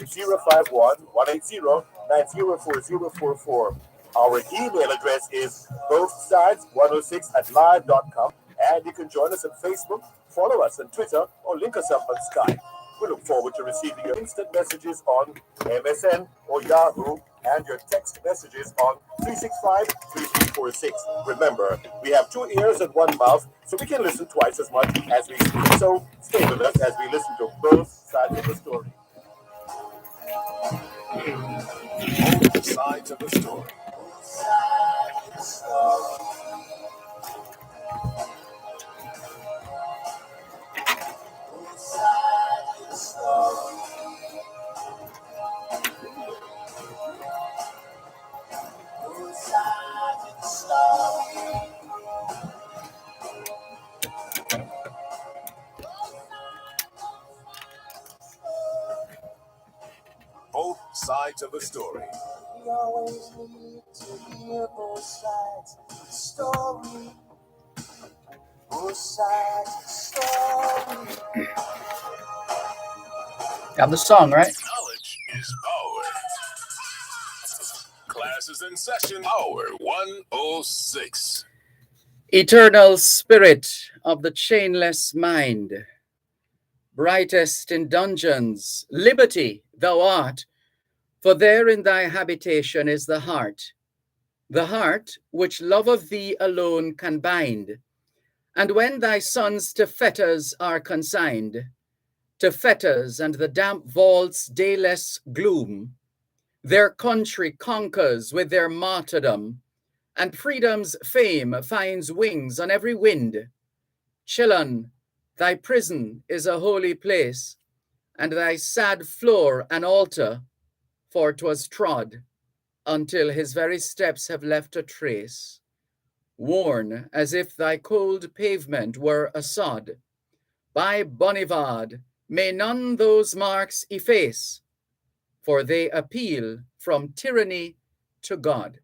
051-180-904044. Our email address is bothsides106 at live.com. And you can join us on Facebook, follow us on Twitter, or link us up on Skype. We look forward to receiving your instant messages on MSN or Yahoo and your text messages on 365-3346. Remember, we have two ears and one mouth, so we can listen twice as much as we speak. So stay with us as we listen to both sides of the story. Both sides of the story. Both sides of the story. We always need to hear both sides of the story. Both sides of the story. Got the song, right? Knowledge is power. Class is in session. Hour 106. Eternal Spirit of the chainless mind, brightest in dungeons, liberty thou art, for there in thy habitation is the heart which love of thee alone can bind. And when thy sons to fetters are consigned, to fetters and the damp vault's dayless gloom, their country conquers with their martyrdom, and freedom's fame finds wings on every wind. Chillon, thy prison is a holy place, and thy sad floor an altar, for 'twas trod, until his very steps have left a trace, worn as if thy cold pavement were a sod. By Bonivard, may none those marks efface, for they appeal from tyranny to God.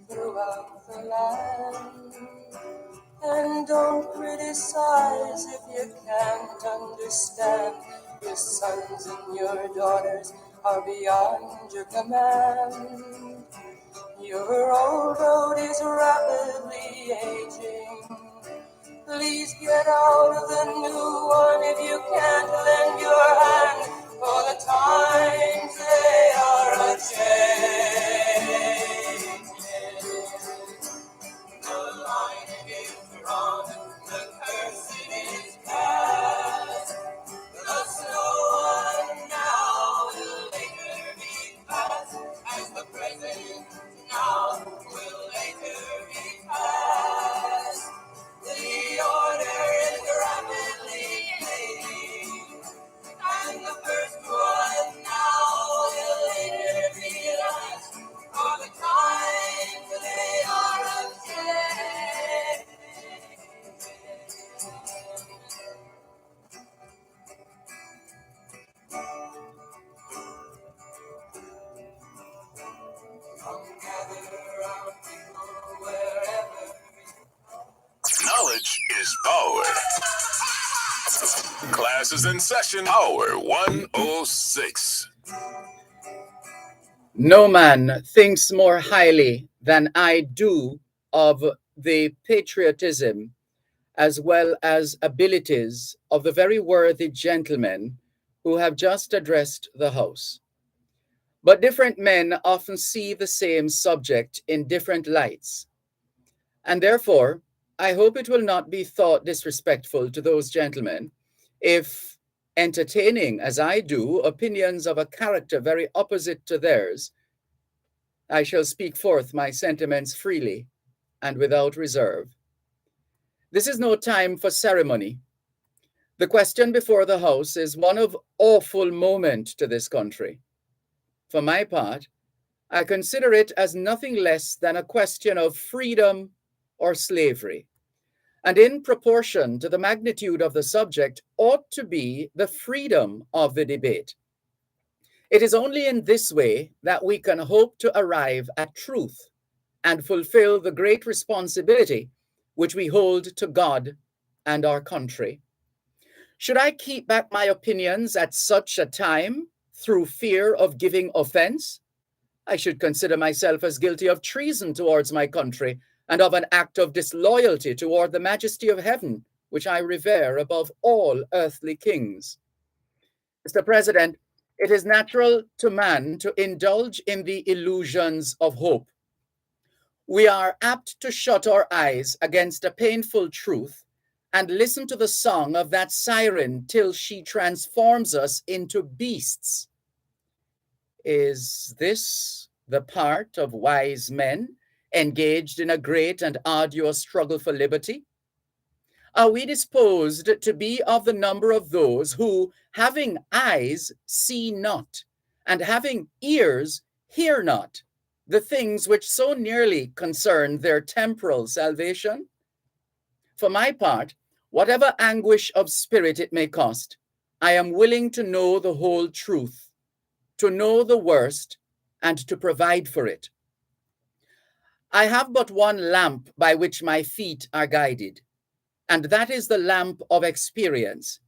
Throughout the land, and don't criticize if you can't understand. Your sons and your daughters are beyond your command. Your old road is rapidly aging. Please get out of the new one if you can't lend your hand, for the times they are a change. The line is drawn, the curtain is cast. The slow one now will later be past, as the present Knowledge is power. Classes in session. Power 106. No man thinks more highly than I do of the patriotism as well as abilities of the very worthy gentlemen who have just addressed the House. But different men often see the same subject in different lights. And therefore, I hope it will not be thought disrespectful to those gentlemen if, entertaining as I do opinions of a character very opposite to theirs, I shall speak forth my sentiments freely and without reserve. This is no time for ceremony. The question before the House is one of awful moment to this country. For my part, I consider it as nothing less than a question of freedom or slavery, and in proportion to the magnitude of the subject ought to be the freedom of the debate. It is only in this way that we can hope to arrive at truth and fulfill the great responsibility which we hold to God and our country. Should I keep back my opinions at such a time through fear of giving offense? I should consider myself as guilty of treason towards my country and of an act of disloyalty toward the majesty of heaven, which I revere above all earthly kings. Mr. President, it is natural to man to indulge in the illusions of hope. We are apt to shut our eyes against a painful truth and listen to the song of that siren till she transforms us into beasts. Is this the part of wise men engaged in a great and arduous struggle for liberty? Are we disposed to be of the number of those who, having eyes, see not, and having ears, hear not, the things which so nearly concern their temporal salvation? For my part, whatever anguish of spirit it may cost, I am willing to know the whole truth, to know the worst, and to provide for it. I have but one lamp by which my feet are guided, and that is the lamp of experience.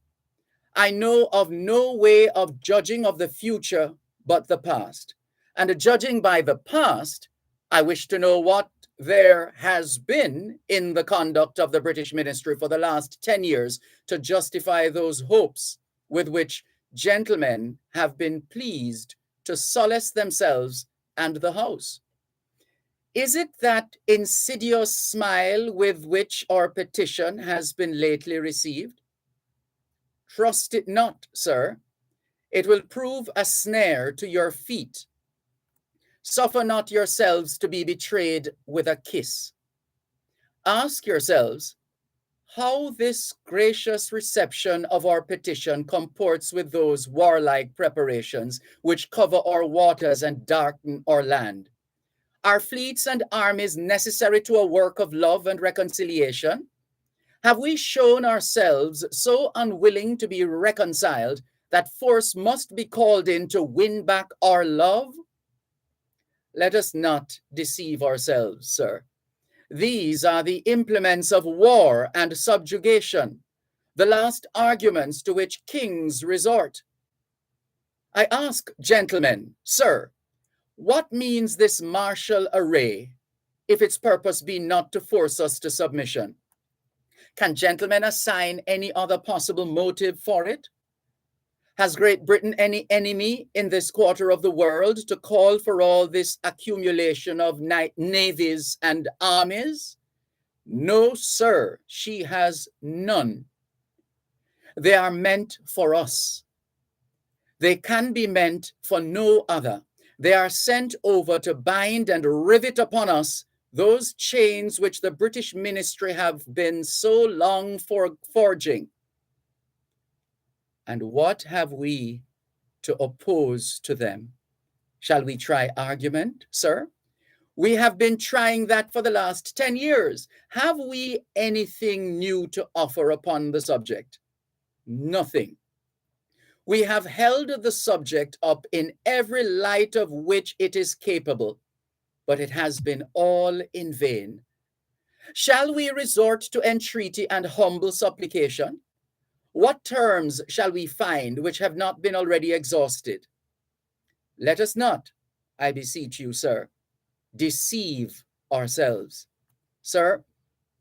I know of no way of judging of the future but the past. And judging by the past, I wish to know what there has been in the conduct of the British ministry for the last 10 years to justify those hopes with which gentlemen have been pleased to solace themselves and the House. Is it that insidious smile with which our petition has been lately received? Trust it not, sir. It will prove a snare to your feet. Suffer not yourselves to be betrayed with a kiss. Ask yourselves how this gracious reception of our petition comports with those warlike preparations which cover our waters and darken our land. Are fleets and armies necessary to a work of love and reconciliation? Have we shown ourselves so unwilling to be reconciled that force must be called in to win back our love? Let us not deceive ourselves, sir. These are the implements of war and subjugation, the last arguments to which kings resort. I ask, gentlemen, sir, what means this martial array, if its purpose be not to force us to submission? Can gentlemen assign any other possible motive for it? Has Great Britain any enemy in this quarter of the world to call for all this accumulation of navies and armies? No, sir, she has none. They are meant for us. They can be meant for no other. They are sent over to bind and rivet upon us those chains which the British ministry have been so long forging. And what have we to oppose to them? Shall we try argument, sir? We have been trying that for the last 10 years. Have we anything new to offer upon the subject? Nothing. We have held the subject up in every light of which it is capable. but it has been all in vain. Shall we resort to entreaty and humble supplication? What terms shall we find which have not been already exhausted? Let us not, I beseech you, sir, deceive ourselves. Sir,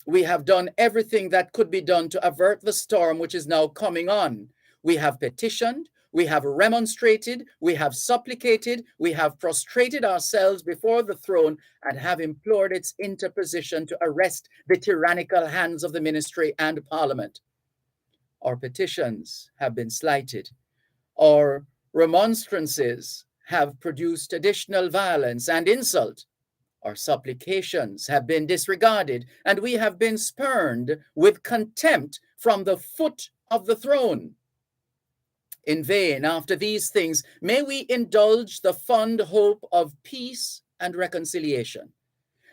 we have done everything that could be done to avert the storm which is now coming on. We have petitioned, we have remonstrated, we have supplicated, we have prostrated ourselves before the throne and have implored its interposition to arrest the tyrannical hands of the ministry and parliament. Our petitions have been slighted. Our remonstrances have produced additional violence and insult. Our supplications have been disregarded, and we have been spurned with contempt from the foot of the throne. In vain, after these things, may we indulge the fond hope of peace and reconciliation.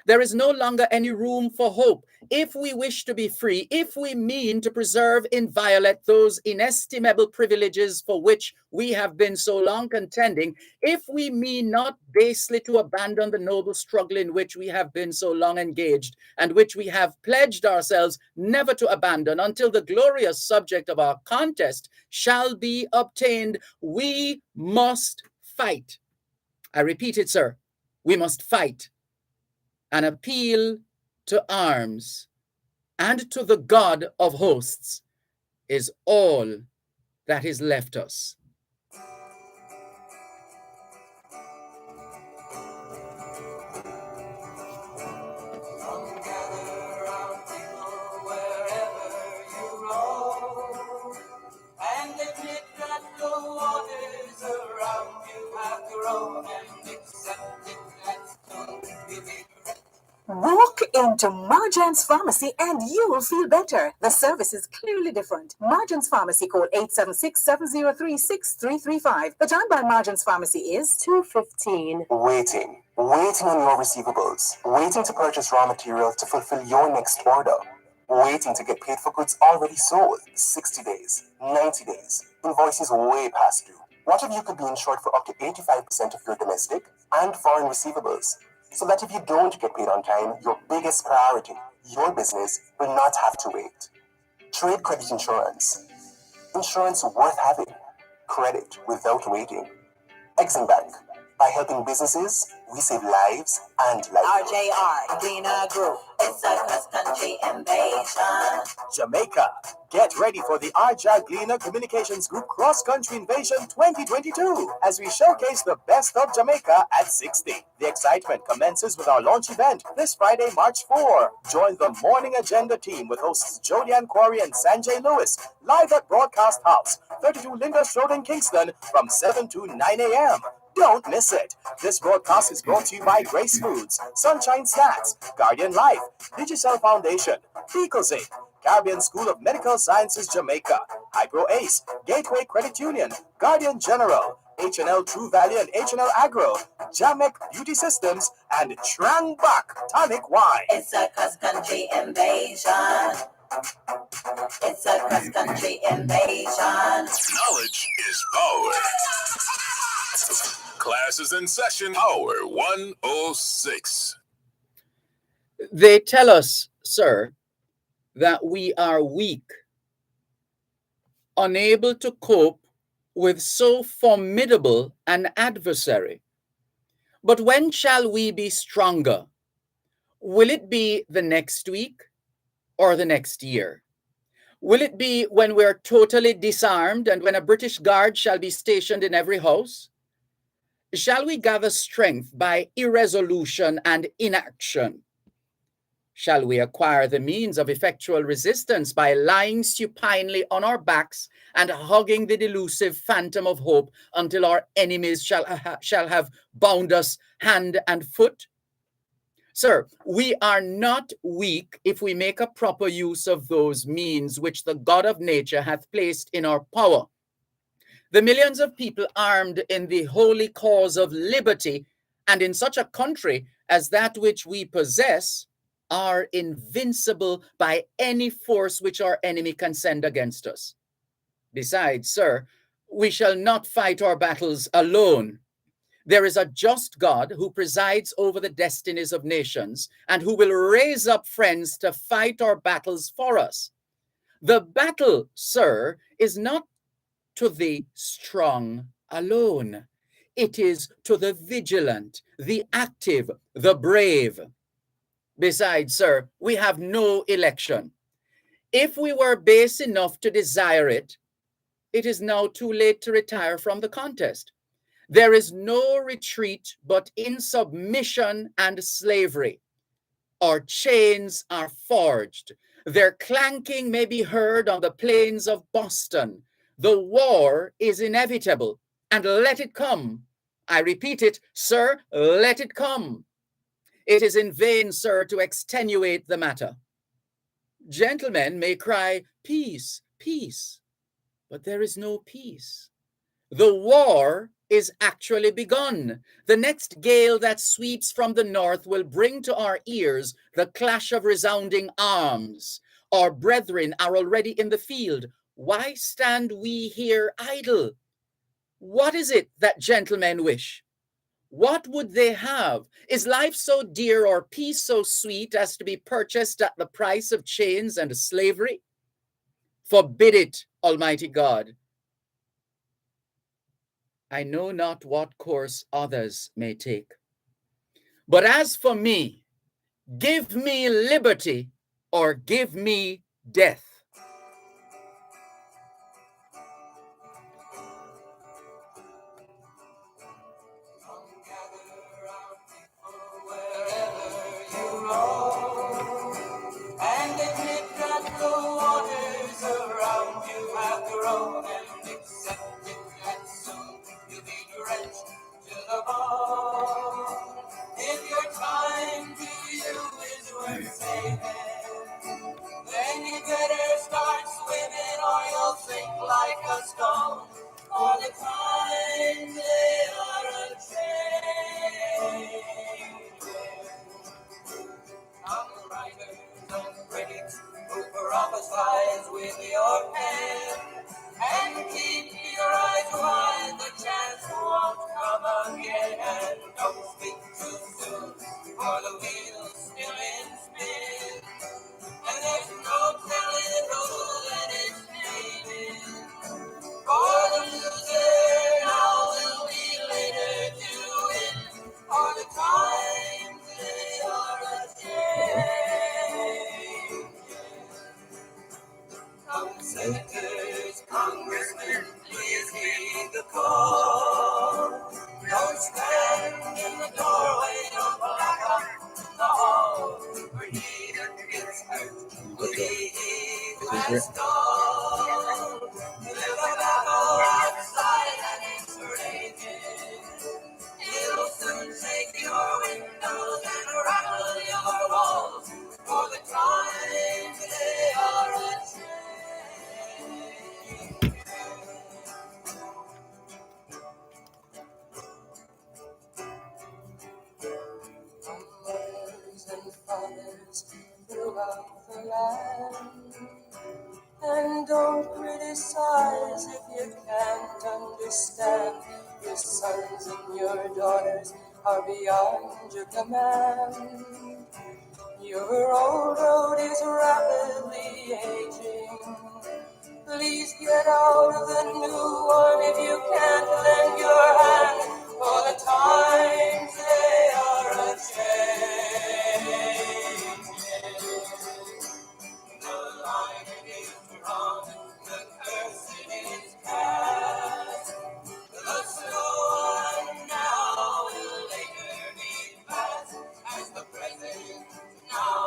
There is no longer any room for hope. If we wish to be free, if we mean to preserve inviolate those inestimable privileges for which we have been so long contending, if we mean not basely to abandon the noble struggle in which we have been so long engaged, and which we have pledged ourselves never to abandon until the glorious subject of our contest shall be obtained, we must fight. I repeat it, sir, we must fight. An appeal to arms and to the God of hosts is all that is left us. Come gather round, people, wherever you roam, and admit that the waters around you have grown, and accept it as so revealed. Walk into Marjan's Pharmacy and you will feel better. The service is clearly different. Marjan's Pharmacy, call 876-703-6335. The time by Marjan's Pharmacy is 2:15. Waiting on your receivables. Waiting to purchase raw materials to fulfill your next order. Waiting to get paid for goods already sold. 60 days, 90 days. Invoices way past due. What if you could be insured for up to 85% of your domestic and foreign receivables? So that if you don't get paid on time, your biggest priority, your business, will not have to wait. Trade credit insurance. Insurance worth having. Credit without waiting. Exim Bank. By helping businesses, we save lives and livelihoods. RJR, Gleaner Group. It's a cross-country invasion. Jamaica. Get ready for the Agile Gleaner Communications Group Cross Country Invasion 2022 as we showcase the best of Jamaica at 60. The excitement commences with our launch event this Friday, March 4. Join the Morning Agenda team with hosts Jodianne Quarry and Sanjay Lewis live at Broadcast House, 32 Lyndhurst Road in Kingston from 7 to 9 a.m. Don't miss it. This broadcast is brought to you by Grace Foods, Sunshine Snacks, Guardian Life, Digicel Foundation, Pico's Inc., Caribbean School of Medical Sciences Jamaica, Hypro Ace, Gateway Credit Union, Guardian General, H&L True Value and H&L Agro, Jamek Beauty Systems, and Trangbach Tonic Wine. It's a cross-country invasion. It's a cross-country invasion. Knowledge is power. Class is in session, hour 106. They tell us, sir, that we are weak, unable to cope with so formidable an adversary. But when shall we be stronger? Will it be the next week or the next year? Will it be when we're totally disarmed and when a British guard shall be stationed in every house? Shall we gather strength by irresolution and inaction? Shall we acquire the means of effectual resistance by lying supinely on our backs and hugging the delusive phantom of hope until our enemies shall have bound us hand and foot? Sir, we are not weak if we make a proper use of those means which the God of nature hath placed in our power. The millions of people armed in the holy cause of liberty and in such a country as that which we possess are invincible by any force which our enemy can send against us. Besides, sir, we shall not fight our battles alone. There is a just God who presides over the destinies of nations and who will raise up friends to fight our battles for us. The battle, sir, is not to the strong alone. It is to the vigilant, the active, the brave. Besides, sir, we have no election. If we were base enough to desire it, it is now too late to retire from the contest. There is no retreat but in submission and slavery. Our chains are forged. Their clanking may be heard on the plains of Boston. The war is inevitable, and let it come. I repeat it, sir, let it come. It is in vain, sir, to extenuate the matter. Gentlemen may cry, peace, peace, but there is no peace. The war is actually begun. The next gale that sweeps from the north will bring to our ears the clash of resounding arms. Our brethren are already in the field. Why stand we here idle? What is it that gentlemen wish? What would they have? Is life so dear or peace so sweet as to be purchased at the price of chains and slavery? Forbid it, Almighty God. I know not what course others may take. But as for me, give me liberty or give me death. And admit that the waters around you have grown, and accept it that soon you'll be drenched to the bone. If your time to you is worth saving, then you better start swimming or you'll sink like a stone. For the times they are a-changing. Come writers and critics who prophesize with your pen, and keep your eyes wide, the chance won't come again. And don't speak too soon, for the wheel's still in spin, and there's no telling who that its name is. For the loser now will be later to win, for the times they are a-changing. Come senators, congressmen, please heed the call. Don't stand in the doorway, don't block up the hall. For neither gets hurt, believe last all. There's a battle outside and it's raging. It'll soon shake your windows and rattle your walls. For the times they are a-changing. From mothers and fathers throughout the land. And don't criticize if you can't understand. Your sons and your daughters are beyond your command. Your old road is rapidly aging. Please get out of the new one if you can't lend your hand. For the times they are a-changing. The line is drawn, the curtain is cast. The slow one now will later be past, as the present now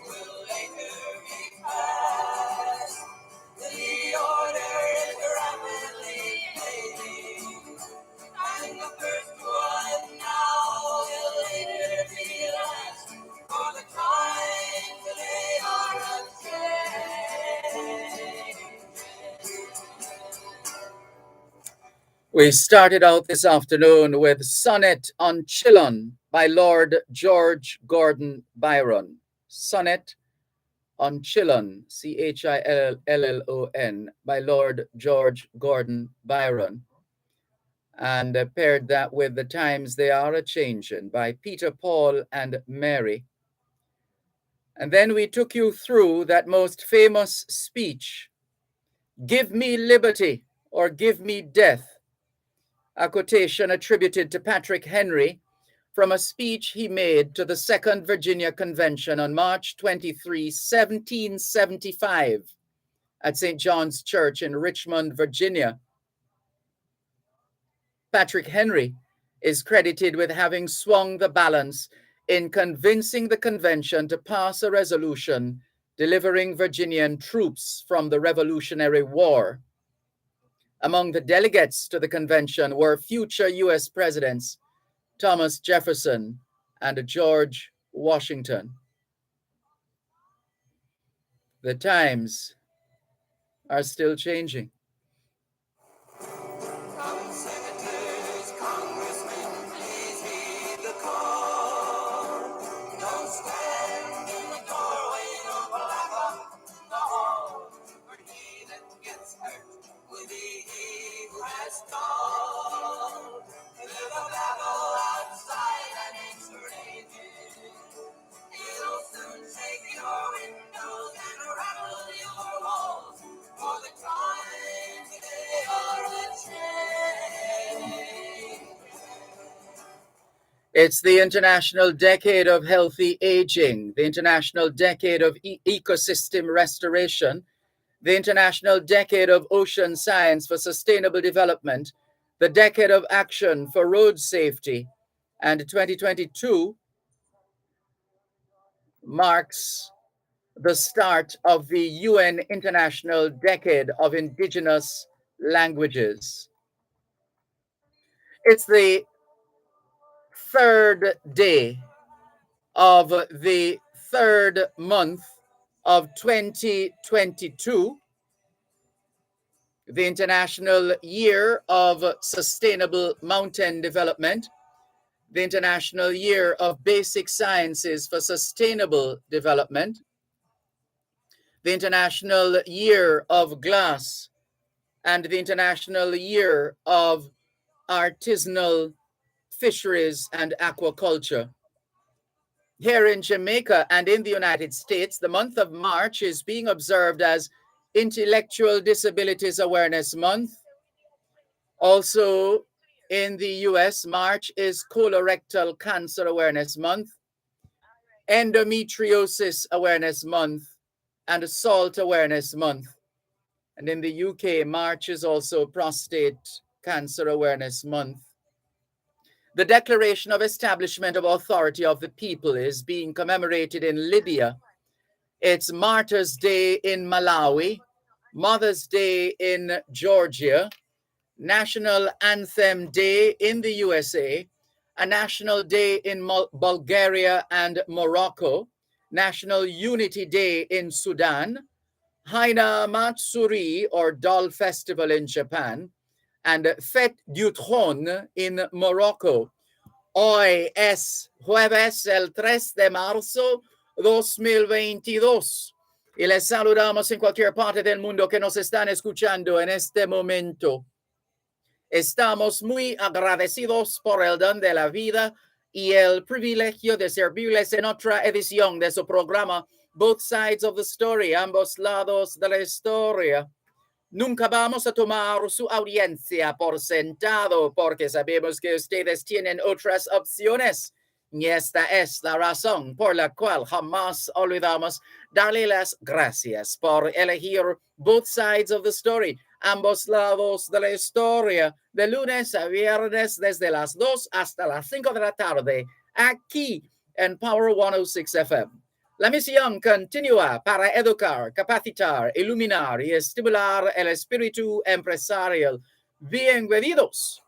will later be past. The order is rapidly fading, and the first one now will later be last. For the times they are a-changing. We started out this afternoon with Sonnet on Chillon by Lord George Gordon Byron. Sonnet on Chillon, Chillon, by Lord George Gordon Byron. and paired that with The Times They Are A-Changin' by Peter, Paul, and Mary. And then we took you through that most famous speech, "Give me liberty or give me death," a quotation attributed to Patrick Henry from a speech he made to the Second Virginia Convention on March 23, 1775 at St. John's Church in Richmond, Virginia. Patrick Henry is credited with having swung the balance in convincing the convention to pass a resolution delivering Virginian troops from the Revolutionary War. Among the delegates to the convention were future U.S. presidents Thomas Jefferson and George Washington. The times are still changing. Come, senators, congressmen, please heed the call. Don't stand in the doorway, no block up the hall. For he that gets hurt will be he who has stalled. There's a battle outside and it's raging. It'll soon shake your windows and rattle your walls. For the times they are a-changing. It's the International Decade of Healthy Aging, the International Decade of Ecosystem Restoration, the International Decade of Ocean Science for Sustainable Development, the Decade of Action for Road Safety, and 2022 marks the start of the UN International Decade of Indigenous Languages. It's the third day of the third month of 2022, the International Year of Sustainable Mountain Development, the International Year of Basic Sciences for Sustainable Development, the International Year of Glass, and the International Year of Artisanal Fisheries and Aquaculture. Here in Jamaica and in the United States, the month of March is being observed as Intellectual Disabilities Awareness Month. Also in the US, March is Colorectal Cancer Awareness Month, Endometriosis Awareness Month, and Salt Awareness Month. And in the UK, March is also Prostate Cancer Awareness Month. The Declaration of Establishment of Authority of the People is being commemorated in Libya. It's Martyrs' Day in Malawi, Mother's Day in Georgia, National Anthem Day in the USA, a National Day in Bulgaria and Morocco, National Unity Day in Sudan, Haina Matsuri or Doll Festival in Japan, and Fête du Trône in Morocco. Hoy es jueves el 3 de marzo 2022 y les saludamos en cualquier parte del mundo que nos están escuchando en este momento. Estamos muy agradecidos por el don de la vida y el privilegio de servirles en otra edición de su programa Both Sides of the Story, ambos lados de la historia. Nunca vamos a tomar su audiencia por sentado porque sabemos que ustedes tienen otras opciones. Y esta es la razón por la cual jamás olvidamos darle las gracias por elegir Both Sides of the Story, ambos lados de la historia, de lunes a viernes desde las 2 hasta las 5 de la tarde, aquí en Power 106 FM. La misión continúa para educar, capacitar, iluminar y estimular el espíritu empresarial. Bienvenidos.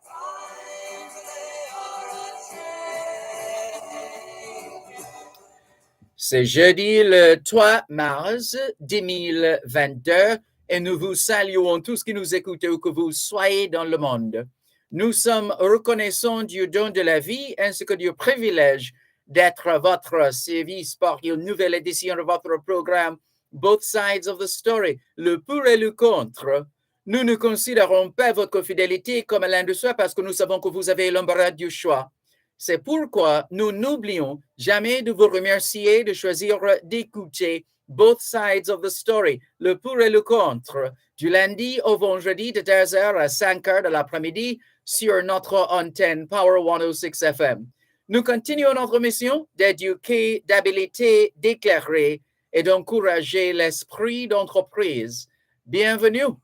C'est jeudi le 3 mars 2022 et nous vous saluons tous qui nous écoutez où que vous soyez dans le monde. Nous sommes reconnaissants du don de la vie ainsi que du privilège d'être votre service pour une nouvelle édition de votre programme Both Sides of the Story, le pour et le contre. Nous ne considérons pas votre fidélité comme l'un de soi parce que nous savons que vous avez l'embarras du choix. C'est pourquoi nous n'oublions jamais de vous remercier de choisir d'écouter Both Sides of the Story, le pour et le contre, du lundi au vendredi de 2h à 5h de l'après-midi sur notre antenne Power 106 FM. Nous continuons notre mission d'éduquer, d'habiliter, d'éclairer et d'encourager l'esprit d'entreprise. Bienvenue.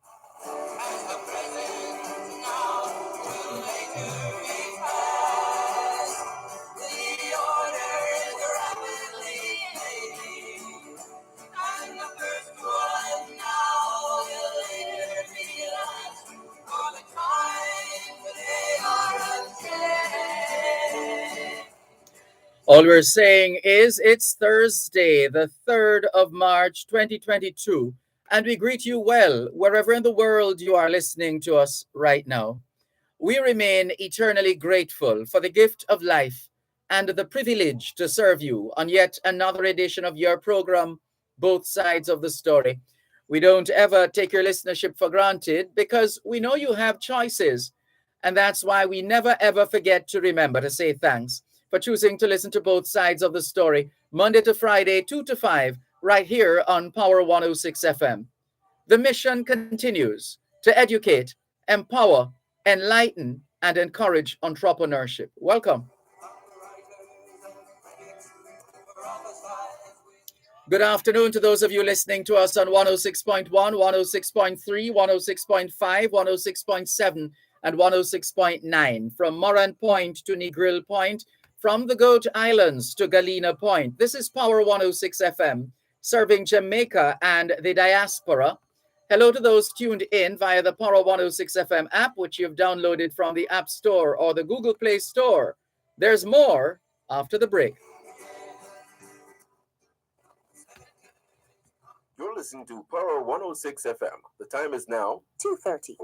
All we're saying is it's Thursday, the 3rd of March, 2022, and we greet you well wherever in the world you are listening to us right now. We remain eternally grateful for the gift of life and the privilege to serve you on yet another edition of your program, Both Sides of the Story. We don't ever take your listenership for granted because we know you have choices, and that's why we never ever forget to remember to say thanks for choosing to listen to Both Sides of the Story, Monday to Friday, 2 to 5, right here on Power 106 FM. The mission continues to educate, empower, enlighten, and encourage entrepreneurship. Welcome. Good afternoon to those of you listening to us on 106.1, 106.3, 106.5, 106.7, and 106.9. From Moran Point to Negril Point, from the Goat Islands to Galena Point. This is Power 106 FM, serving Jamaica and the diaspora. Hello to those tuned in via the Power 106 FM app, which you've downloaded from the App Store or the Google Play Store. There's more after the break. You're listening to Power 106 FM. The time is now 2:30.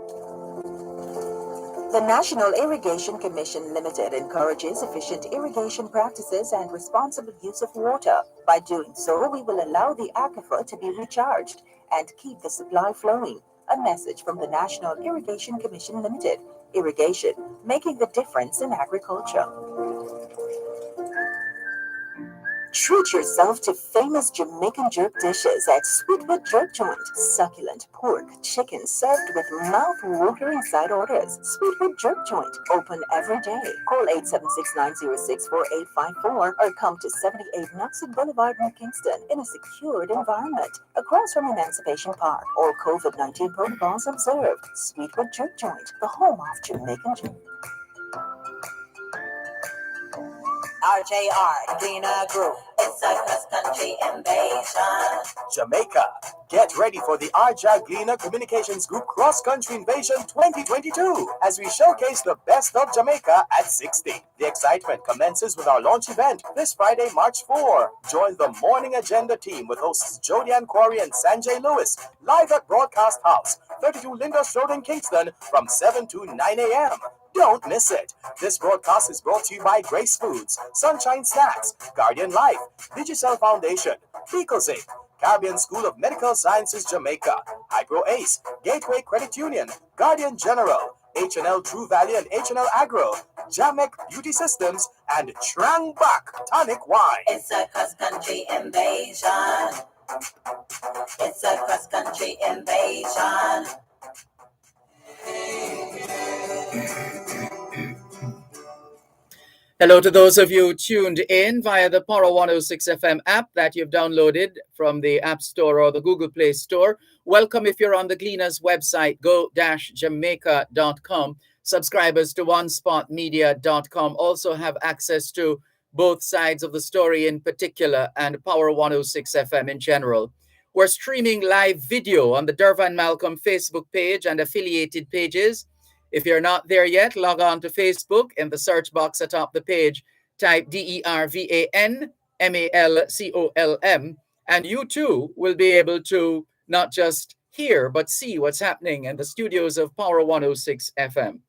The National Irrigation Commission Limited encourages efficient irrigation practices and responsible use of water. By doing so, we will allow the aquifer to be recharged and keep the supply flowing. A message from the National Irrigation Commission Limited. Irrigation, making the difference in agriculture. Treat yourself to famous Jamaican jerk dishes at Sweetwood Jerk Joint. Succulent pork, chicken served with mouth-watering side orders. Sweetwood Jerk Joint, open every day. Call 876-906-4854 or come to 78 Knoxon Boulevard in Kingston in a secured environment. Across from Emancipation Park, all COVID-19 protocols observed. Sweetwood Jerk Joint, the home of Jamaican jerk. RJR, Dina Group. It's a cross-country invasion. Jamaica. Get ready for the RJ Gleaner Communications Group Cross Country Invasion 2022 as we showcase the best of Jamaica at 60. The excitement commences with our launch event this Friday, March 4. Join the Morning Agenda team with hosts Jodianne Quarry and Sanjay Lewis live at Broadcast House, 32 Linders Road in Kingston from 7 to 9 a.m. Don't miss it. This broadcast is brought to you by Grace Foods, Sunshine Snacks, Guardian Life, Digicel Foundation, Picozinc, Caribbean School of Medical Sciences Jamaica, Hydro Ace, Gateway Credit Union, Guardian General, H&L True Valley and H&L Agro, Jamek Beauty Systems, and Trang Bak Tonic Wine. It's a cross-country invasion. It's a cross-country invasion. Hello to those of you tuned in via the Power 106 FM app that you've downloaded from the App Store or the Google Play Store. Welcome if you're on the Gleaners website, go-jamaica.com. Subscribers to onespotmedia.com also have access to Both Sides of the Story in particular and Power 106 FM in general. We're streaming live video on the Dervan Malcolm Facebook page and affiliated pages. If you're not there yet, log on to Facebook. In the search box atop the page, type DERVAN MALCOLM, and you too will be able to not just hear, but see what's happening in the studios of Power 106 FM.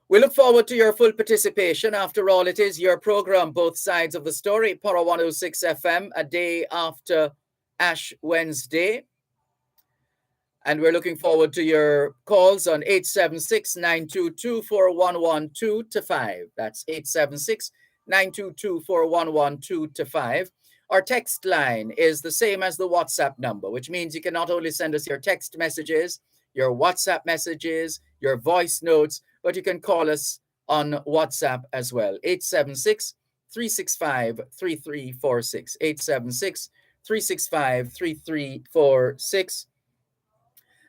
We look forward to your full participation. After all, it is your program, Both Sides of the Story, Power 106 FM, a day after Ash Wednesday. And we're looking forward to your calls on 876-922-4112 to 5. That's 876-922-4112 to 5. Our text line is the same as the WhatsApp number, which means you can not only send us your text messages, your WhatsApp messages, your voice notes, but you can call us on WhatsApp as well. 876-365-3346. 876-365-3346.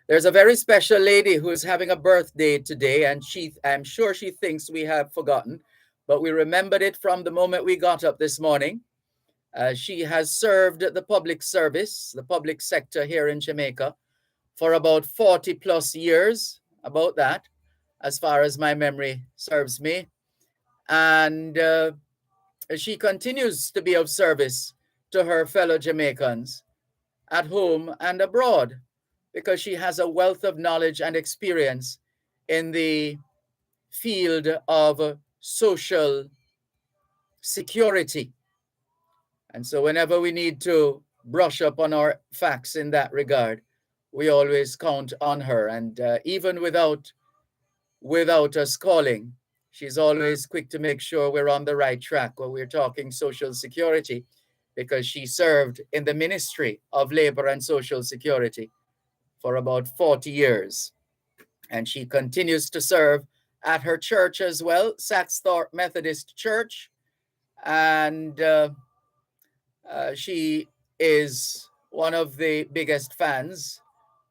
There's a very special lady who is having a birthday today, and I'm sure she thinks we have forgotten, but we remembered it from the moment we got up this morning. She has served the public service, the public sector here in Jamaica for about 40 plus years, about that, as far as my memory serves me. And she continues to be of service to her fellow Jamaicans at home and abroad, because she has a wealth of knowledge and experience in the field of social security. And so whenever we need to brush up on our facts in that regard, we always count on her. And even without us calling, she's always quick to make sure we're on the right track when we're talking social security, because she served in the Ministry of Labor and Social Security for about 40 years. And she continues to serve at her church as well, Saxthorpe Methodist Church. And she is one of the biggest fans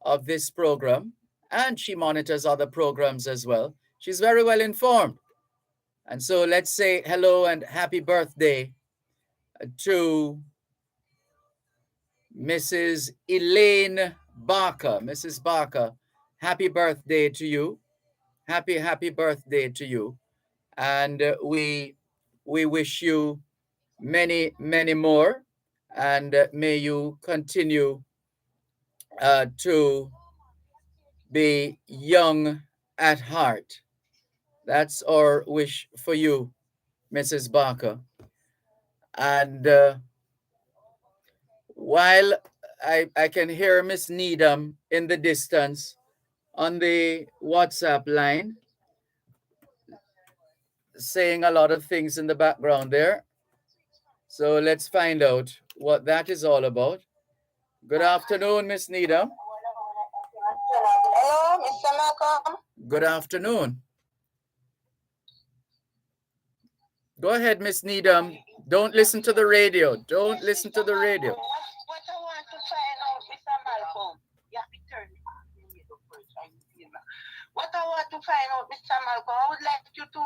of this program, and she monitors other programs as well. She's very well informed. And so let's say hello and happy birthday to Mrs. Elaine Barker. Mrs. Barker, happy birthday to you. Happy birthday to you. And we wish you many, many more. And may you continue to be young at heart. That's our wish for you, Mrs. Barker. And while I can hear Miss Needham in the distance on the WhatsApp line saying a lot of things in the background there. So let's find out what that is all about. Good afternoon, Miss Needham. Hello, Mr. Malcolm. Good afternoon. Go ahead, Miss Needham. Don't listen to the radio. Don't listen to the radio. What I want to find out, Mr. Malcolm, you have to turn it off. What I want to find out, Mr. Malcolm, I would like you to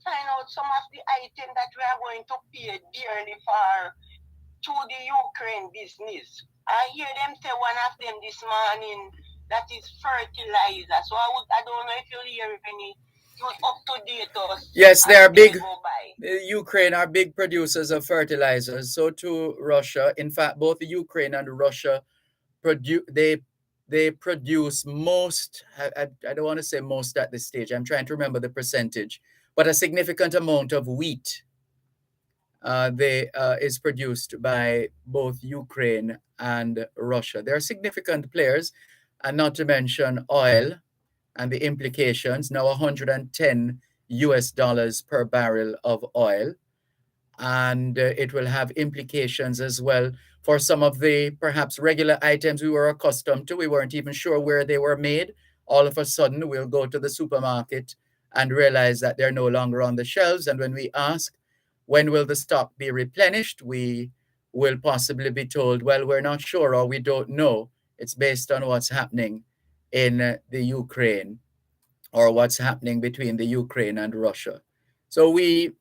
find out some of the items that we are going to pay dearly for to the Ukraine business. I hear them say one of them this morning that is fertilizer. So I don't know if you'll hear any up to date us. Yes, they are big. Ukraine are big producers of fertilizers. So too Russia. In fact, both Ukraine and Russia they produce most. I don't want to say most at this stage. I'm trying to remember the percentage, but a significant amount of wheat is produced by both Ukraine and Russia. They are significant players, and not to mention oil and the implications. Now $110 per barrel of oil, and it will have implications as well for some of the perhaps regular items we were accustomed to. We weren't even sure where they were made. All of a sudden, we'll go to the supermarket and realize that they're no longer on the shelves. And when we ask, when will the stock be replenished, we will possibly be told, well, we're not sure, or we don't know. It's based on what's happening in the Ukraine, or what's happening between the Ukraine and Russia. So we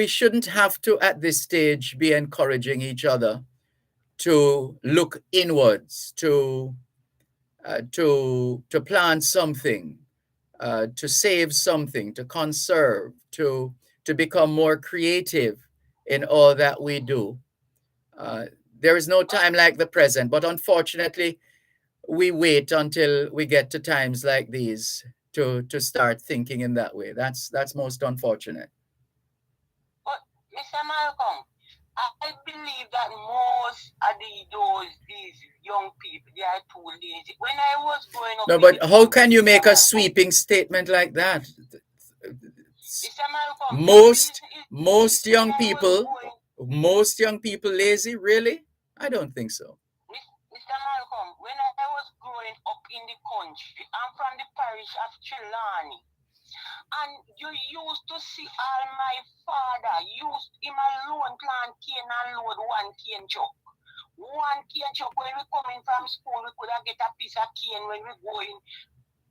shouldn't have to, at this stage, be encouraging each other to look inwards, to plant something, to save something, to conserve, to become more creative in all that we do. There is no time like the present, but unfortunately, we wait until we get to times like these to start thinking in that way. That's most unfortunate. But Mr. Malcolm, I believe that most of these young people, they are too lazy. When I was growing up No, in but the how can country, you Mr. make a Malcolm, sweeping statement like that? Mr. Malcolm, just Most listen. most When young I was people, growing, lazy? Really? I don't think so. Mr. Malcolm, when I was growing up in the country, I'm from the parish of Trelawney. And you used to see all my father used him alone plant cane and load one cane truck. One cane truck when we coming from school, we could have get a piece of cane when we going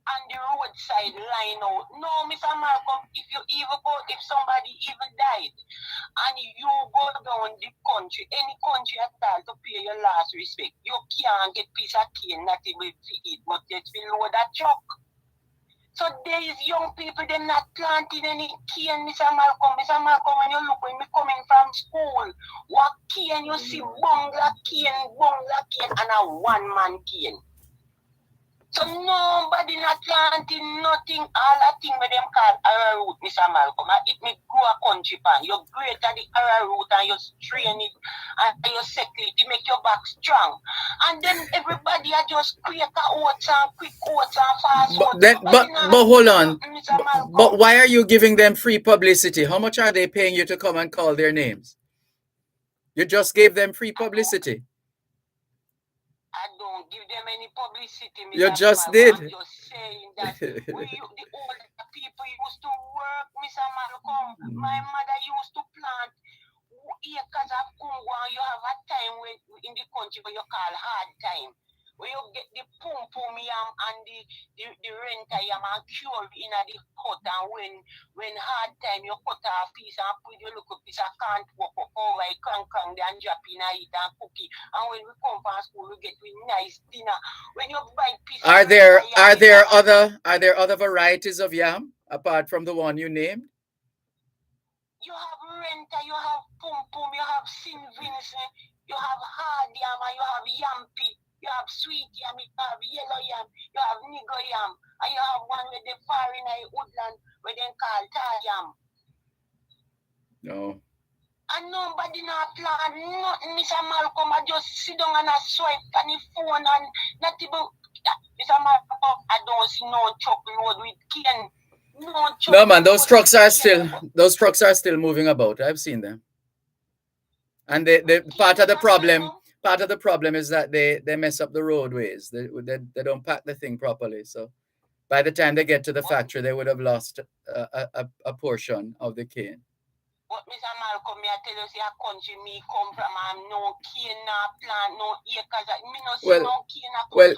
on the roadside line out. No, Mr. Malcolm, if you even go, if somebody even died, and you go down the country, any country at all to pay your last respect, you can't get piece of cane not able to eat, but yet we load that truck. So there is young people, they're not planting any cane, Mr. Malcolm. Mr. Malcolm, when you look when me coming from school, what cane you see, bungla cane, and a one-man cane. So nobody not planting nothing, all that thing with them call arrowroot, Mr. Malcolm. It may grow a country pan. You great at the arrowroot and you strain it and you settle it to make your back strong. And then everybody are just quick oats and quick oats and fast But oats. then, but hold on. Mr. Malcolm. But why are you giving them free publicity? How much are they paying you to come and call their names? You just gave them free publicity. I don't give them any publicity, Mr. You just Malcolm. did. I'm just saying that the older people used to work, Mr. Malcolm. My mother used to plant acres of Congo, and you have a time when in the country where you call hard time. Where you get the pum pum yam and the renta yam and cure in the hut, and when hard time you cut off piece and put your little piece of can't walk up over a crank and drop in it and cookie. And when we come from school we get with nice dinner. When you buy piece Are of there renta yam, other varieties of yam apart from the one you named? you have renta, you have pum pum, you have St. Vincent, you have hard yam, and you have yampi, you have sweet yam, you have yellow yam, you have nigger yam, and you have one with the far in the woodland where they call tar yam. No. And nobody not plan nothing, Mr. Malcolm. I just sit down and I swipe on the phone and not even, Mr. Malcolm, I don't see no truck load with cane. No, man, those trucks are still moving about. I've seen them. And the part of the problem is that they mess up the roadways. They don't pack the thing properly. So by the time they get to the factory, they would have lost a portion of the cane. But Mr. Malcolm, I tell you, see a country me come from, I'm no cane, no plant, no acres. Me no see no cane. Well,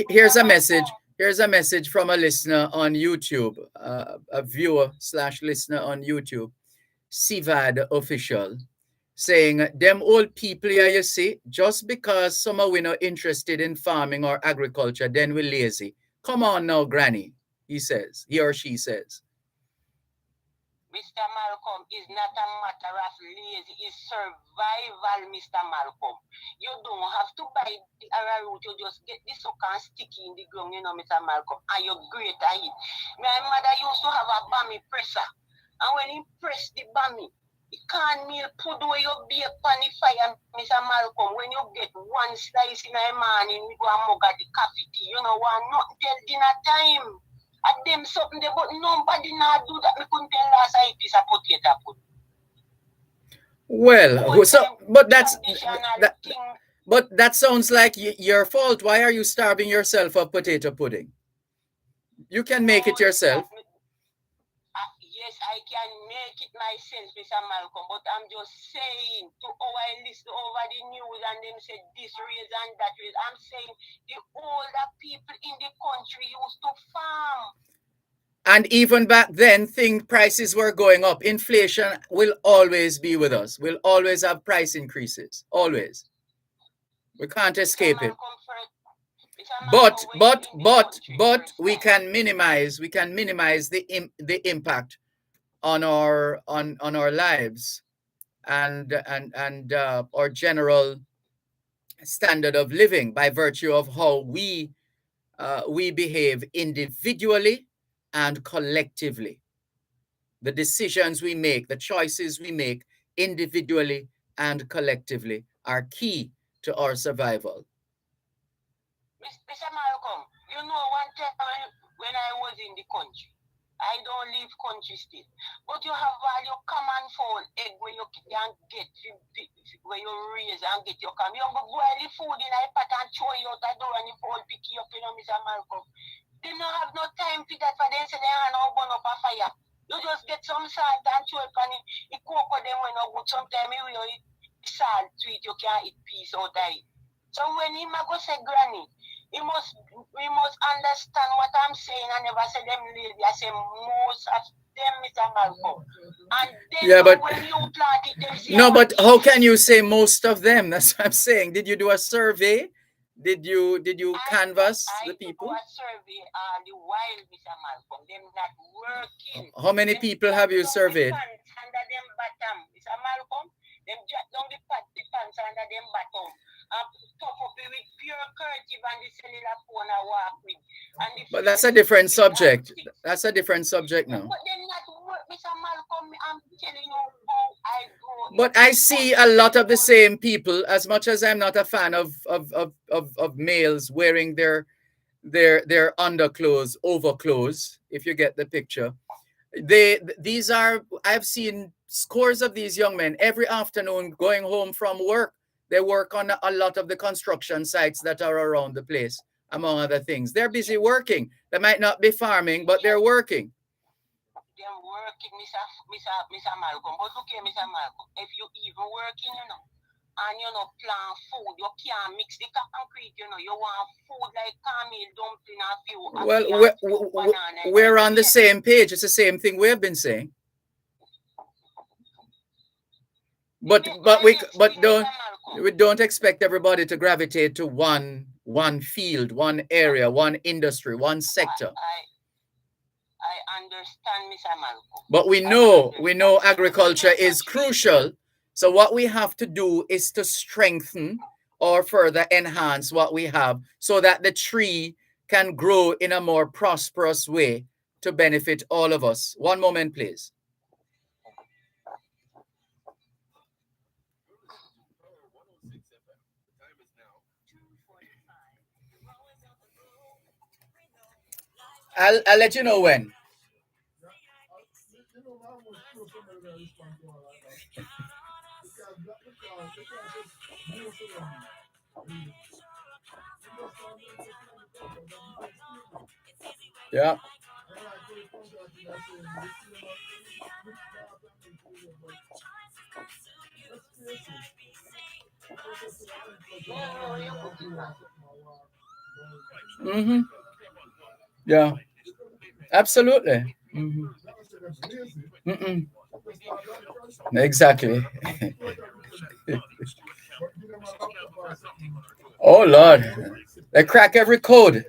here's a message. Here's a message from a listener on YouTube, a viewer/listener on YouTube, CVAD official, saying, them old people here, you see, just because some of we not interested in farming or agriculture, then we lazy. Come on now, granny, he or she says. Mr. Malcolm, is not a matter of lazy, it's survival, Mr. Malcolm. You don't have to buy the arrowroot, you just get the sucker and stick in the ground, you know, Mr. Malcolm, and you're great at it. My mother used to have a bammy presser, and when he pressed the bammy, the cornmeal put where you bake on the fire, Mr. Malcolm. When you get one slice in the morning, we go and mug at the coffee tea, you know, nothing till dinner time. At them something there, but nobody now do that. We couldn't tell last I piece of potato put. Well, but that sounds like your fault. Why are you starving yourself of potato pudding? You can make it yourself. Yes, I can make it myself, Mr. Malcolm, but I'm just saying to our listen over the news and them say this raise and that raise. I'm saying the older people in the country used to farm. And even back then, prices were going up. Inflation will always be with us. We'll always have price increases. Always. We can't escape it. But we can minimize the impact on our lives and our general standard of living by virtue of how we behave individually and collectively. The decisions we make, the choices we make individually and collectively are key to our survival. Mr. Malcolm, you know one time when I was in the country, I don't leave country still. But you have all your common phone egg when you can get when you raise and get your come. You go boil the food in a pot and throw it out the door and the phone pick you up, Mr. Malcolm. They don't have no time for that for them say they are now burn up a fire. You just get some salt and throw it on it cook them when you good. Sometimes you will eat salt to it, you can't eat peace out of it. So when him go say granny, we must understand what I'm saying. I never say them lady, I say most of them, Mr. Malcolm. And then Yeah, but when you plant it, they say no, but how can you say most of them? That's what I'm saying. Did you do a survey? Did you canvass the people? I do a survey the while, Mr. Malcolm. Them not working. How many people have you surveyed? Under them bottom, Mr. Malcolm. Them jot down the pants under them bottom. Top up it with pure cursive and the cellular phone I walk with. But that's a different subject. That's a different subject now. But they're not work, Mr. Malcolm. I'm telling you how I go. But I see a lot of the same people. As much as I'm not a fan of males wearing their underclothes, overclothes, if you get the picture. These are, I've seen scores of these young men every afternoon going home from work. They work on a lot of the construction sites that are around the place, among other things. They're busy working. They might not be farming, but they're working. They're working, Mr. Malcolm. But look here, Mr. Malcolm, if you even working, and plant food, you can't mix the concrete, you want food like caramel dumpling Well, we're on the same page. It's the same thing we have been saying. But we don't expect everybody to gravitate to one field, one area, one industry, one sector. I understand, Mr. Malcolm. But we know agriculture is crucial. So what we have to do is to strengthen or further enhance what we have so that the tree can grow in a more prosperous way to benefit all of us. One moment, please. I'll let you know when. Yeah. Mm-hmm. Yeah. Absolutely. Mm-hmm. Mm-mm. Exactly. Oh Lord, they crack every code.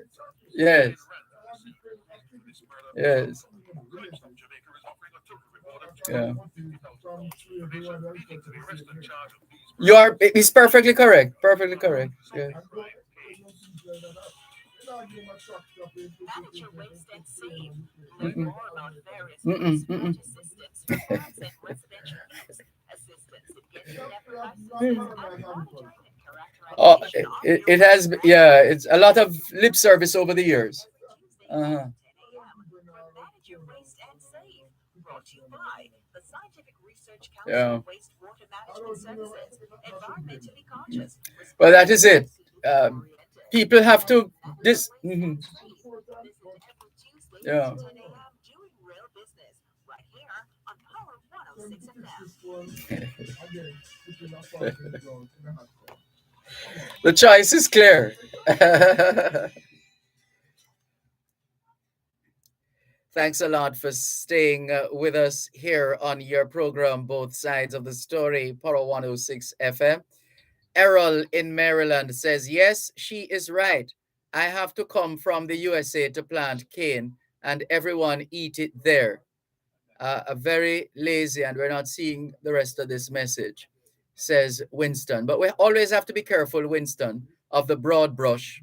Yes. Yes. Yeah. He's perfectly correct. Perfectly correct. Yeah. Mm-mm. Mm-mm. Mm-mm. Oh, it has, yeah, it's a lot of lip service over the years. Uh-huh. Yeah. Well, that is it. People have to mm-hmm. Yeah. The choice is clear. Thanks a lot for staying with us here on your program, Both Sides of the Story, Poro 106 FM. Errol in Maryland says, yes, she is right. I have to come from the USA to plant cane and everyone eat it there. Very lazy, and we're not seeing the rest of this message, says Winston. But we always have to be careful, Winston, of the broad brush.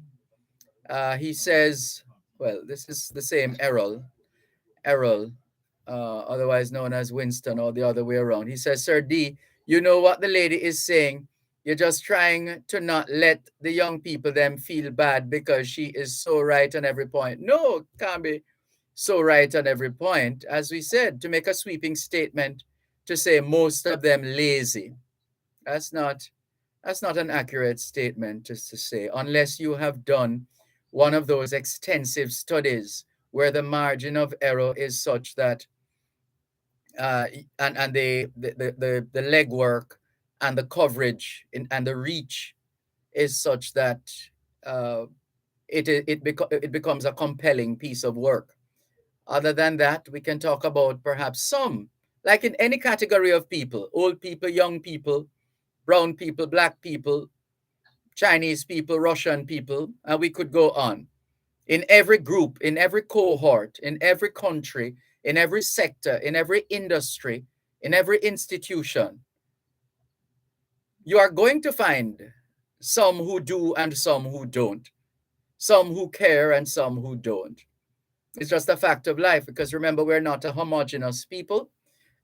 He says, well, this is the same Errol, otherwise known as Winston, or the other way around. He says, Sir D, you know what the lady is saying? You're just trying to not let the young people them feel bad because she is so right on every point. No, can't be so right on every point. As we said, to make a sweeping statement to say most of them lazy. That's not that's not an accurate statement just to say, unless you have done one of those extensive studies where the margin of error is such that uh, and the legwork and the coverage and the reach is such that uh, it becomes a compelling piece of work. Other than that, we can talk about perhaps some, like in any category of people, old people, young people, brown people, black people, Chinese people, Russian people, and we could go on. In every group, in every cohort, in every country, in every sector, in every industry, in every institution, you are going to find some who do and some who don't, some who care and some who don't. It's just a fact of life because remember, we're not a homogeneous people,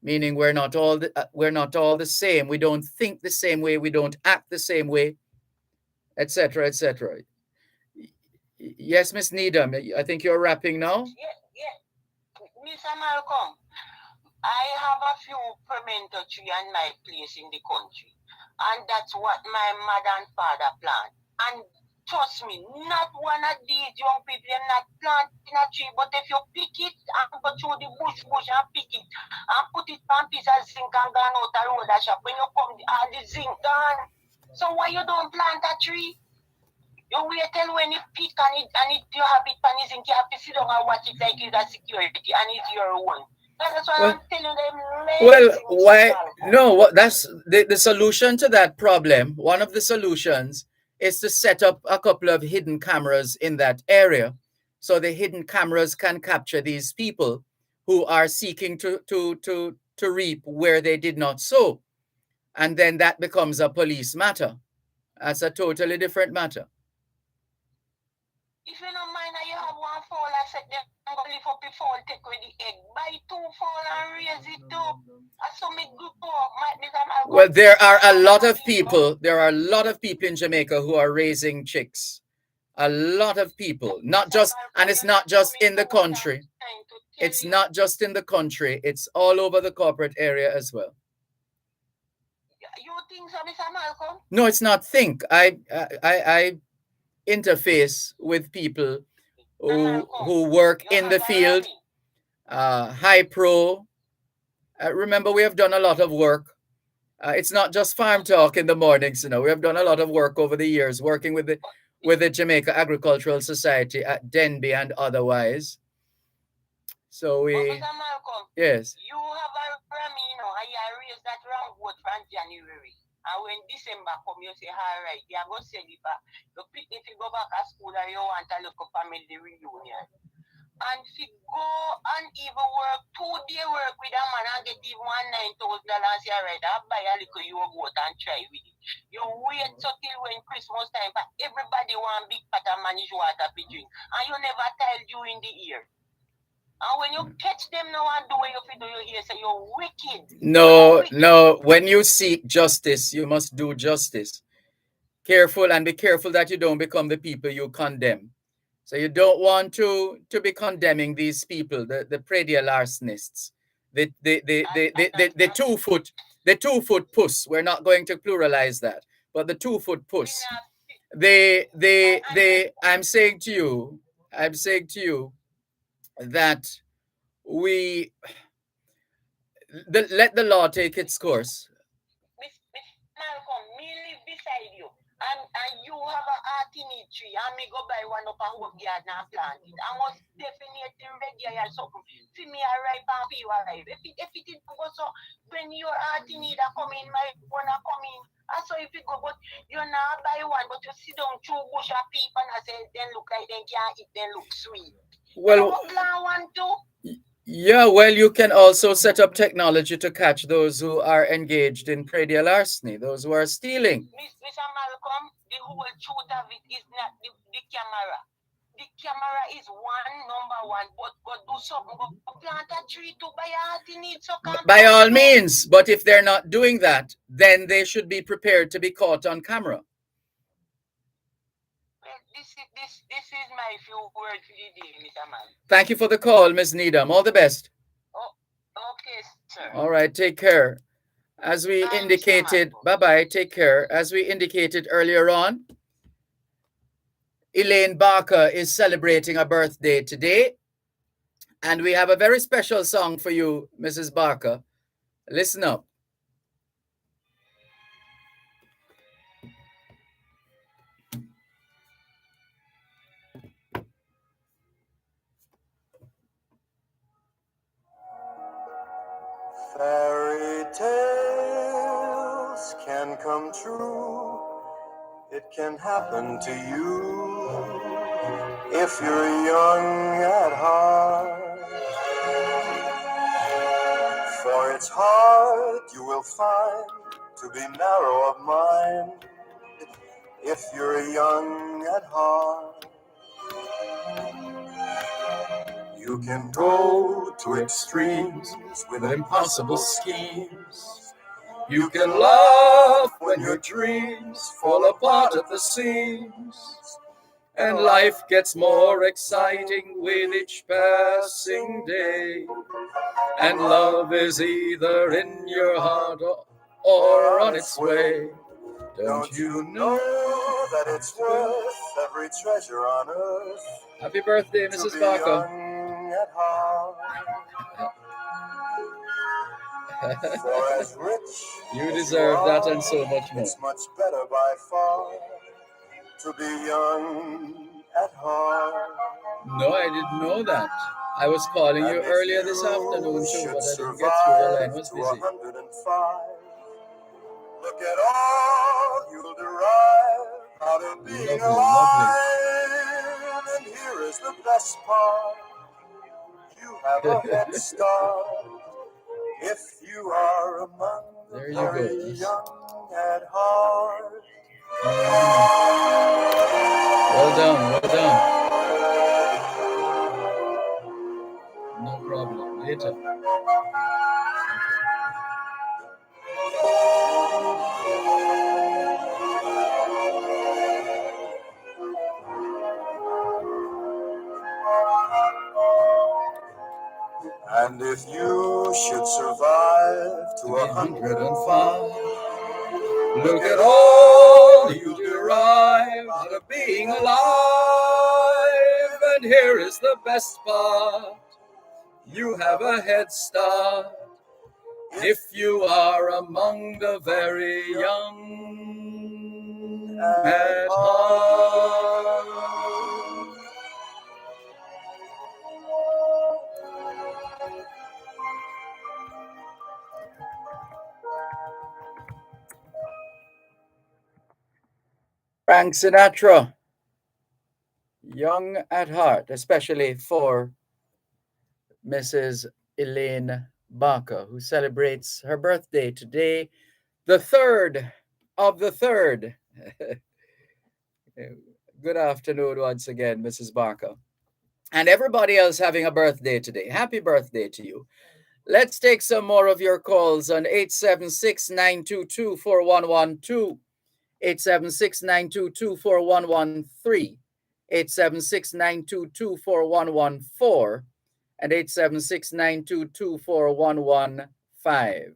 meaning we're not all the same. We don't think the same way. We don't act the same way, etc., etc. Yes, Miss Needham, I think you're wrapping now. Yeah, yeah. Mr. Malcolm, I have a few pimento tree on my place in the country. And that's what my mother and father plant. And trust me, not one of these young people are not planting a tree, but if you pick it and go through the bush and pick it and put it on piece of zinc and gone out the road a shop, when you come, all the zinc gone. So why you don't plant a tree? You wait till when you pick and it you have it on zinc, you have to sit down and watch it like it's a security and it's your own. That's why I'm telling them. Well, why? No, that's the solution to that problem. One of the solutions is to set up a couple of hidden cameras in that area. So the hidden cameras can capture these people who are seeking to reap where they did not sow. And then that becomes a police matter. That's a totally different matter. If you don't mind, you have one fowl, I said, them go lift up the fowl, take away the egg. Buy 2 fowl and raise it up. I saw me go. Well, there are a lot of people. There are a lot of people in Jamaica who are raising chicks. A lot of people, not just, and it's not just in the country. It's not just in the country. It's all over the corporate area as well. You think so, Mr. Malcolm? No, it's not think. I interface with people who work in the field, high pro. Remember, we have done a lot of work. It's not just farm talk in the mornings, we have done a lot of work over the years, working with the Jamaica Agricultural Society at Denby and otherwise. So we, Mr. Malcolm, yes. You have a ram, I raised that ram goat from January. And when December come, you say, all right, you are going to sell it back. You pick if you go back to school and you want a local family reunion. And if you go and even work 2 day work with a man and get even $9,000, say, all right, I'll buy a little yogurt and try with it. You wait till when Christmas time, but everybody want big pot of manage water to drink. And you never tell you in the ear. And when you catch them now and do what you do, you hear say you're wicked. No. When you seek justice, you must do justice. Careful and be careful that you don't become the people you condemn. So you don't want to be condemning these people, the predial larcenists, the 2-foot puss. We're not going to pluralize that, but the 2-foot puss. I'm saying to you that let the law take its course. Miss Malcolm, me live beside you. And you have a heart in it tree. And me go buy one up a whole garden and plant it. I must definitely ready or something. See me arrive and you arrive. If it didn't go so, when your heart in it come in, my one come in. I saw if you go, but you not buy one, but you sit down through bush of people and I say, then look like they can't eat, then look sweet. Well, plant one too. Yeah, well, you can also set up technology to catch those who are engaged in predial larceny, those who are stealing. Mr. Malcolm, the whole truth of it is not the camera. the camera is number one, but go do something, go plant a tree to buy a heart in it, so By all means, but if they're not doing that, then they should be prepared to be caught on camera. This is my few words for the day, Mr. Man. Thank you for the call, Ms. Needham. All the best. Oh, okay, sir. All right, take care. As we indicated, bye-bye, take care. As we indicated earlier on, Elaine Barker is celebrating her birthday today. And we have a very special song for you, Mrs. Barker. Listen up. Fairy tales can come true. It can happen to you if you're young at heart. For it's hard, you will find, to be narrow of mind if you're young at heart. You can go to extremes with impossible schemes. You can laugh when your dreams fall apart at the seams. And life gets more exciting with each passing day. And love is either in your heart or on its way. Don't you know that it's worth every treasure on earth? Happy birthday, Mrs. Barker. At heart. For as rich you deserve that and so much more. It's much better by far to be young at heart. No, I didn't know that. I was calling you earlier this afternoon too, but I didn't get through. Your line was busy. 105. Look at all you'll derive out of being alive. And here is the best part. You have a head start if you are among the very young at heart. Well done, well done. No problem, later. And if you should survive to 105, look at all you derive out of being alive. And here is the best part. You have a head start if you are among the very young at heart. Frank Sinatra, young at heart, especially for Mrs. Elaine Barker, who celebrates her birthday today, the 3rd of the 3rd. Good afternoon once again, Mrs. Barker. And everybody else having a birthday today. Happy birthday to you. Let's take some more of your calls on 876-922-4112. 876-922-4113, 876-922-4114, and 876-922-4115.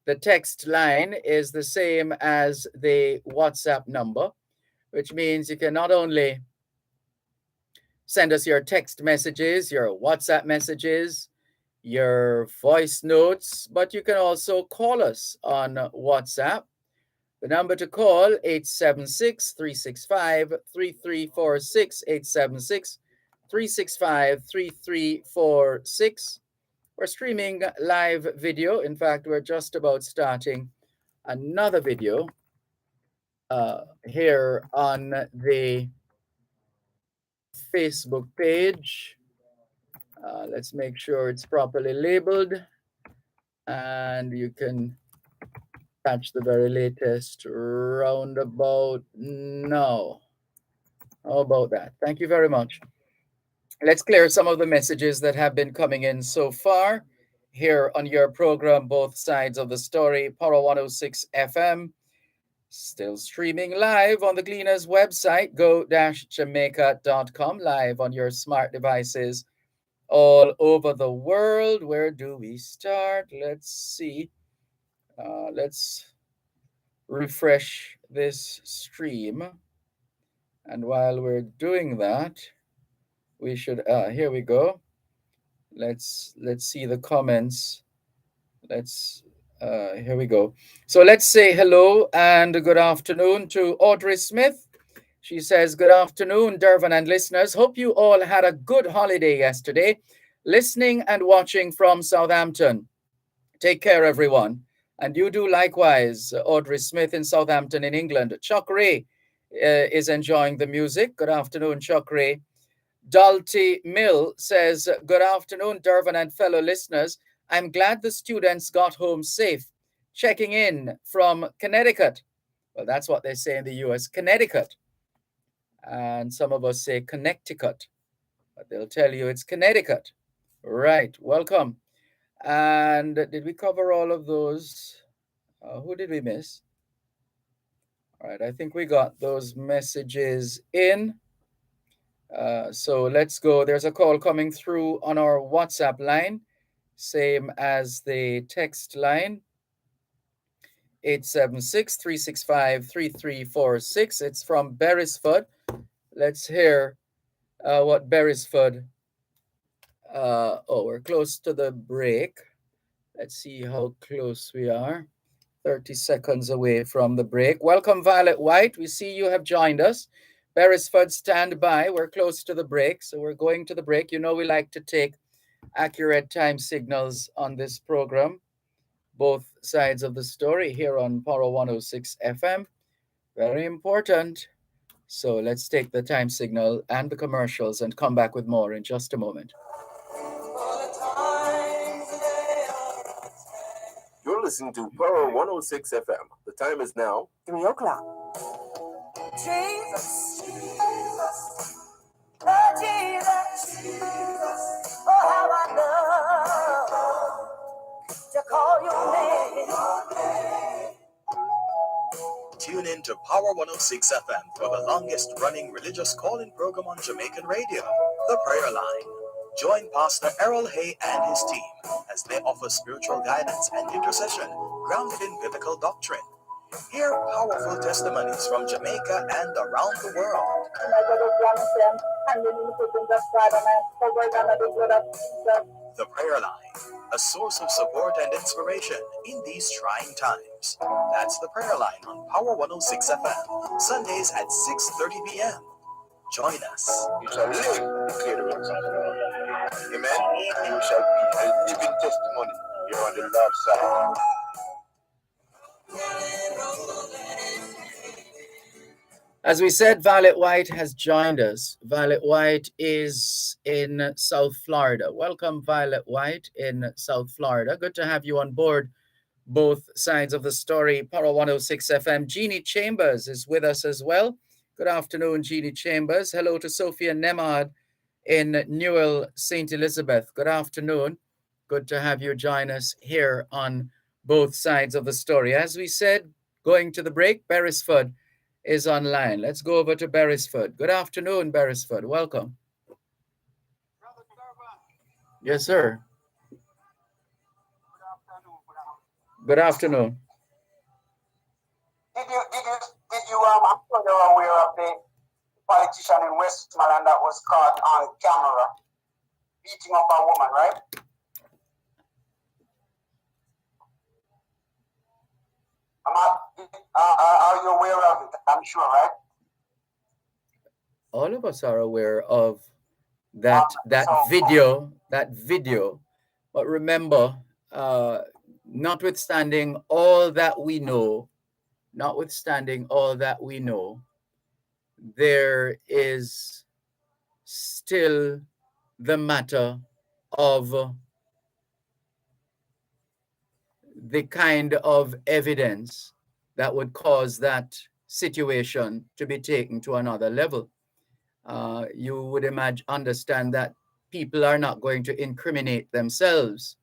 The text line is the same as the WhatsApp number, which means you can not only send us your text messages, your WhatsApp messages, your voice notes, but you can also call us on WhatsApp. The number to call, 876-365-3346, 876-365-3346. We're streaming live video. In fact, we're just about starting another video here on the Facebook page. Let's make sure it's properly labeled, and you can catch the very latest roundabout now. How about that? Thank you very much. Let's clear some of the messages that have been coming in so far here on your program, Both Sides of the Story, Power 106 FM. Still streaming live on the Gleaners website, go-jamaica.com, live on your smart devices all over the world. Where do we start? Let's see. Let's refresh this stream. And while we're doing that, we should, here we go. Let's see the comments. Here we go. So let's say hello and good afternoon to Audrey Smith. She says, good afternoon, Dervan and listeners. Hope you all had a good holiday yesterday, listening and watching from Southampton. Take care, everyone. And you do likewise, Audrey Smith in Southampton in England. Chuck Ray is enjoying the music. Good afternoon, Chuck Ray. Dalty Mill says, good afternoon, Dervan and fellow listeners. I'm glad the students got home safe. Checking in from Connecticut. Well, that's what they say in the US, Connecticut. And some of us say Connecticut, but they'll tell you it's Connecticut. Right, welcome. And did we cover all of those? Who did we miss? All right, I think we got those messages in. So let's go. There's a call coming through on our WhatsApp line, same as the text line. 876-365-3346. It's from Beresford. Let's hear what Beresford. We're close to the break. Let's see how close we are. 30 seconds away from the break. Welcome, Violet White. We see you have joined us. Beresford, stand by. We're close to the break, so we're going to the break. You know we like to take accurate time signals on this program. Both sides of the story here on Power 106 FM. Very important. So let's take the time signal and the commercials and come back with more in just a moment. You're listening to Power 106 FM. The time is now 3 o'clock. Jesus, oh Jesus, oh how I love to call your name. Tune in to Power 106 FM for the longest running religious call-in program on Jamaican radio, The Prayer Line. Join Pastor Errol Hay and his team as they offer spiritual guidance and intercession grounded in biblical doctrine. Hear powerful testimonies from Jamaica and around the world. The Prayer Line, a source of support and inspiration in these trying times. That's The Prayer Line on Power 106 FM, Sundays at 6:30 p.m. Join us. You shall live and declare the works of the Lord. Amen. You shall be a living testimony. You're on the Lord's side. As we said, Violet White has joined us. Violet White is in South Florida. Welcome, Violet White in South Florida. Good to have you on board both sides of the story. Power 106 FM. Jeannie Chambers is with us as well. Good afternoon, Jeannie Chambers. Hello to Sophia Nemad in Newell, St. Elizabeth. Good afternoon. Good to have you join us here on both sides of the story. As we said, going to the break, Beresford is online. Let's go over to Beresford. Good afternoon, Beresford. Welcome. Yes, sir. Good afternoon. Did you, I'm sure you're aware of the politician in Westmoreland that was caught on camera beating up a woman, right? Are you aware of it? I'm sure, right? All of us are aware of that video. But remember, notwithstanding all that we know, there is still the matter of the kind of evidence that would cause that situation to be taken to another level. you would understand that people are not going to incriminate themselves.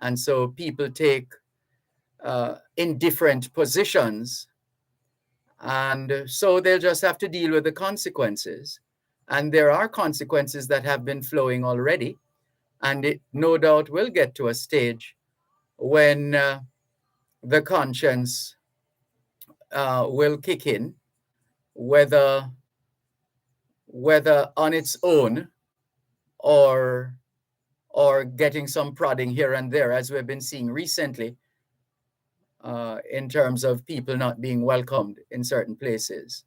And so people take indifferent positions. And so they'll just have to deal with the consequences. And there are consequences that have been flowing already. And it no doubt will get to a stage when the conscience will kick in, whether on its own or getting some prodding here and there, as we've been seeing recently, in terms of people not being welcomed in certain places.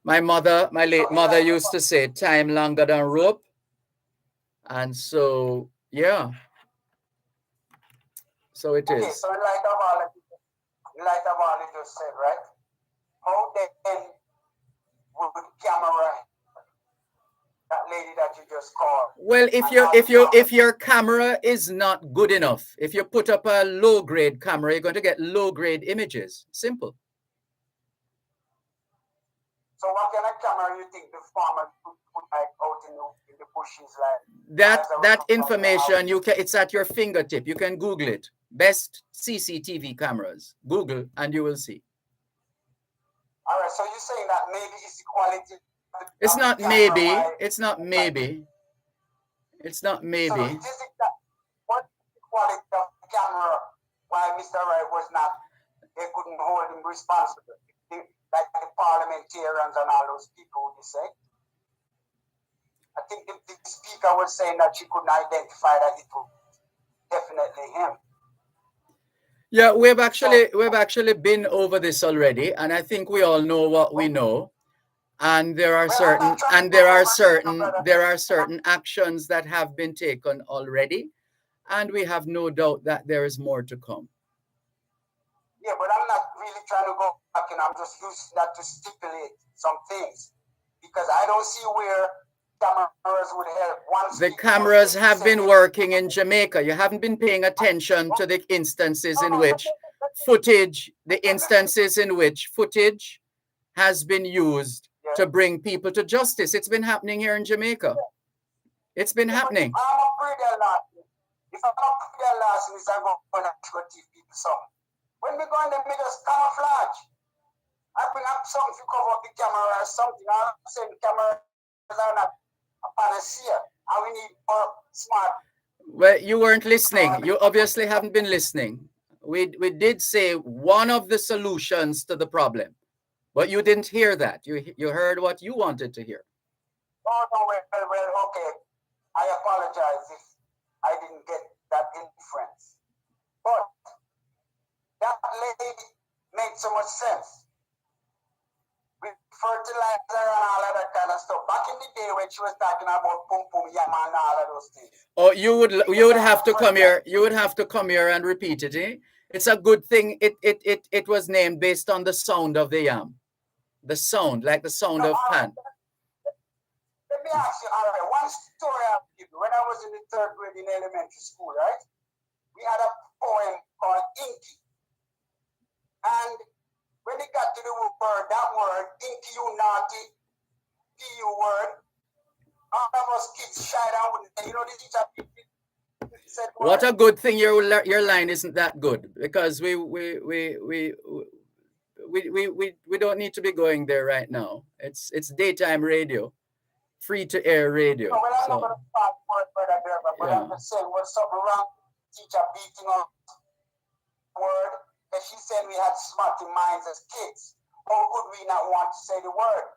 My late mother used to say, time longer than rope. And so, yeah. So it is. So in light of all you just said, right? How then would camera that lady that you just called? Well, if your camera is not good enough, if you put up a low grade camera, you're going to get low grade images. Simple. So what kind of camera you think the farmer put like out in the bushes like? That information it's at your fingertip. You can Google it. Best CCTV cameras. Google and you will see. All right. So you're saying that maybe it's the quality. It's not maybe. It's not maybe. It's not maybe. So what the quality of the camera? Why Mr. Wright was not? They couldn't hold him responsible. Like the parliamentarians and all those people, would you say? I think the speaker was saying that she couldn't identify that it was definitely him. Yeah, we've actually been over this already, and I think we all know what we know. And there are certain actions that have been taken already, and we have no doubt that there is more to come. Yeah, but I'm not really trying to go back, and I'm just using that to stipulate some things because I don't see where cameras would help. The cameras have been working in Jamaica. You haven't been paying attention to the instances in which footage has been used to bring people to justice. It's been happening here in Jamaica. It's been happening. I'm afraid they're not. If I'm up there last week, I'm going to teach people something. When we go in there, we just camouflage. I bring up something to cover up the camera or something. I'm saying cameras are not a panacea. And we need more smart. Well, you weren't listening. You obviously haven't been listening. We did say one of the solutions to the problem, but you didn't hear that. You heard what you wanted to hear. Oh, no, well, okay. I apologize if I didn't get that inference. But that lady made so much sense. With fertilizer and all of that kind of stuff. Back in the day when she was talking about pum pum yama and all of those things. Oh, you would have to come here. You would have to come here and repeat it. Eh? It's a good thing. It was named based on the sound of the yam, the sound, like the sound of pan. Let me ask you, all right, one story I'll give you. When I was in the 3rd grade in elementary school, right? We had a poem called Inky. And when it got to the word, that word, Inky, you naughty, P-U word, all of us kids shied down with it. You know, the teacher said, what a good thing your line isn't that good, because we don't need to be going there right now. It's daytime radio. Free to air radio. No, well, I'm not going to talk word for that, but I'm just saying, was something wrong? Teacher beating us word, and she said we had smarty minds as kids. How could we not want to say the word?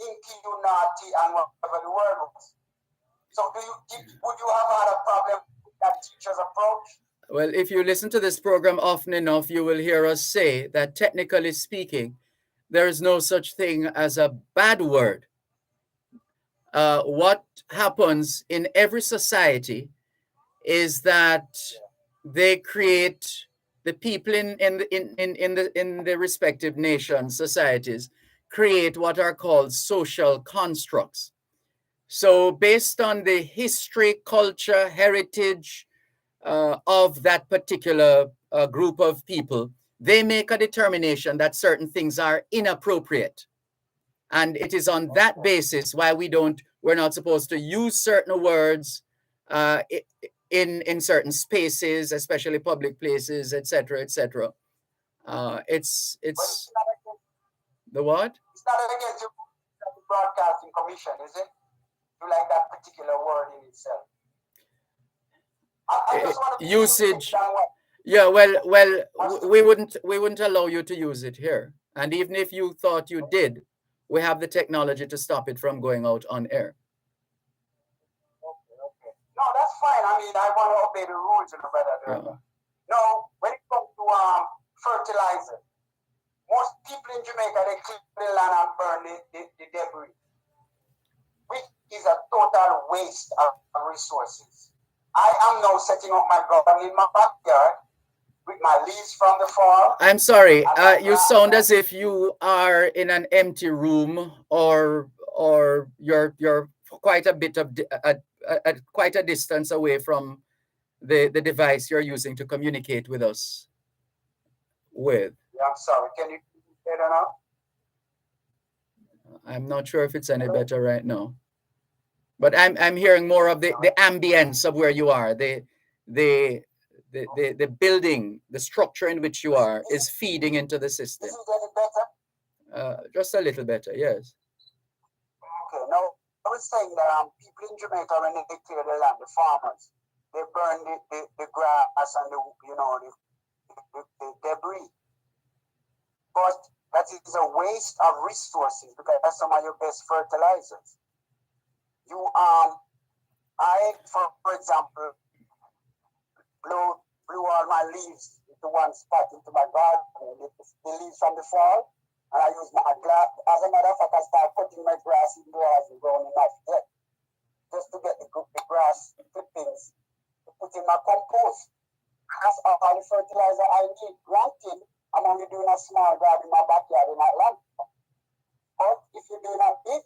Inky, you naughty, and whatever the word was. So, would you have had a problem with that teacher's approach? Well, if you listen to this program often enough, you will hear us say that technically speaking, there is no such thing as a bad word. What happens in every society is that they create, the people in the respective nations, societies, create what are called social constructs. So based on the history, culture, heritage of that particular group of people, they make a determination that certain things are inappropriate. And it is on that basis why we're not supposed to use certain words in certain spaces, especially public places, etc., etc. It's the what? It's not against the Broadcasting Commission, is it? You like that particular word in itself? I just want to usage. Yeah, well, we wouldn't allow you to use it here. And even if you thought you did, we have the technology to stop it from going out on air. Okay. No, that's fine. I mean, I want to obey the rules, brother. Yeah. No, when it comes to fertilizer, most people in Jamaica, they clear the land and burn the debris, which is a total waste of resources. I am now setting up my garden in my backyard with my leaves from the fall. I'm sorry, you sound as if you are in an empty room, or you're quite a bit of quite a distance away from the device you're using to communicate with us with. Yeah, I'm sorry. Can you hear that now? I'm not sure if it's any better right now, but I'm hearing more of the ambience of where you are. The building, the structure in which you are is feeding into the system. Is it any better? Just a little better, yes. Okay, now I was saying that people in Jamaica, when they clear the land, the farmers, they burn the grass and the debris. But that is a waste of resources, because that's some of your best fertilizers. For example, blew all my leaves into one spot into my garden, the leaves from the fall, and I use my glass. As a matter of fact, I start putting my grass indoors and growing enough yet, just to get the grass clippings to put in my compost. That's all the fertilizer I need. Granted, I'm only doing a small garden in my backyard in Atlanta. But if you're doing a big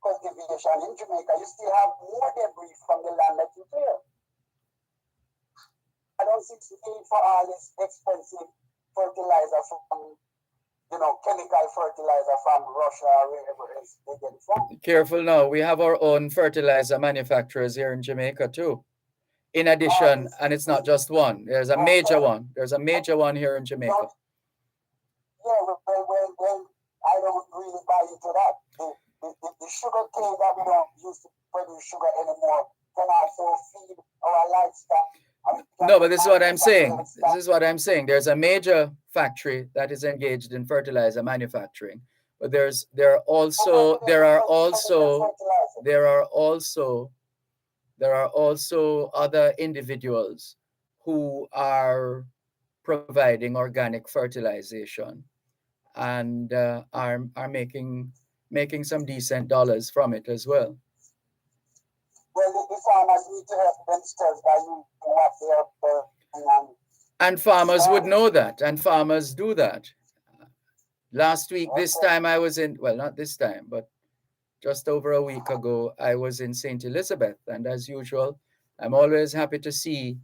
cultivation in Jamaica, you still have more debris from the land that you clear. I don't see the need for all this expensive fertilizer from, chemical fertilizer from Russia or wherever else they get it from. Careful now. We have our own fertilizer manufacturers here in Jamaica too. In addition, and it's not just one. There's a major one. There's a major one here in Jamaica. Yeah, well, I don't really buy into that. The sugar cane that we don't use to produce sugar anymore can also feed our livestock. No, but this is what I'm saying. This is what I'm saying. There's a major factory that is engaged in fertilizer manufacturing, but there are also other individuals who are providing organic fertilization and are making some decent dollars from it as well. Well, the farmers need to help themselves by using what they are. And farmers would know that, and farmers do that. Last week, this time I was in, well, not this time, but just over a week ago, I was in St. Elizabeth. And as usual, I'm always happy to see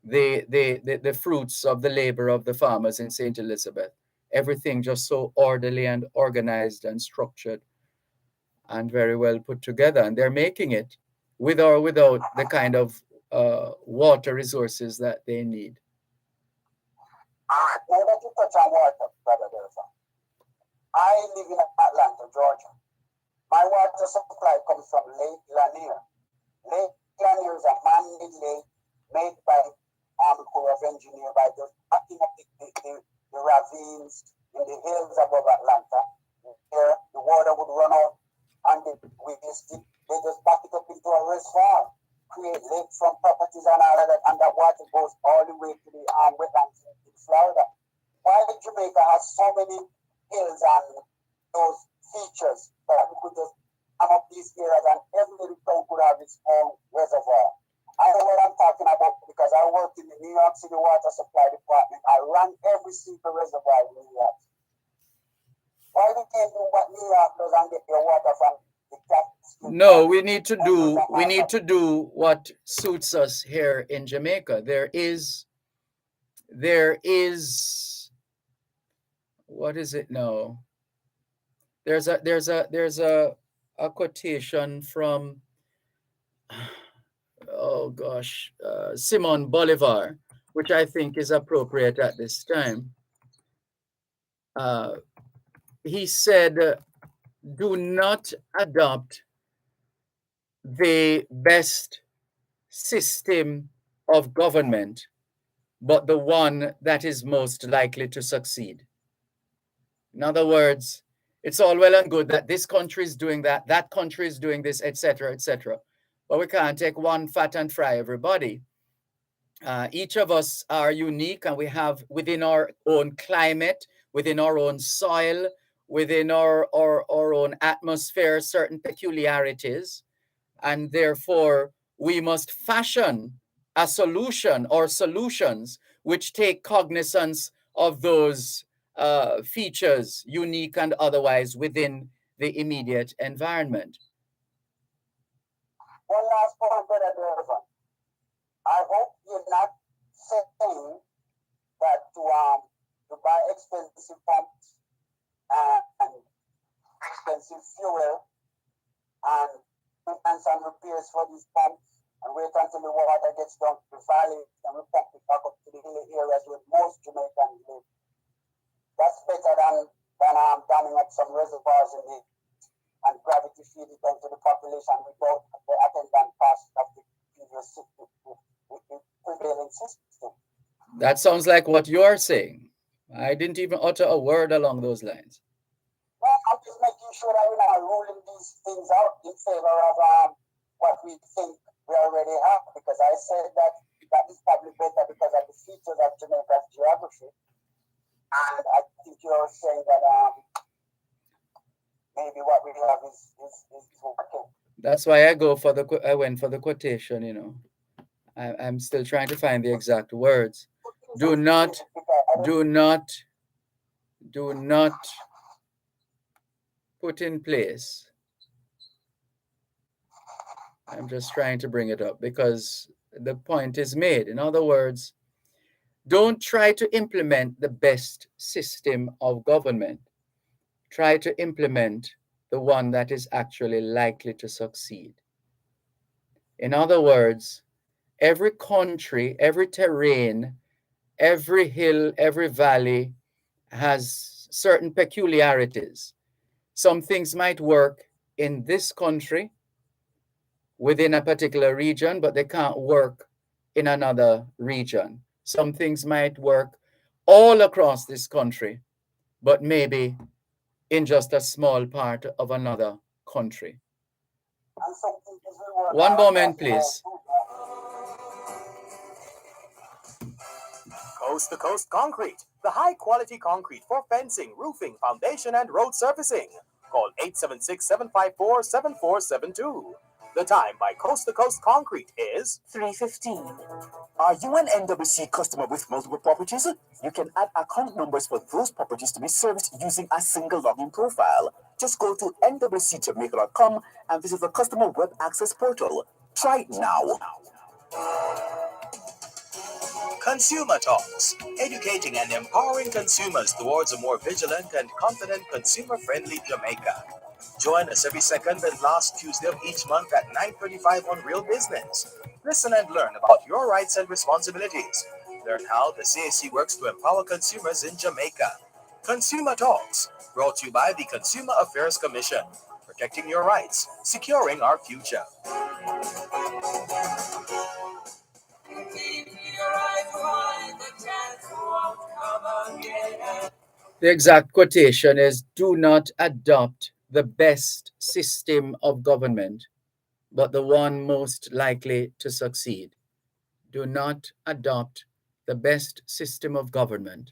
the fruits of the labor of the farmers in St. Elizabeth. Everything just so orderly and organized and structured and very well put together. And they're making it with or without the kind of water resources that they need. All right. Now that you touch on water, Brother Dervan, I live in Atlanta, Georgia. My water supply comes from Lake Lanier. Lake Lanier is a man-made lake made by Army Corps of Engineers by just backing up the ravines in the hills above Atlanta. Where the water would run out and they just back it up into a reservoir, create lakefront properties and all of that, and that water goes all the way to the wetlands in Florida. Why Jamaica has so many hills and those features that we could just come up these areas and every little town could have its own reservoir. I know what I'm talking about because I worked in the New York City Water Supply Department. I ran every single reservoir in New York. Why we can't do what New York does and get your water from the tap? No, we need to do what suits us here in Jamaica. There is what is it now? There's a quotation from, oh gosh, Simon Bolivar, which I think is appropriate at this time. Uh, he said, "Do not adopt the best system of government, but the one that is most likely to succeed." In other words, it's all well and good that this country is doing that, that country is doing this, etc., etc. But we can't take one fat and fry everybody. Each of us are unique, and we have within our own climate, within our own soil, within our own atmosphere, certain peculiarities. And therefore, we must fashion a solution or solutions which take cognizance of those features, unique and otherwise, within the immediate environment. One last point, Brother Dervan. I hope you're not saying that to buy expensive pumps and expensive fuel and some repairs for these pumps and wait until the water gets down to the valley and we pump it back up to the hilly areas where most Jamaicans live. That's better than damming up some reservoirs in it and gravity feed it down to the population without the attendant cost of the previous prevailing system. That sounds like what you're saying. I didn't even utter a word along those lines. Well, I'm just making sure that we're not ruling these things out in favor of what we think we already have, because I said that is probably better because of the features of Jamaica's geography. And I think you're saying that maybe what we have is working. That's why I went for the quotation, you know. I'm still trying to find the exact words. Do not put in place. I'm just trying to bring it up because the point is made. In other words, don't try to implement the best system of government. Try to implement the one that is actually likely to succeed. In other words, every country, every terrain, every hill, every valley has certain peculiarities. Some things might work in this country within a particular region, but they can't work in another region. Some things might work all across this country, but maybe in just a small part of another country. One moment, please. Coast to Coast Concrete, the high quality concrete for fencing, roofing, foundation, and road surfacing. Call 876-754-7472. The time by Coast to Coast Concrete is 3:15. Are you an NWC customer with multiple properties? You can add account numbers for those properties to be serviced using a single login profile. Just go to nwcjamaica.com and visit the customer web access portal. Try it now. Consumer Talks, educating and empowering consumers towards a more vigilant and confident consumer-friendly Jamaica. Join us every second and last Tuesday of each month at 9:35 on Real Business. Listen and learn about your rights and responsibilities. Learn how the CAC works to empower consumers in Jamaica. Consumer Talks, brought to you by the Consumer Affairs Commission. Protecting your rights, securing our future. The exact quotation is, "Do not adopt the best system of government, but the one most likely to succeed." Do not adopt the best system of government,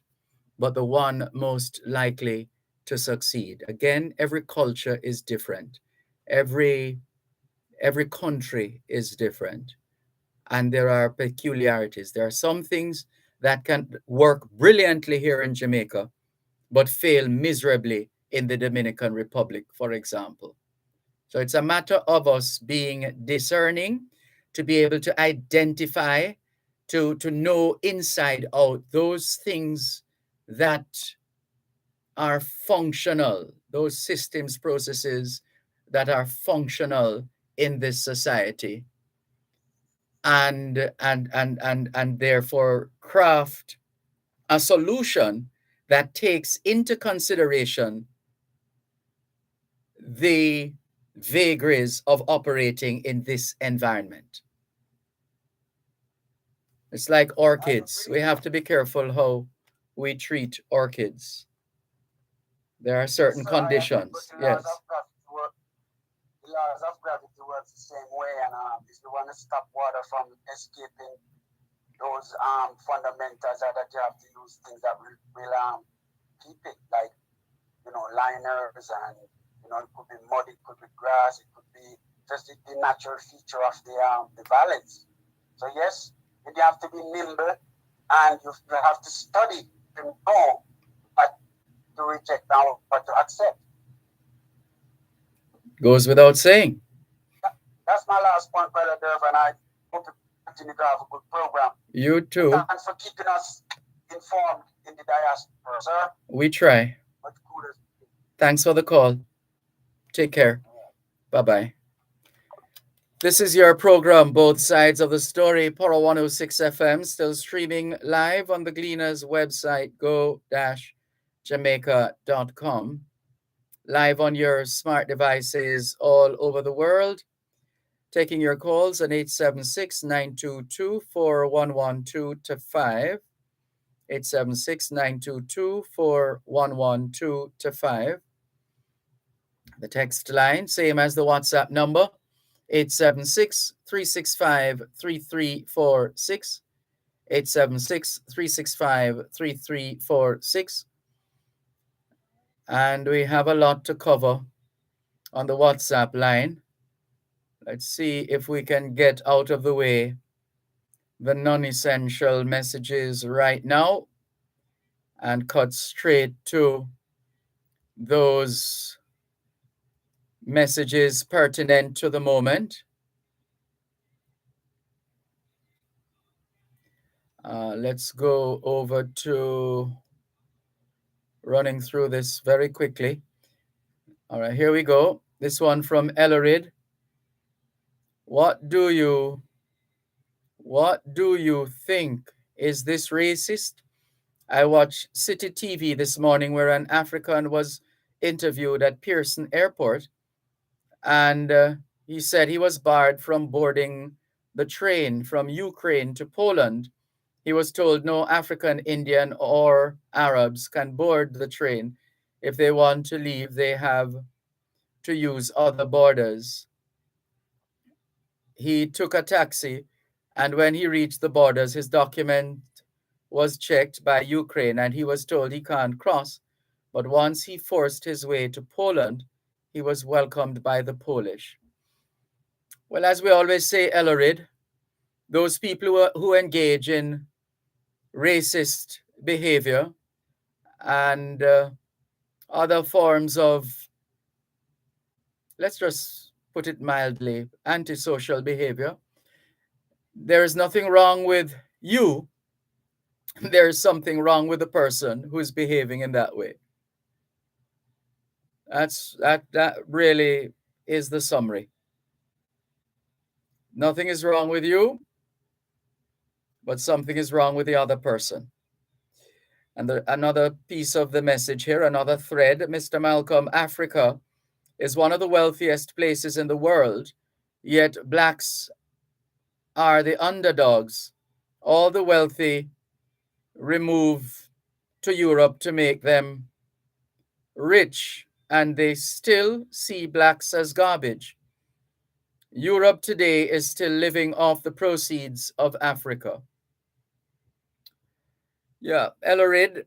but the one most likely to succeed. Again, every culture is different. Every country is different. And there are peculiarities. There are some things that can work brilliantly here in Jamaica, but fail miserably in the Dominican Republic, for example. So it's a matter of us being discerning, to be able to identify, to know inside out those things that are functional, those systems, processes that are functional in this society, and therefore craft a solution that takes into consideration the vagaries of operating in this environment. It's like orchids. We have to be careful how we treat orchids. There are certain conditions. Yes. The laws of gravity works the same way, and if you want to stop water from escaping those fundamentals, that you have to use things that will keep it, like liners, and it could be mud, it could be grass, it could be just the natural feature of the valleys. So yes, you have to be nimble, and you have to study to know what to reject and what to accept. Goes without saying. That's my last point, Brother Dervan. I hope you continue to have a good program. You too. And thanks for keeping us informed in the diaspora, sir. We try. Thanks for the call. Take care. Bye-bye. This is your program, Both Sides of the Story, Power 106 FM, still streaming live on the Gleaners website, go-jamaica.com. Live on your smart devices all over the world. Taking your calls on 876-922-4112-5. 876-922-4112-5. The text line, same as the WhatsApp number, 876-365-3346. 876-365-3346. And we have a lot to cover on the WhatsApp line. Let's see if we can get out of the way the non-essential messages right now and cut straight to those messages pertinent to the moment. Let's go over to running through this very quickly. All right, here we go. This one from Ellerid. What do you think? Is this racist? I watched City TV this morning where an African was interviewed at Pearson Airport, and he said he was barred from boarding the train from Ukraine to Poland. He was told no African, Indian, or Arabs can board the train. If they want to leave, they have to use other borders. He took a taxi, and when he reached the borders, his document was checked by Ukraine, and he was told he can't cross. But once he forced his way to Poland, he was welcomed by the Polish. Well, as we always say, Ellerid, those people who engage in racist behavior and other forms of, let's just put it mildly, antisocial behavior, there is nothing wrong with you. There is something wrong with the person who's behaving in that way. That really is the summary. Nothing is wrong with you, but something is wrong with the other person. And another piece of the message here, another thread, Mr. Malcolm, Africa is one of the wealthiest places in the world, yet blacks are the underdogs. All the wealthy remove to Europe to make them rich, and they still see blacks as garbage. Europe today is still living off the proceeds of Africa. Yeah, Ellerid,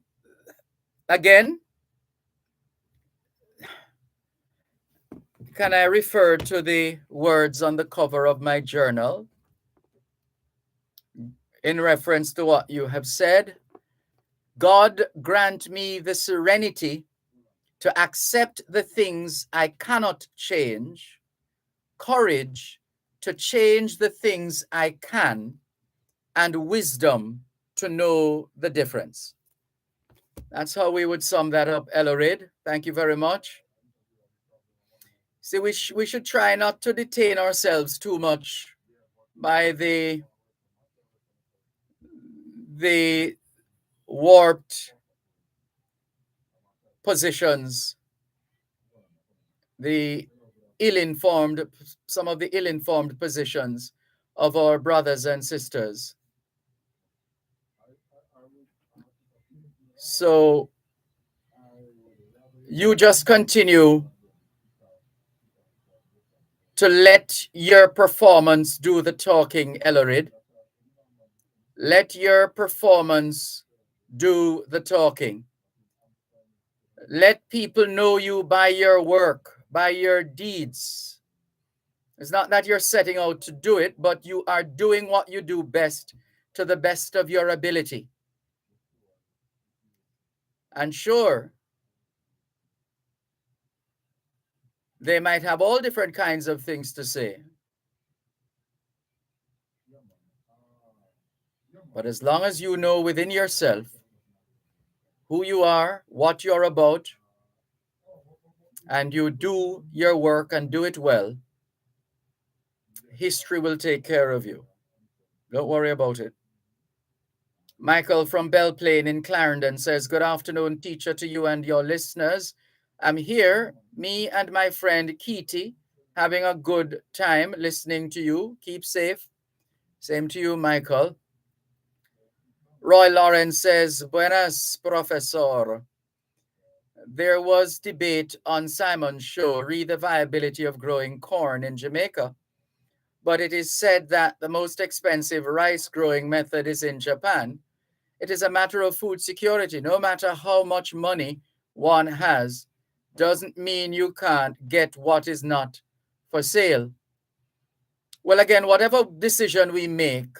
again, can I refer to the words on the cover of my journal in reference to what you have said? God grant me the serenity to accept the things I cannot change, courage to change the things I can, and wisdom to know the difference. That's how we would sum that up, Elorid. Thank you very much. See, we should try not to detain ourselves too much by the warped positions, the ill-informed, some of the ill-informed positions of our brothers and sisters. So you just continue to let your performance do the talking, Elorid. Let your performance do the talking. Let people know you by your work, by your deeds. It's not that you're setting out to do it, but you are doing what you do best to the best of your ability. And sure, they might have all different kinds of things to say. But as long as you know within yourself who you are, what you're about, and you do your work and do it well, history will take care of you. Don't worry about it. Michael from Bell Plain in Clarendon says, good afternoon, teacher, to you and your listeners. I'm here, me and my friend Keeti, having a good time listening to you. Keep safe. Same to you, Michael. Roy Lawrence says, buenas, professor. There was debate on Simon's show, re the viability of growing corn in Jamaica. But it is said that the most expensive rice growing method is in Japan. It is a matter of food security. No matter how much money one has, doesn't mean you can't get what is not for sale. Well, again, whatever decision we make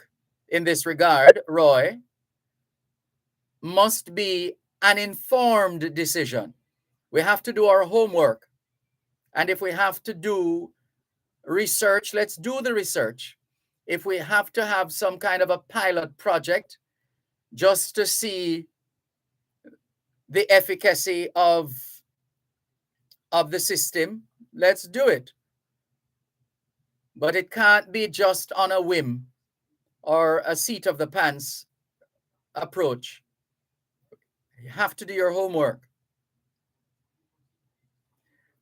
in this regard, Roy, must be an informed decision. We have to do our homework. And if we have to do research, let's do the research. If we have to have some kind of a pilot project just to see the efficacy of the system, let's do it. But it can't be just on a whim or a seat of the pants approach. You have to do your homework.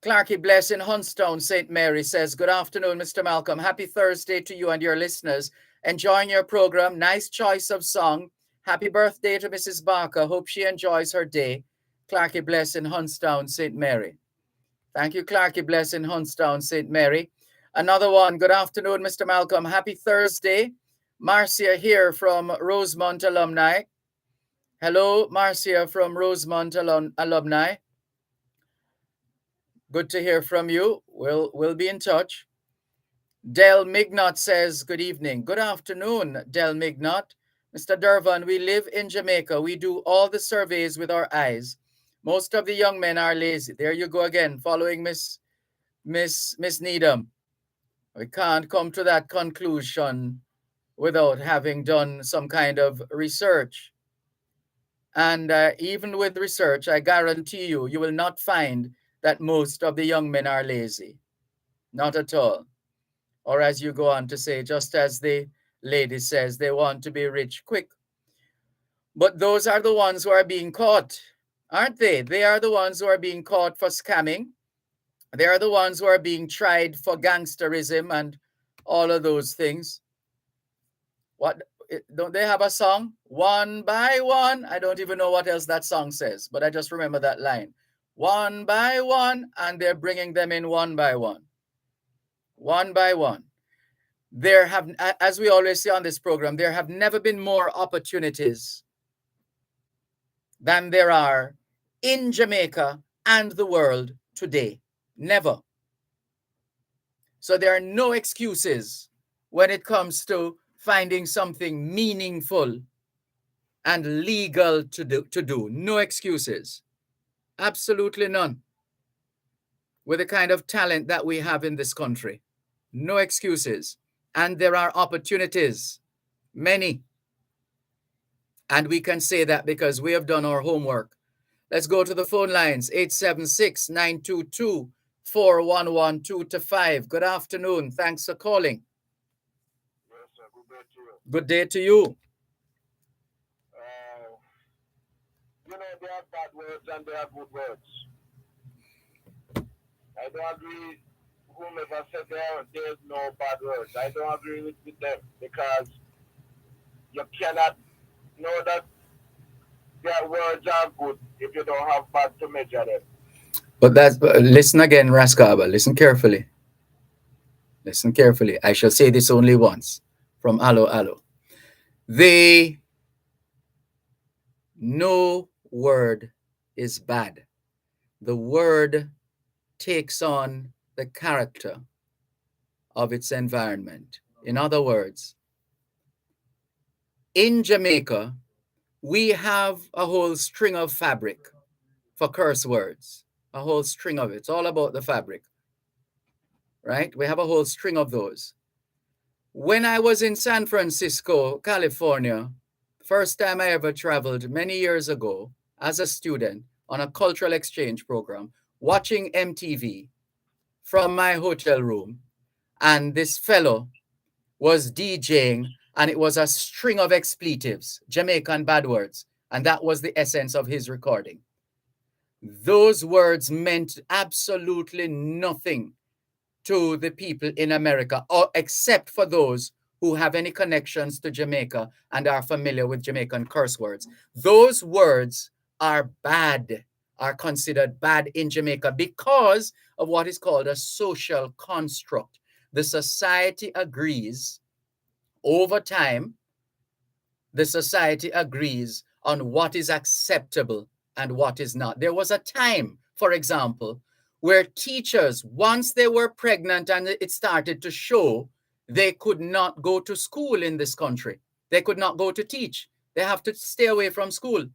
Clarky Bless in Hunstown, St. Mary says, good afternoon, Mr. Malcolm. Happy Thursday to you and your listeners. Enjoying your program. Nice choice of song. Happy birthday to Mrs. Barker. Hope she enjoys her day. Clarky Bless in Hunstown, St. Mary. Thank you, Clarky Bless in Hunstown, St. Mary. Another one. Good afternoon, Mr. Malcolm. Happy Thursday. Marcia here from Rosemont Alumni. Hello, Marcia from Rosemont Alumni. Good to hear from you. We'll be in touch. Del Mignot says, good evening. Good afternoon, Del Mignot. Mr. Dervan, we live in Jamaica. We do all the surveys with our eyes. Most of the young men are lazy. There you go again, following Miss Needham. We can't come to that conclusion without having done some kind of research. And even with research, I guarantee you, you will not find that most of the young men are lazy. Not at all. Or as you go on to say, just as the lady says, they want to be rich quick. But those are the ones who are being caught, aren't they? They are the ones who are being caught for scamming. They are the ones who are being tried for gangsterism and all of those things. What, don't they have a song? One by one. I don't even know what else that song says, but I just remember that line. One by one, and they're bringing them in one by one. One by one. There have, as we always say on this program, there have never been more opportunities than there are in Jamaica and the world today. Never. So there are no excuses when it comes to finding something meaningful and legal to do. No excuses. Absolutely none. With the kind of talent that we have in this country. No excuses. And there are opportunities. Many. And we can say that because we have done our homework Let's go to the phone lines. 876-922-4112 to 5. Good afternoon. Thanks for calling. Yes, sir. Good day to you. Good day to you. You know, there are bad words and there are good words. I don't agree whomever said there's no bad words. I don't agree with them because you cannot know that their words are good if you don't have bad to measure them. But listen again, Raskaba. Listen carefully. Listen carefully. I shall say this only once. From Alo Alo. No word is bad. The word takes on the character of its environment. In other words, in Jamaica, we have a whole string of fabric for curse words, a whole string of it. It's all about the fabric, right? We have a whole string of those. When I was in San Francisco, California, first time I ever traveled many years ago as a student on a cultural exchange program, watching MTV from my hotel room, and this fellow was DJing, and it was a string of expletives, Jamaican bad words, and that was the essence of his recording. Those words meant absolutely nothing to the people in America, or except for those who have any connections to Jamaica and are familiar with Jamaican curse words. Those words are bad, are considered bad in Jamaica because of what is called a social construct. The society agrees over time, the society agrees on what is acceptable and what is not. There was a time, for example, where teachers, once they were pregnant and it started to show, they could not go to school in this country. They could not go to teach. They have to stay away from school.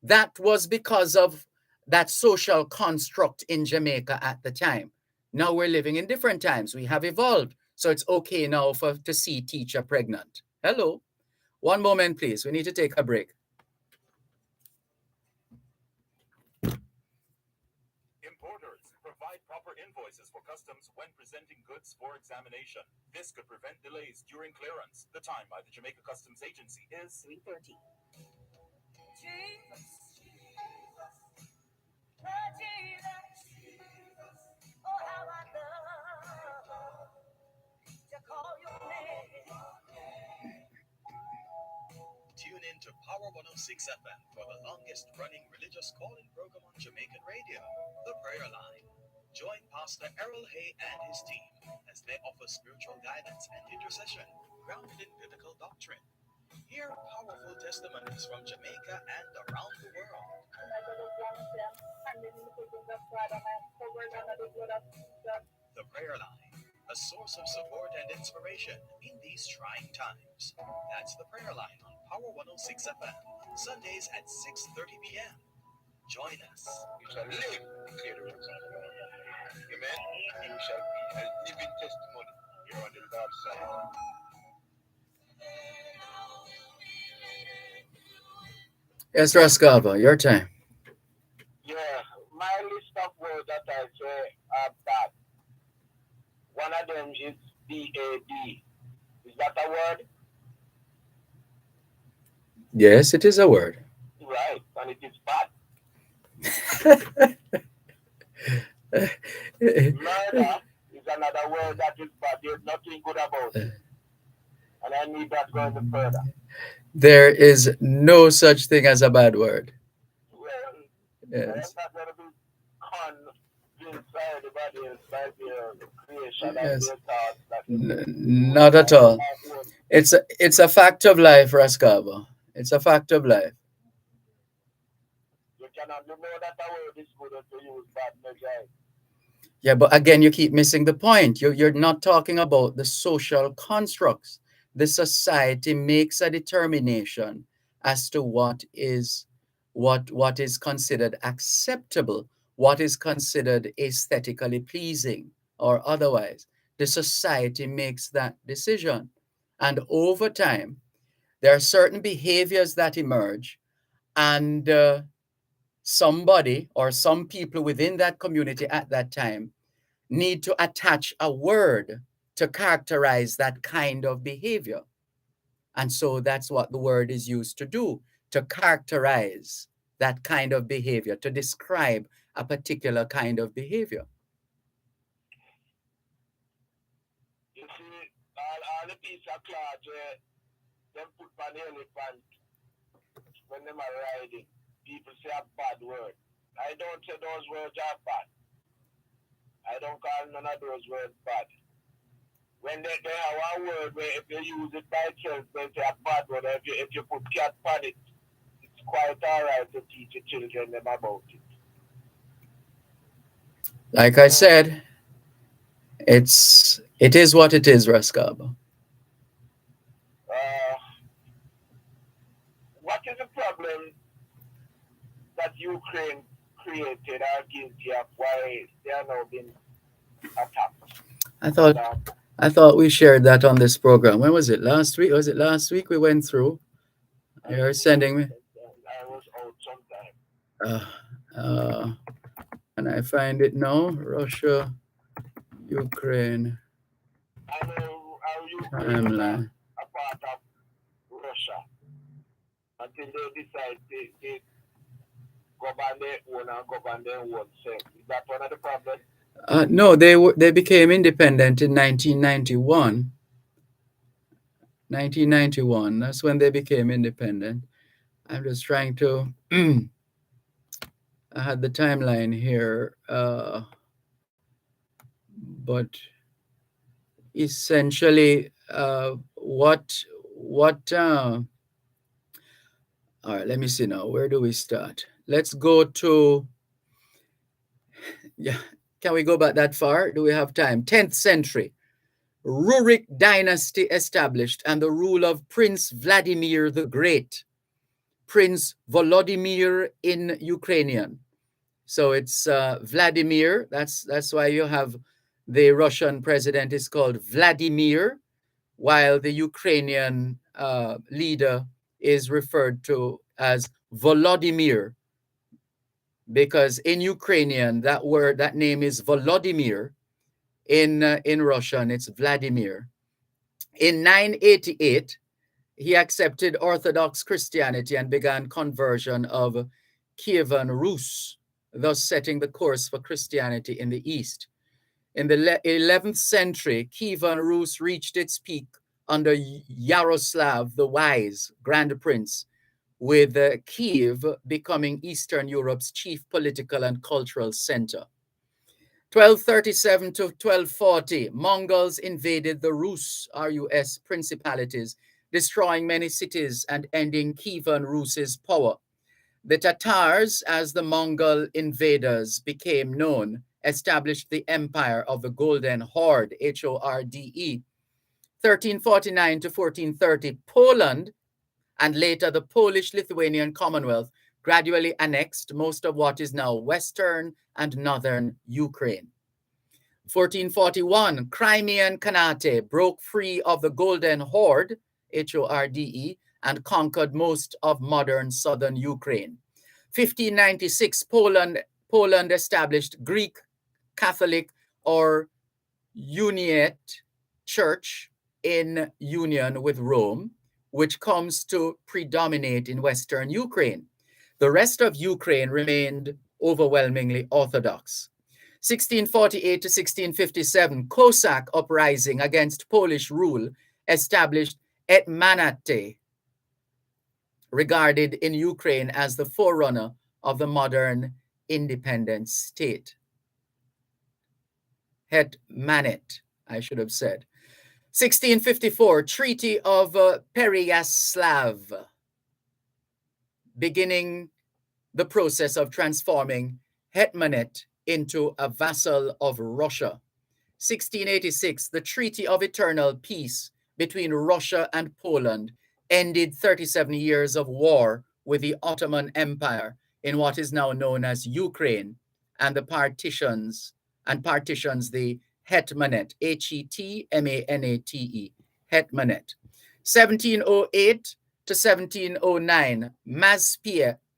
That was because of that social construct in Jamaica at the time. Now we're living in different times. We have evolved. So it's okay now to see teacher pregnant. Hello. One moment, please. We need to take a break. Importers provide proper invoices for customs when presenting goods for examination. This could prevent delays during clearance. The time by the Jamaica Customs Agency is 3:30. Tune in to Power 106 FM for the longest running religious call-in program on Jamaican radio, The Prayer Line. Join Pastor Errol Hay and his team as they offer spiritual guidance and intercession grounded in biblical doctrine. Hear powerful testimonies from Jamaica and around the world. The Prayer Line, a source of support and inspiration in these trying times. That's The Prayer Line on Power 106 FM, Sundays at 6:30 p.m. Join us. You shall live, declare the words of the Lord. Amen. You shall be a living testimony here on the Lord's side. Yes, Raskava, your time. Yeah, my list of words that I say are bad. One of them is BAD. Is that a word? Yes, it is a word. Right, and it is bad. Murder is another word that is bad. There's nothing good about it. And I need that going further. There is no such thing as a bad word. Well, Yes. I'm not going to be convinced by everybody else by their creation Yes. and their thoughts. That Not at all. It's a fact of life, Raskava. It's a fact of life. You cannot know that a word is good to use bad measure. Yeah, but again, you keep missing the point. You're not talking about the social constructs. The society makes a determination as to what is considered acceptable, what is considered aesthetically pleasing or otherwise. The society makes that decision. And over time, there are certain behaviors that emerge, and somebody or some people within that community at that time need to attach a word to characterize that kind of behavior. And so that's what the word is used to do, to characterize that kind of behavior, to describe a particular kind of behavior. You see, all the piece of cloth where them put on the elephant when them are riding, people say a bad word. I don't say those words are bad. I don't call none of those words bad. When they have a word where if you use it by itself, they say a bad word. If you put cat on it, it's quite all right to teach your children them about it. Like I said, it is what it is, Raskab. What is the problem that Ukraine created or guilty of why they are now being attacked? I thought we shared that on this program. When was it? Last week? Was it last week we went through? You're sending me. I was out sometime. And I find it now. Russia, Ukraine. I know how Ukraine is a part of Russia until they decide they govern their own and govern their own self. Is that one of the problems? No, they became independent in 1991. 1991. That's when they became independent. I'm just trying to. I had the timeline here, but essentially, what? All right, let me see now. Where do we start? Let's go to. Yeah, can we go back that far? Do we have time? 10th century. Rurik dynasty established and the rule of Prince Vladimir the Great. Prince Volodymyr in Ukrainian. So it's Vladimir. That's why you have the Russian president is called Vladimir, while the Ukrainian leader is referred to as Volodymyr, because in Ukrainian that name is Volodymyr. In Russian, it's Vladimir. In 988, he accepted Orthodox Christianity and began conversion of Kievan Rus, thus setting the course for Christianity in the East. In the 11th century, Kievan Rus reached its peak under Yaroslav the Wise, Grand Prince, with Kiev becoming Eastern Europe's chief political and cultural center. 1237 to 1240, Mongols invaded the Rus, R-U-S, principalities, destroying many cities and ending Kievan Rus's power. The Tatars, as the Mongol invaders became known, established the Empire of the Golden Horde, Horde. 1349 to 1430, Poland, and later the Polish-Lithuanian Commonwealth, gradually annexed most of what is now Western and Northern Ukraine. 1441, Crimean Khanate broke free of the Golden Horde, Horde, and conquered most of modern southern Ukraine. 1596, Poland established Greek Catholic or Uniate Church in union with Rome, which comes to predominate in Western Ukraine. The rest of Ukraine remained overwhelmingly Orthodox. 1648 to 1657, Cossack uprising against Polish rule established Hetmanate, regarded in Ukraine as the forerunner of the modern independent state. Hetmanate, I should have said. 1654, Treaty of Pereyaslav, beginning the process of transforming Hetmanate into a vassal of Russia. 1686, the Treaty of Eternal Peace between Russia and Poland ended 37 years of war with the Ottoman Empire in what is now known as Ukraine, and the partitions the Hetmanate, Hetmanate, Hetmanate. 1708 to 1709,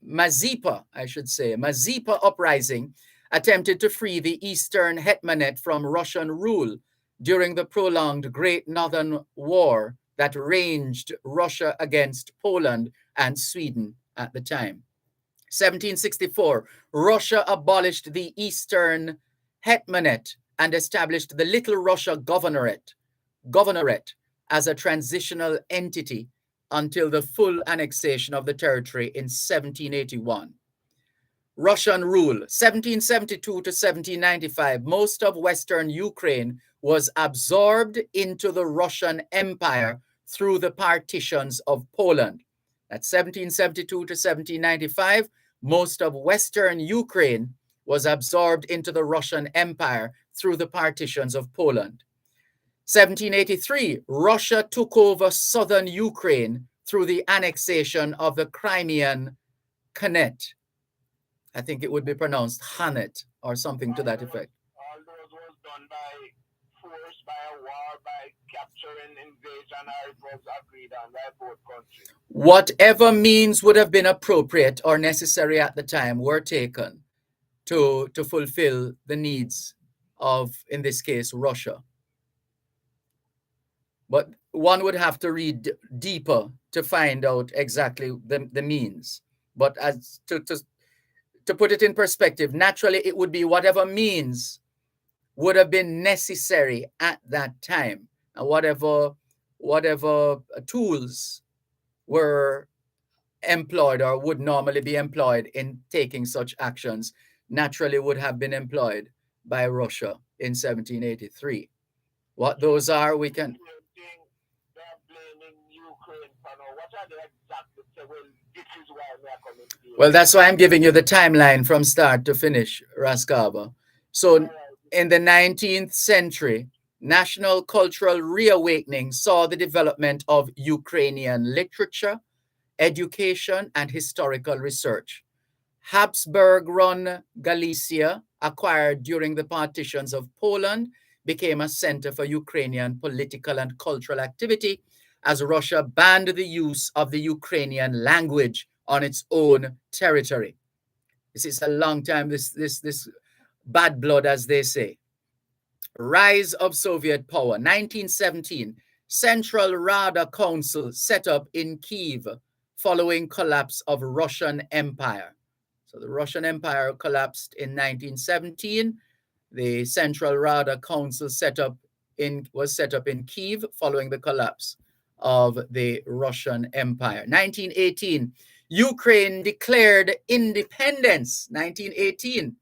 Mazepa, Mazepa uprising attempted to free the Eastern Hetmanate from Russian rule during the prolonged Great Northern War that ranged Russia against Poland and Sweden at the time. 1764, Russia abolished the Eastern Hetmanate and established the Little Russia Governorate as a transitional entity until the full annexation of the territory in 1781. Russian rule, 1772 to 1795, most of Western Ukraine was absorbed into the Russian Empire through the partitions of Poland. At 1772 to 1795, most of Western Ukraine was absorbed into the Russian Empire through the partitions of Poland. 1783, Russia took over southern Ukraine through the annexation of the Crimean Khanate. I think it would be pronounced Khanate or something to that effect. All those was done by force, by a war, by capturing, invasion, or it was agreed on by both countries. Whatever means would have been appropriate or necessary at the time were taken to fulfill the needs of, in this case, Russia. But one would have to read deeper to find out exactly the means. But as to put it in perspective, naturally it would be whatever means would have been necessary at that time, and whatever tools were employed or would normally be employed in taking such actions naturally would have been employed by Russia in 1783. What those are, we can. Well, that's why I'm giving you the timeline from start to finish, Raskava. So in the 19th century, national cultural reawakening saw the development of Ukrainian literature, education, and historical research. Habsburg-run Galicia, acquired during the partitions of Poland, became a center for Ukrainian political and cultural activity as Russia banned the use of the Ukrainian language on its own territory. This is a long time, this bad blood, as they say. Rise of Soviet power. 1917, Central Rada Council set up in Kiev following collapse of Russian Empire. So the Russian Empire collapsed in 1917. The Central Rada Council was set up in Kiev following the collapse of the Russian Empire. 1918, Ukraine declared independence. 1918.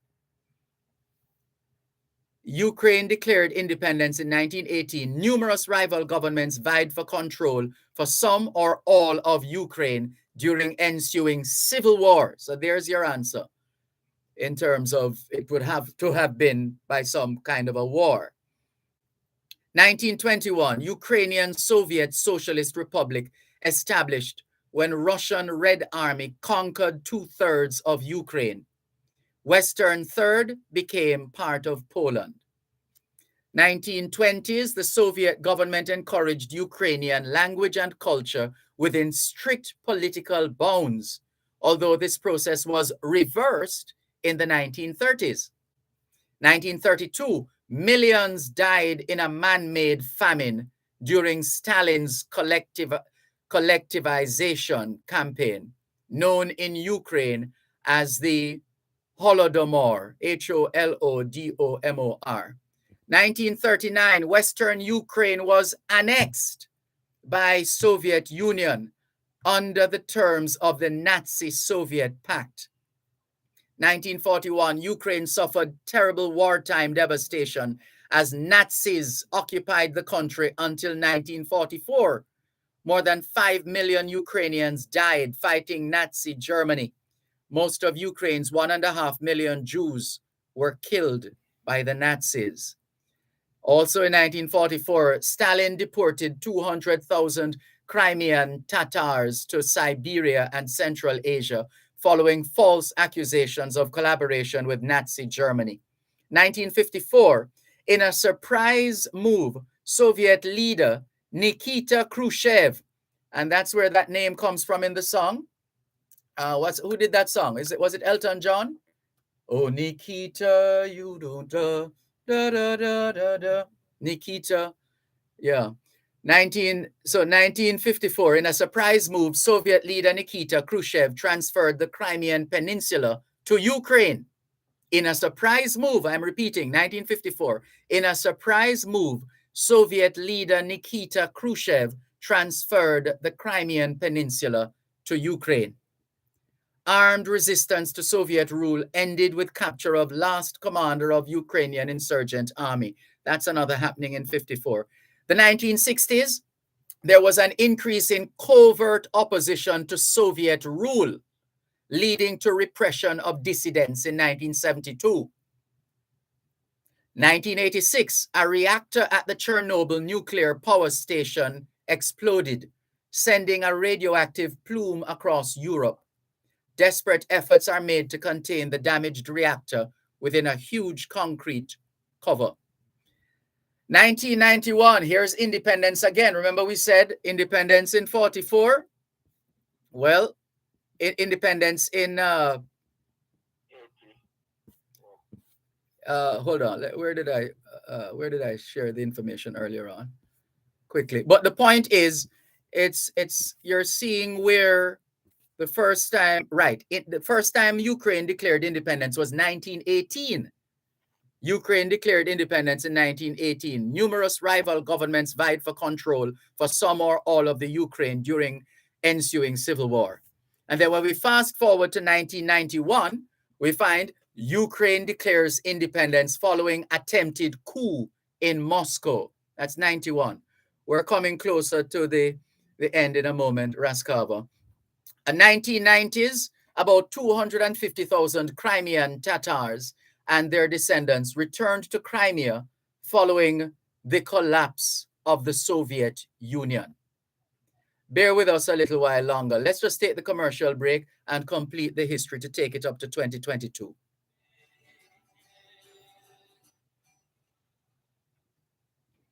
Ukraine declared independence in 1918. Numerous rival governments vied for control for some or all of Ukraine during ensuing civil war. So there's your answer in terms of it would have to have been by some kind of a war. 1921, Ukrainian Soviet Socialist Republic established when Russian Red Army conquered 2/3 of Ukraine. Western third became part of Poland. 1920s, the Soviet government encouraged Ukrainian language and culture within strict political bounds, although this process was reversed in the 1930s. 1932, millions died in a man-made famine during Stalin's collectivization campaign, known in Ukraine as the Holodomor, Holodomor. 1939, Western Ukraine was annexed by Soviet Union under the terms of the Nazi-Soviet Pact. 1941, Ukraine suffered terrible wartime devastation as Nazis occupied the country until 1944. More than 5 million Ukrainians died fighting Nazi Germany. Most of Ukraine's 1.5 million Jews were killed by the Nazis. Also in 1944, Stalin deported 200,000 Crimean Tatars to Siberia and Central Asia following false accusations of collaboration with Nazi Germany. 1954, in a surprise move, Soviet leader Nikita Khrushchev, and that's where that name comes from in the song, Who did that song? Was it Elton John? Oh, Nikita, you don't da da da da da. Nikita, yeah. 1954, in a surprise move, Soviet leader Nikita Khrushchev transferred the Crimean Peninsula to Ukraine. In a surprise move, I'm repeating, 1954, in a surprise move, Soviet leader Nikita Khrushchev transferred the Crimean Peninsula to Ukraine. Armed resistance to Soviet rule ended with capture of last commander of Ukrainian insurgent army. That's another happening in 54. The 1960s, there was an increase in covert opposition to Soviet rule, leading to repression of dissidents in 1972. 1986, a reactor at the Chernobyl nuclear power station exploded, sending a radioactive plume across Europe. Desperate efforts are made to contain the damaged reactor within a huge concrete cover. 1991, here's independence again. Remember we said independence in 44? Well, independence in hold on, where did I share the information earlier on? Quickly. But the point is, it's you're seeing where the first time, right, the first time Ukraine declared independence was 1918. Ukraine declared independence in 1918. Numerous rival governments vied for control for some or all of the Ukraine during ensuing civil war. And then when we fast forward to 1991, we find Ukraine declares independence following attempted coup in Moscow. That's 91. We're coming closer to the end in a moment, Raskava. In 1990s, about 250,000 Crimean Tatars and their descendants returned to Crimea following the collapse of the Soviet Union. Bear with us a little while longer. Let's just take the commercial break and complete the history to take it up to 2022.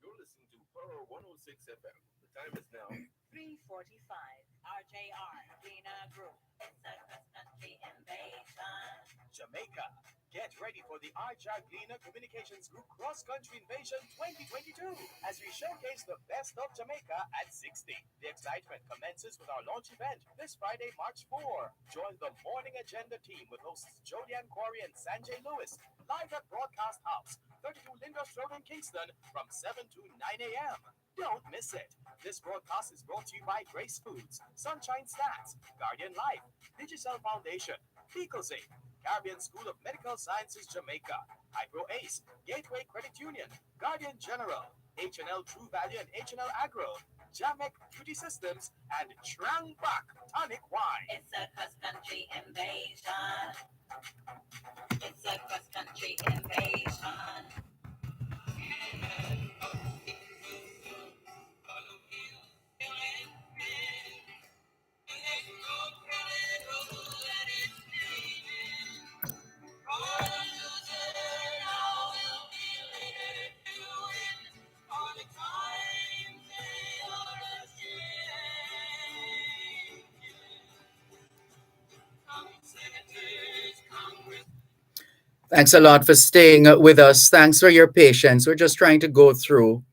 You're listening to Power 106 FM. The time is now 3:45. RJR, Lena Group. It's a cross-country invasion. Jamaica. Get ready for the Archar Gleaner Communications Group Cross Country Invasion 2022 as we showcase the best of Jamaica at 60. The excitement commences with our launch event this Friday, March 4. Join the Morning Agenda team with hosts Jodian Quarry and Sanjay Lewis live at Broadcast House, 32 Lindros Road in Kingston from 7 to 9 a.m. Don't miss it. This broadcast is brought to you by Grace Foods, Sunshine Snacks, Guardian Life, Digicel Foundation, Ecosafe, Caribbean School of Medical Sciences, Jamaica, Hypro Ace, Gateway Credit Union, Guardian General, H&L True Value and H&L Agro, Jamek Beauty Systems, and Trangbach Tonic Wine. It's a cross-country invasion. It's a cross-country invasion. Thanks a lot for staying with us. Thanks for your patience. We're just trying to go through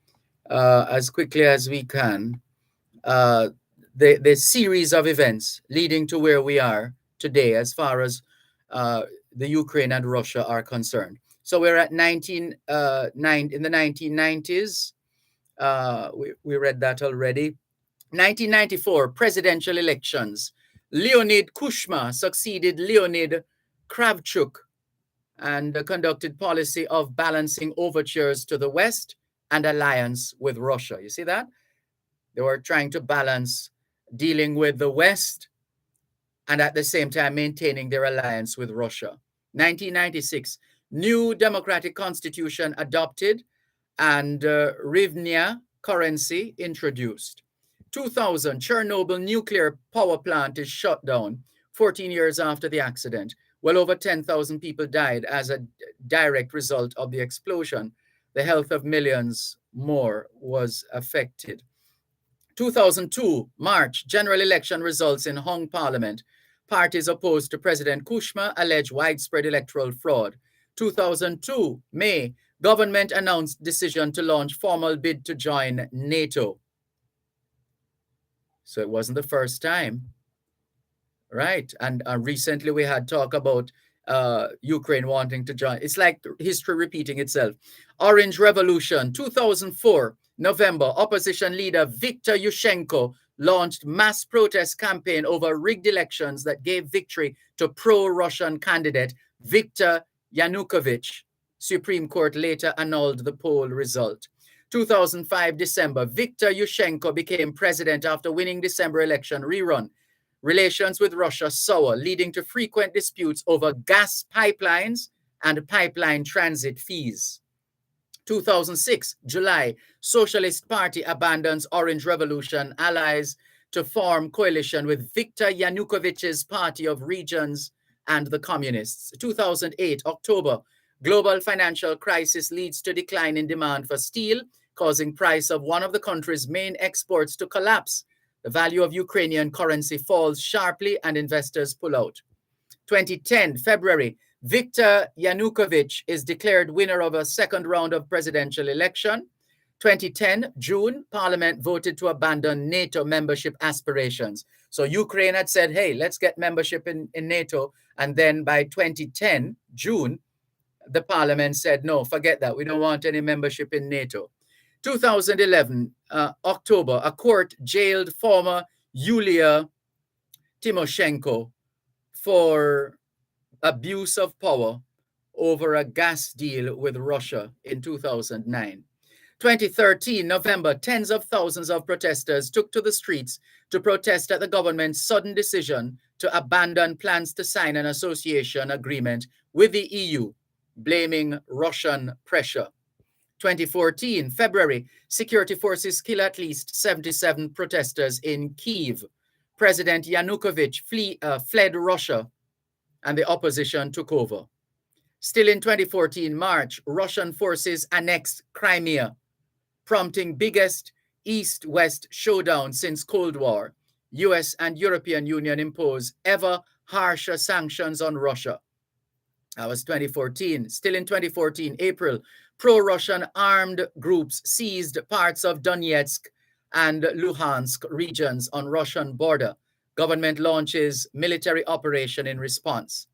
as quickly as we can the series of events leading to where we are today as far as the Ukraine and Russia are concerned. So we're at in the 1990s. We read that already. 1994 presidential elections. Leonid Kuchma succeeded Leonid Kravchuk and conducted policy of balancing overtures to the West and alliance with Russia. You see that? They were trying to balance dealing with the West and at the same time maintaining their alliance with Russia. 1996, new democratic constitution adopted and hryvnia currency introduced. 2000, Chernobyl nuclear power plant is shut down 14 years after the accident. Well over 10,000 people died as a direct result of the explosion. The health of millions more was affected. 2002, March, general election results in Hong Parliament. Parties opposed to President Kushma allege widespread electoral fraud. 2002, May, government announced decision to launch formal bid to join NATO. So it wasn't the first time, right? And recently we had talk about Ukraine wanting to join. It's like history repeating itself. Orange Revolution, 2004, November, opposition leader Viktor Yushchenko launched mass protest campaign over rigged elections that gave victory to pro-Russian candidate Viktor Yanukovych. Supreme Court later annulled the poll result. 2005 December, Viktor Yushchenko became president after winning December election rerun. Relations with Russia sour, leading to frequent disputes over gas pipelines and pipeline transit fees. 2006, July, Socialist Party abandons Orange Revolution allies to form coalition with Viktor Yanukovych's Party of Regions and the Communists. 2008, October, global financial crisis leads to decline in demand for steel, causing price of one of the country's main exports to collapse. The value of Ukrainian currency falls sharply and investors pull out. 2010, February, Viktor Yanukovych is declared winner of a second round of presidential election. 2010, June, Parliament voted to abandon NATO membership aspirations. So Ukraine had said, hey, let's get membership in NATO. And then by 2010, June, the Parliament said, no, forget that. We don't want any membership in NATO. 2011, October, a court jailed former Yulia Tymoshenko for abuse of power over a gas deal with Russia in 2009. 2013, November, tens of thousands of protesters took to the streets to protest at the government's sudden decision to abandon plans to sign an association agreement with the EU, blaming Russian pressure. 2014, February, security forces kill at least 77 protesters in Kyiv. President Yanukovych fled Russia and the opposition took over. Still in 2014, March, Russian forces annexed Crimea, prompting biggest East-West showdown since Cold War. US and European Union impose ever harsher sanctions on Russia. That was 2014. Still in 2014, April, pro-Russian armed groups seized parts of Donetsk and Luhansk regions on Russian border. Government launches military operation in response.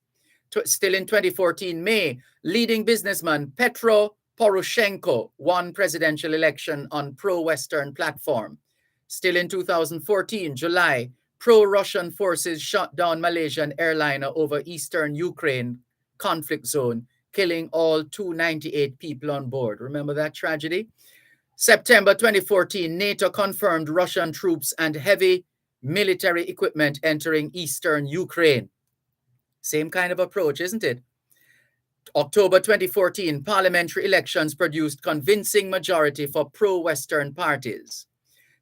Still in 2014, May, leading businessman Petro Poroshenko won presidential election on pro-Western platform. Still in 2014, July, pro-Russian forces shot down Malaysian airliner over eastern Ukraine conflict zone, killing all 298 people on board. Remember that tragedy? September 2014, NATO confirmed Russian troops and heavy military equipment entering eastern Ukraine. Same kind of approach, isn't it? October 2014, parliamentary elections produced convincing majority for pro-Western parties.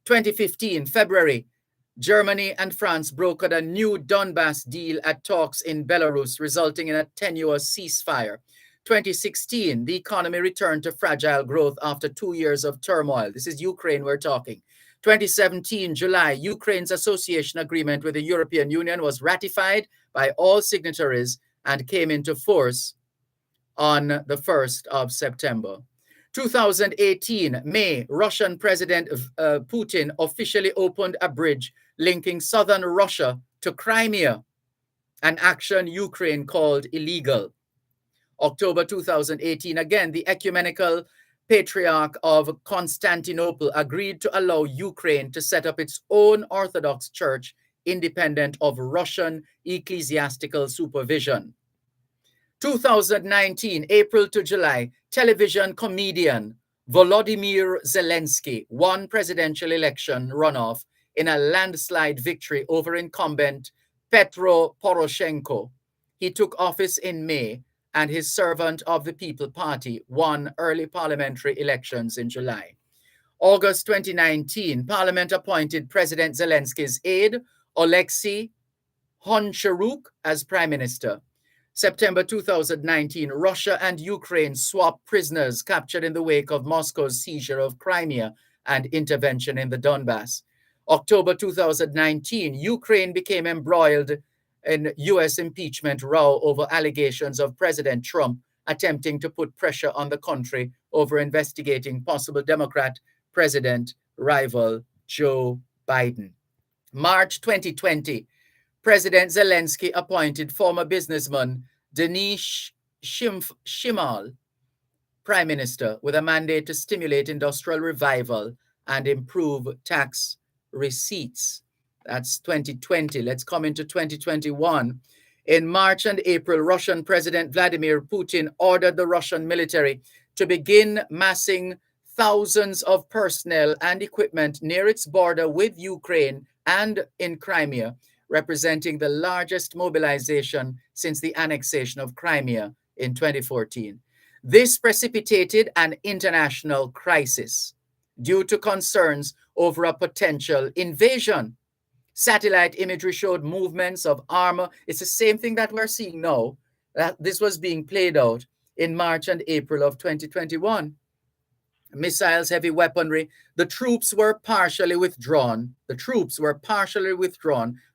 2015, February, Germany and France brokered a new Donbass deal at talks in Belarus, resulting in a tenuous ceasefire. 2016, the economy returned to fragile growth after 2 years of turmoil. This is Ukraine we're talking. 2017, July, Ukraine's association agreement with the European Union was ratified by all signatories and came into force on the 1st of September. 2018, May, Russian President Putin officially opened a bridge linking southern Russia to Crimea, an action Ukraine called illegal. October 2018, again, the ecumenical patriarch of Constantinople agreed to allow Ukraine to set up its own Orthodox church independent of Russian ecclesiastical supervision. 2019, April to July, television comedian Volodymyr Zelensky won presidential election runoff in a landslide victory over incumbent Petro Poroshenko. He took office in May, and his Servant of the People Party won early parliamentary elections in July. August 2019, Parliament appointed President Zelensky's aide, Oleksiy Honcharuk, as Prime Minister. September 2019, Russia and Ukraine swapped prisoners captured in the wake of Moscow's seizure of Crimea and intervention in the Donbass. October 2019, Ukraine became embroiled in U.S. impeachment row over allegations of President Trump attempting to put pressure on the country over investigating possible Democrat president rival Joe Biden. March 2020, President Zelensky appointed former businessman Denis Shimal prime minister with a mandate to stimulate industrial revival and improve tax receipts. That's 2020. Let's come into 2021. In March and April, Russian President Vladimir Putin ordered the Russian military to begin massing thousands of personnel and equipment near its border with Ukraine and in Crimea, representing the largest mobilization since the annexation of Crimea in 2014. This precipitated an international crisis due to concerns over a potential invasion. Satellite imagery showed movements of armor. It's the same thing that we're seeing now. This was being played out in March and April of 2021. Missiles, heavy weaponry. The troops were partially withdrawn.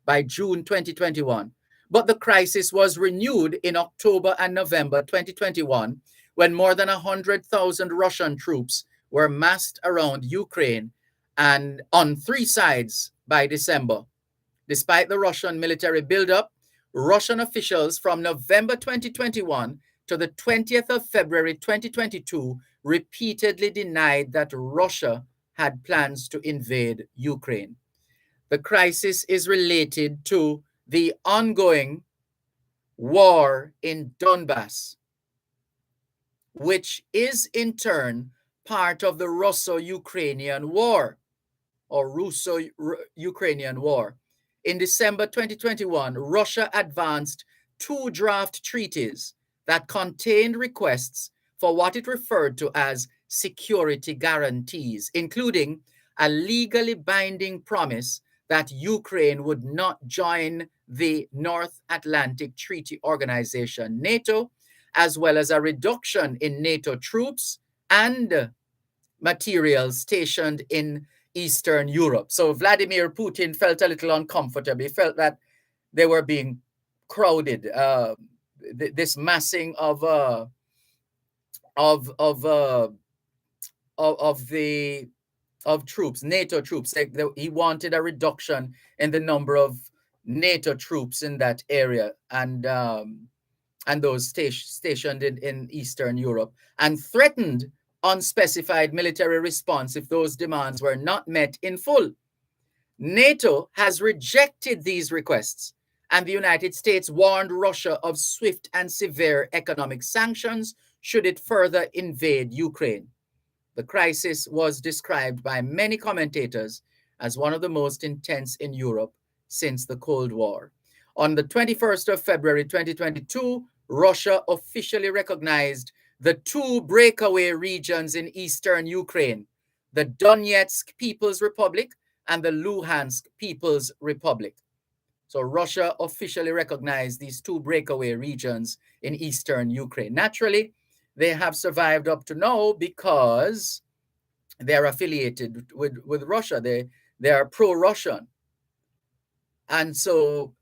By June 2021. But the crisis was renewed in October and November 2021 when more than 100,000 Russian troops were massed around Ukraine and on three sides by December. Despite the Russian military buildup, Russian officials from November 2021 to the 20th of February 2022 repeatedly denied that Russia had plans to invade Ukraine. The crisis is related to the ongoing war in Donbass, which is in turn part of the Russo-Ukrainian War or Russo-Ukrainian War. In December 2021, Russia advanced two draft treaties that contained requests for what it referred to as security guarantees, including a legally binding promise that Ukraine would not join the North Atlantic Treaty Organization, NATO, as well as a reduction in NATO troops and materials stationed in Eastern Europe. So Vladimir Putin felt a little uncomfortable. He felt that they were being crowded. This massing of troops, NATO troops. He wanted a reduction in the number of NATO troops in that area and those stationed in Eastern Europe, and threatened unspecified military response if those demands were not met in full. NATO has rejected these requests, and the United States warned Russia of swift and severe economic sanctions should it further invade Ukraine. The crisis was described by many commentators as one of the most intense in Europe since the Cold War. On the 21st of February 2022, Russia officially recognized the two breakaway regions in eastern Ukraine, the Donetsk People's Republic and the Luhansk People's Republic. So Russia officially recognized these two breakaway regions in eastern Ukraine. Naturally, they have survived up to now because they're affiliated with Russia. They are pro-Russian. And so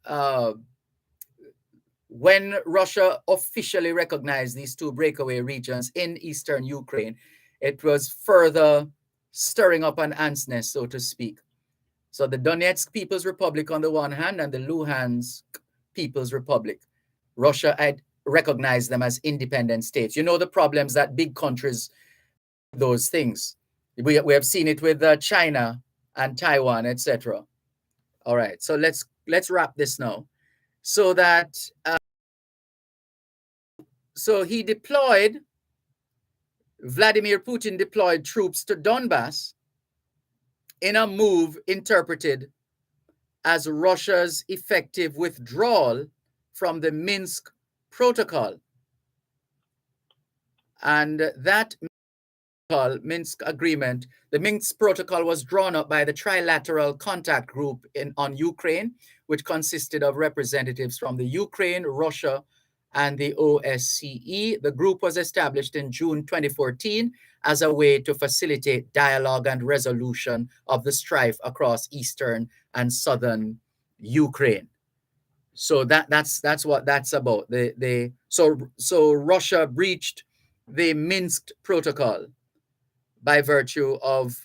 when Russia officially recognized these two breakaway regions in eastern Ukraine, it was further stirring up an ant's nest, so to speak. So the Donetsk People's Republic on the one hand and the Luhansk People's Republic, Russia had recognized them as independent states. You know the problems that big countries, those things. We have seen it with China and Taiwan, etc. All right, so let's wrap this now. So that so Vladimir Putin deployed troops to Donbass in a move interpreted as Russia's effective withdrawal from the Minsk Protocol. And that Minsk agreement, the Minsk Protocol was drawn up by the Trilateral Contact Group on Ukraine, which consisted of representatives from the Ukraine, Russia, and the OSCE. The group was established in June 2014 as a way to facilitate dialogue and resolution of the strife across eastern and southern Ukraine. So that's what that's about. So Russia breached the Minsk Protocol by virtue of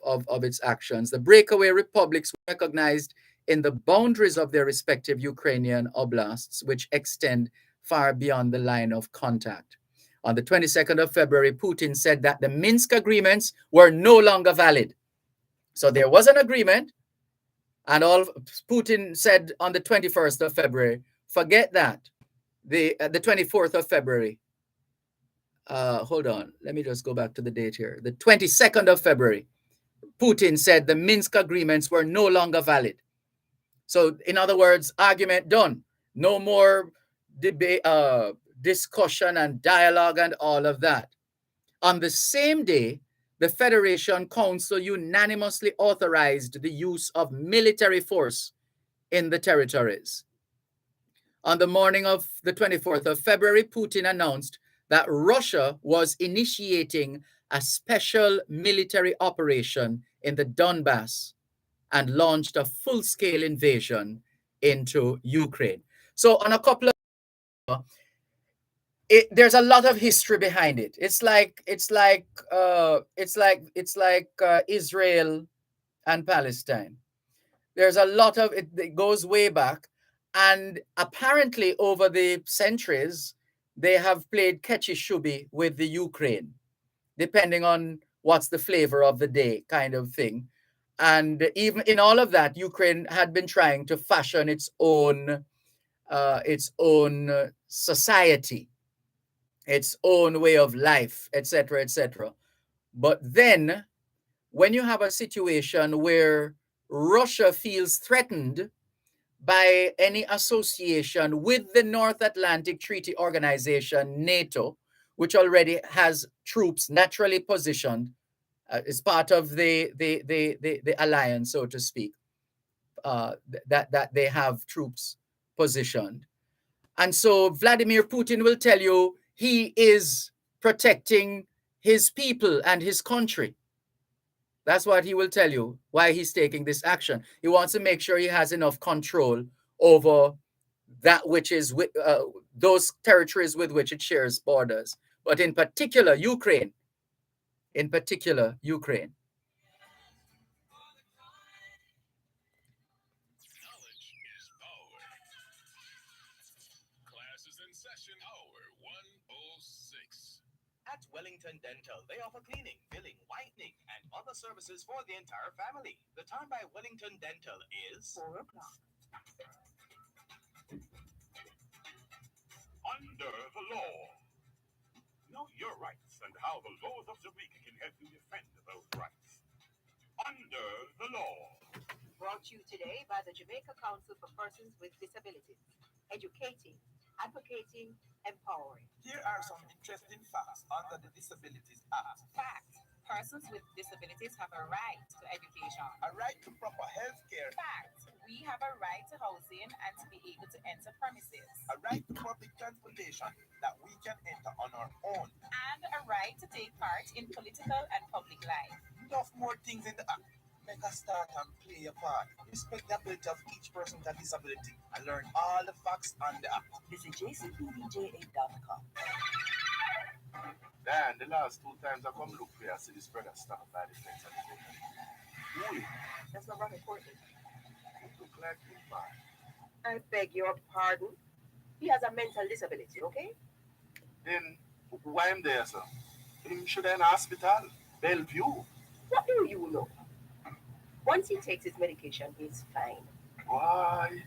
its actions. The breakaway republics were recognized in the boundaries of their respective Ukrainian oblasts, which extend far beyond the line of contact. On the 22nd of February, Putin said that the Minsk agreements were no longer valid. So there was an agreement, and all Putin said on the 21st of February, forget that. The 24th of February, hold on, let me just go back to the date here. The 22nd of February, Putin said the Minsk agreements were no longer valid. So, in other words, argument done. No more debate, discussion and dialogue and all of that. On the same day, the Federation Council unanimously authorized the use of military force in the territories. On the morning of the 24th of February, Putin announced that Russia was initiating a special military operation in the Donbass and launched a full-scale invasion into Ukraine. So on a couple of there's a lot of history behind it. It's like Israel and Palestine. There's a lot of it that goes way back, and apparently over the centuries they have played catchy shubi with the Ukraine, depending on what's the flavor of the day kind of thing. And even in all of that, Ukraine had been trying to fashion its own society, its own way of life, etc., etc. But then, when you have a situation where Russia feels threatened by any association with the North Atlantic Treaty Organization, NATO, which already has troops naturally positioned as part of the alliance, so to speak, that they have troops positioned. And so Vladimir Putin will tell you he is protecting his people and his country. That's what he will tell you, why he's taking this action. He wants to make sure he has enough control over that which is with those territories with which it shares borders. But in particular, Ukraine. At Wellington Dental, they offer cleaning, filling, whitening, and other services for the entire family. The time by Wellington Dental is 4 o'clock. Under the law. Know your rights and how the laws of Jamaica can help you defend those rights. Under the law. Brought to you today by the Jamaica Council for Persons with Disabilities. Educating, advocating, empowering. Here are some interesting facts under the Disabilities Act. Fact. Persons with disabilities have a right to education. A right to proper health care. Fact. We have a right to housing and to be able to enter premises. A right to public transportation that we can enter on our own. And a right to take part in political and public life. Enough more things in the act. Make a start and play a part. Respect the ability of each person with a disability and learn all the facts on the act. Visit jcpdj8.com. Dan, the last 2 times I come look for you, I see this brother stand by the fence and Who? That's my brother Courtney. you look like him, man. I beg your pardon. He has a mental disability, okay? Then why am there, sir? Him should in hospital, Bellevue. What do you know? Once he takes his medication, he's fine. Why?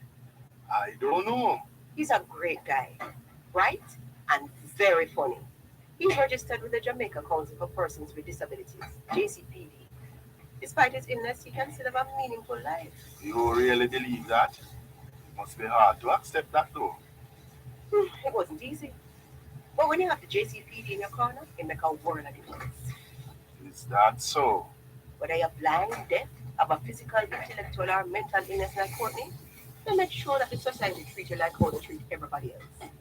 I don't know. He's a great guy, bright and very funny. He's registered with the Jamaica Council for Persons with Disabilities, JCPD. Despite his illness, he can still have a meaningful life. You really believe that? It must be hard to accept that, though. It wasn't easy. But when you have the JCPD in your corner, it makes a world of difference. Is that so? Whether you're blind, deaf, have a physical, intellectual, or mental illness like Courtney, then make sure that the society treats you like how they treat everybody else.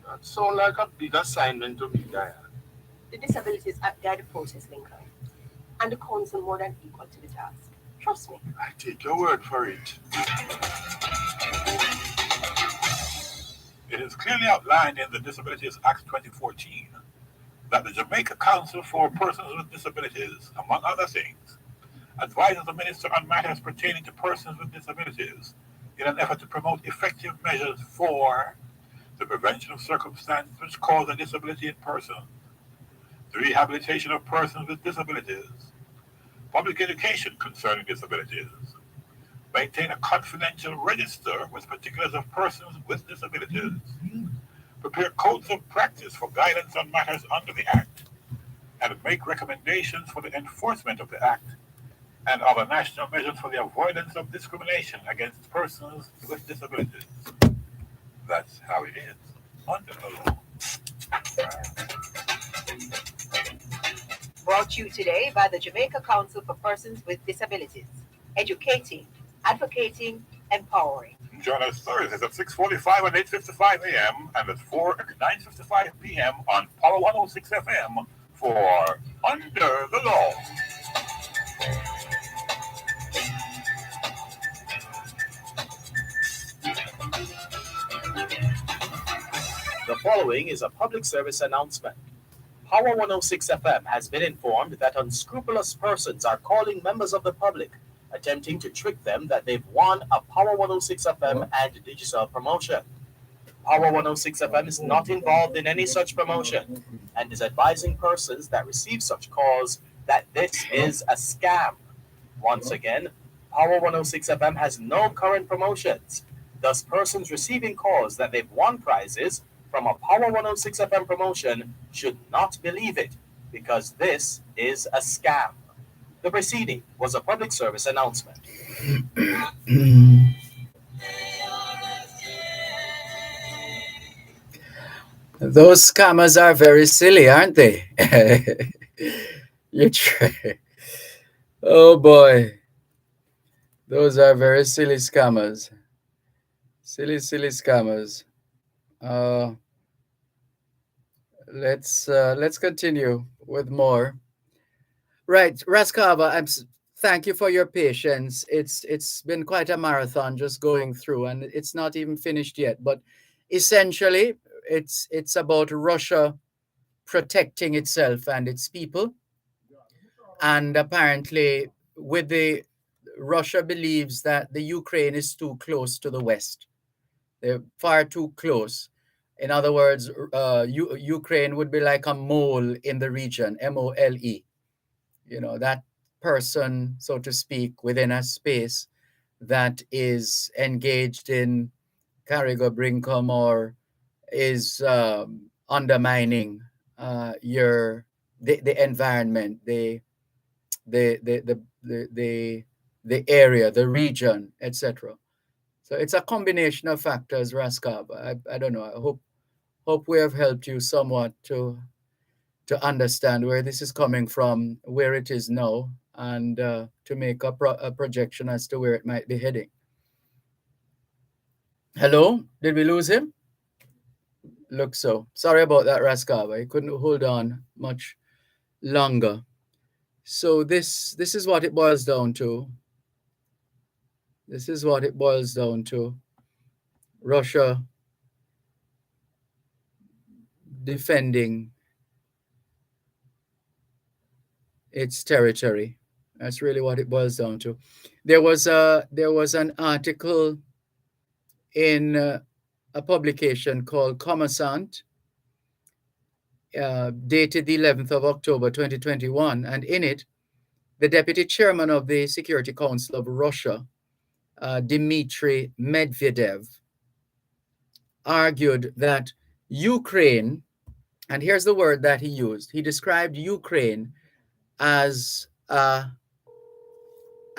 That sounds like a big assignment to me, Diane. The Disabilities Act guide the process, Lincoln, and the council more than equal to the task. Trust me. I take your word for it. It is clearly outlined in the Disabilities Act 2014 that the Jamaica Council for Persons with Disabilities, among other things, advises the Minister on matters pertaining to persons with disabilities in an effort to promote effective measures for the prevention of circumstances which cause a disability in persons, the rehabilitation of persons with disabilities, public education concerning disabilities, maintain a confidential register with particulars of persons with disabilities, prepare codes of practice for guidance on matters under the Act, and make recommendations for the enforcement of the Act and other national measures for the avoidance of discrimination against persons with disabilities. That's how it is under the law. Brought to you today by the Jamaica Council for Persons with Disabilities. Educating, advocating, empowering. Join us Thursdays at 6:45 and 8:55 a.m. and at 4 and 9:55 p.m. on Power 106 FM for Under the Law. The following is a public service announcement. Power 106 FM has been informed that unscrupulous persons are calling members of the public, attempting to trick them that they've won a Power 106 FM and digital promotion. Power 106 FM is not involved in any such promotion and is advising persons that receive such calls that this is a scam. Once again, Power 106 FM has no current promotions. Thus, persons receiving calls that they've won prizes from a Power 106 FM promotion should not believe it, because this is a scam. The preceding was a public service announcement. Those scammers are very silly, aren't they? You try. Oh boy. Those are very silly scammers. Silly, silly scammers. Uh, let's continue with more. Right, Raskava, thank you for your patience. It's been quite a marathon just going through, and it's not even finished yet. But essentially, it's about Russia protecting itself and its people, and apparently, with the Russia believes that the Ukraine is too close to the West. They're far too close. In other words, Ukraine would be like a mole in the region, MOLE. You know, that person, so to speak, within a space that is engaged in Carrigo Brinkum or is undermining the environment, the area, the region, etc. So it's a combination of factors, Raskav. I don't know. I hope we have helped you somewhat to understand where this is coming from, where it is now, and to make a projection as to where it might be heading. Hello? Did we lose him? Looks so. Sorry about that, Raskav. I couldn't hold on much longer. So this is what it boils down to. This is what it boils down to. Russia defending its territory. That's really what it boils down to. There was an article in a publication called Commerçant, dated the 11th of October 2021, and in it, the deputy chairman of the Security Council of Russia, Dmitry Medvedev, argued that Ukraine, and here's the word that he used, he described Ukraine as a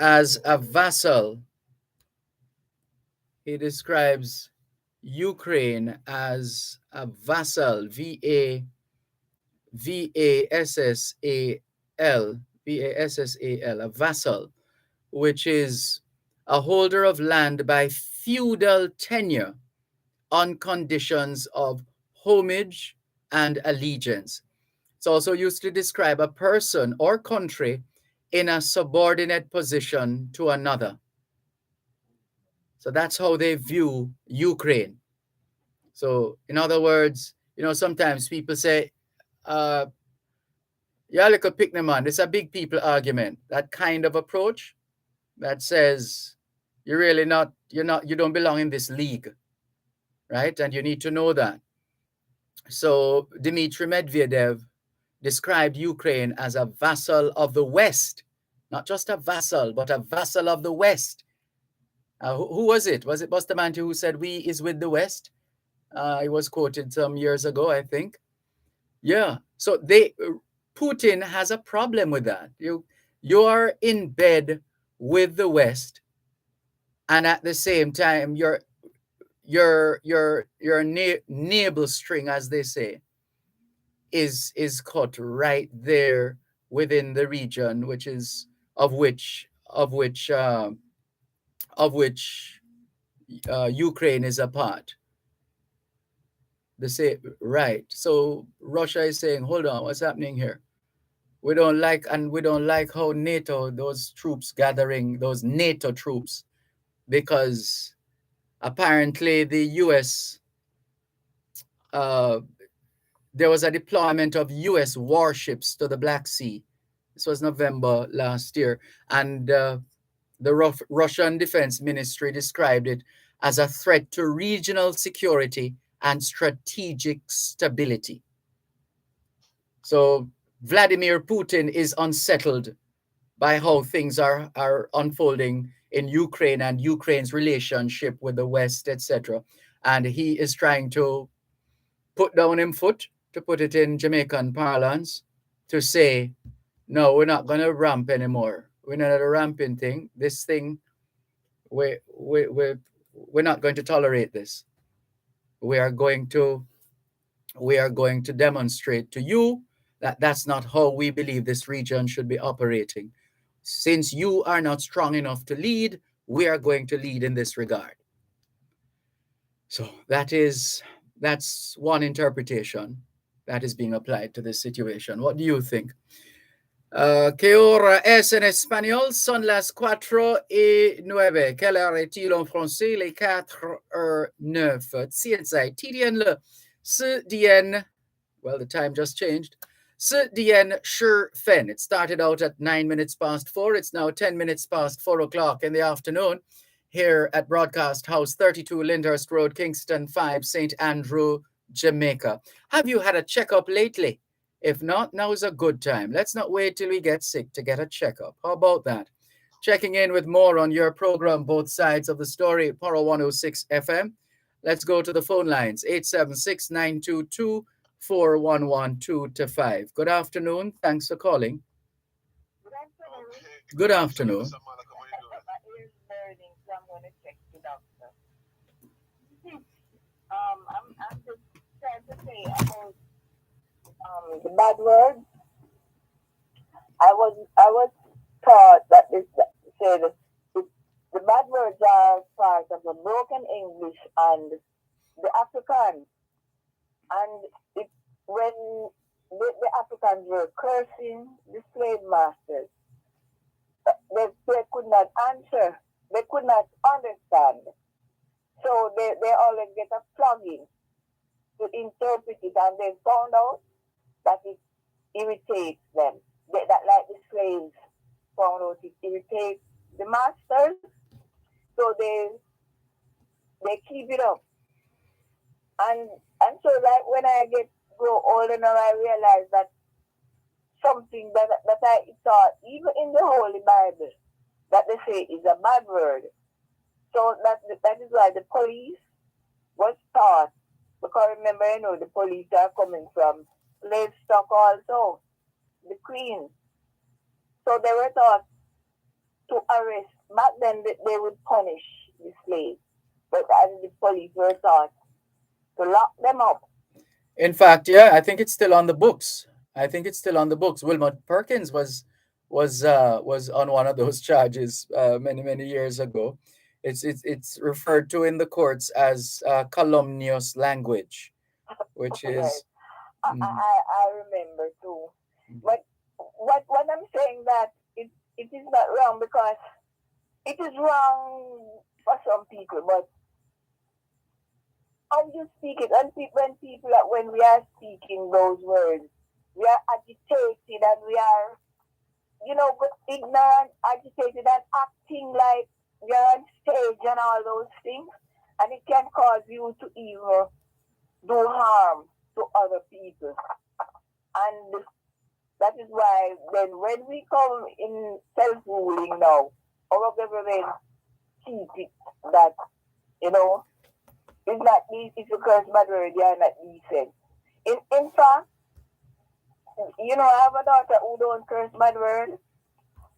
vassal. He describes Ukraine as a vassal, V-A-S-S-A-L, a vassal, which is a holder of land by feudal tenure on conditions of homage and allegiance. It's also used to describe a person or country in a subordinate position to another. So that's how they view Ukraine. So, in other words, sometimes people say, yeah, look at pick man. It's a big people argument. That kind of approach that says you don't belong in this league, right? And you need to know that. So Dmitry Medvedev described Ukraine as a vassal of the West, not just a vassal, but a vassal of the West. Who was it? Was it Bustamante who said "we is with the West"? It was quoted some years ago, I think. Yeah. So Putin has a problem with that. You are in bed with the West, and at the same time, your navel string, as they say, is cut right there within the region, which is of which Ukraine is a part. They say right. So Russia is saying, hold on, what's happening here? We don't like how NATO, those troops gathering, those NATO troops, because apparently the US, there was a deployment of US warships to the Black Sea. This was November last year. And the Russian Defense Ministry described it as a threat to regional security and strategic stability. So Vladimir Putin is unsettled by how things are unfolding in Ukraine and Ukraine's relationship with the West, etc. And he is trying to put down him foot, to put it in Jamaican parlance, to say, no, we're not going to ramp anymore. We're not a ramping thing. This thing, we're not going to tolerate this. We are going to demonstrate to you that that's not how we believe this region should be operating. Since you are not strong enough to lead, we are going to lead in this regard. So that's one interpretation that is being applied to this situation. What do you think? ¿Qué hora es en español? Son las 4:09. Quelle heure est-il en français? Les 4:09. 现在，TDN了，4DN, well, the time just changed. 4DN Sure Fen. It started out at 9 minutes past 4. It's now 10 minutes past 4 o'clock in the afternoon here at Broadcast House, 32 Lyndhurst Road, Kingston 5, St. Andrew, Jamaica. Have you had a checkup lately? If not, now is a good time. Let's not wait till we get sick to get a checkup. How about that? Checking in with more on your program, Both Sides of the Story, Poro 106 FM. Let's go to the phone lines, 876-922-4112-5. Good afternoon. Thanks for calling. Good afternoon. I'm just trying to say about the bad word. I was taught that the bad words are part of the broken English and the Afrikaans. And when the Africans were cursing the slave masters, they could not answer. They could not understand. So they always get a flogging to interpret it, and they found out that it irritates them. That like the slaves found out it irritates the masters, so they keep it up. And so like when I grow older now, I realize that something that I thought even in the Holy Bible that they say is a bad word. So that is why the police was taught, because remember, the police are coming from slave stock also, the queen. So they were taught to arrest. Back then they would punish the slaves, but as the police were taught to lock them up. In fact, yeah, I think it's still on the books. Wilmot Perkins was on one of those charges many years ago. It's referred to in the courts as calumnious language, which is. I remember too. But what I'm saying that it is not wrong, because it is wrong for some people, but how you speak it. And when we are speaking those words, we are agitated and we are, ignorant, agitated, and acting like we are on stage and all those things. And it can cause you to even do harm to other people. And that is why then when we come in self-ruling now, our government keep it that, it's not easy to curse bad word, they are not decent. In fact, I have a daughter who don't curse bad word,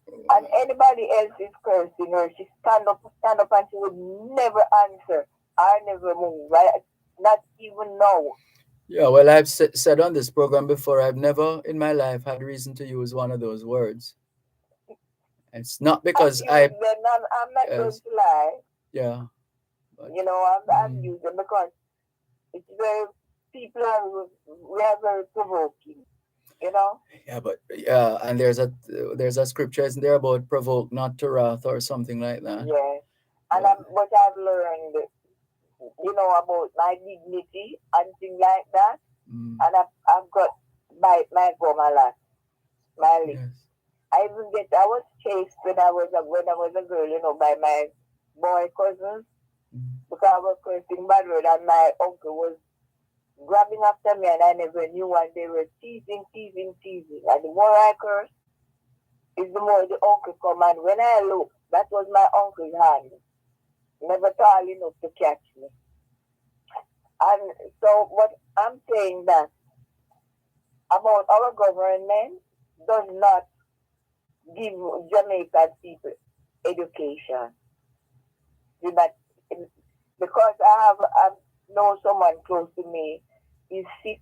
and anybody else is cursing her. She stand up, and she would never answer. I never move. Right? Not even know. Yeah, well, I've said on this program before, I've never in my life had reason to use one of those words. It's not because I'm not going to lie. Yeah. But, I'm using because it's very, we are very provoking. Yeah, but and there's a scripture, isn't there, about provoke not to wrath or something like that. Yeah, and what I've learned, about my dignity and things like that, and I've got my gum a lot, my lip. Yes. I was chased when I was a girl, by my boy cousins because I was cursing bad word, and my uncle was grabbing after me, and I never knew, and they were teasing. And the more I curse, is the more the uncle come, and when I look, that was my uncle's hand, never tall enough to catch me. And so what I'm saying that about our government does not give Jamaican people education. Because I know someone close to me is sick,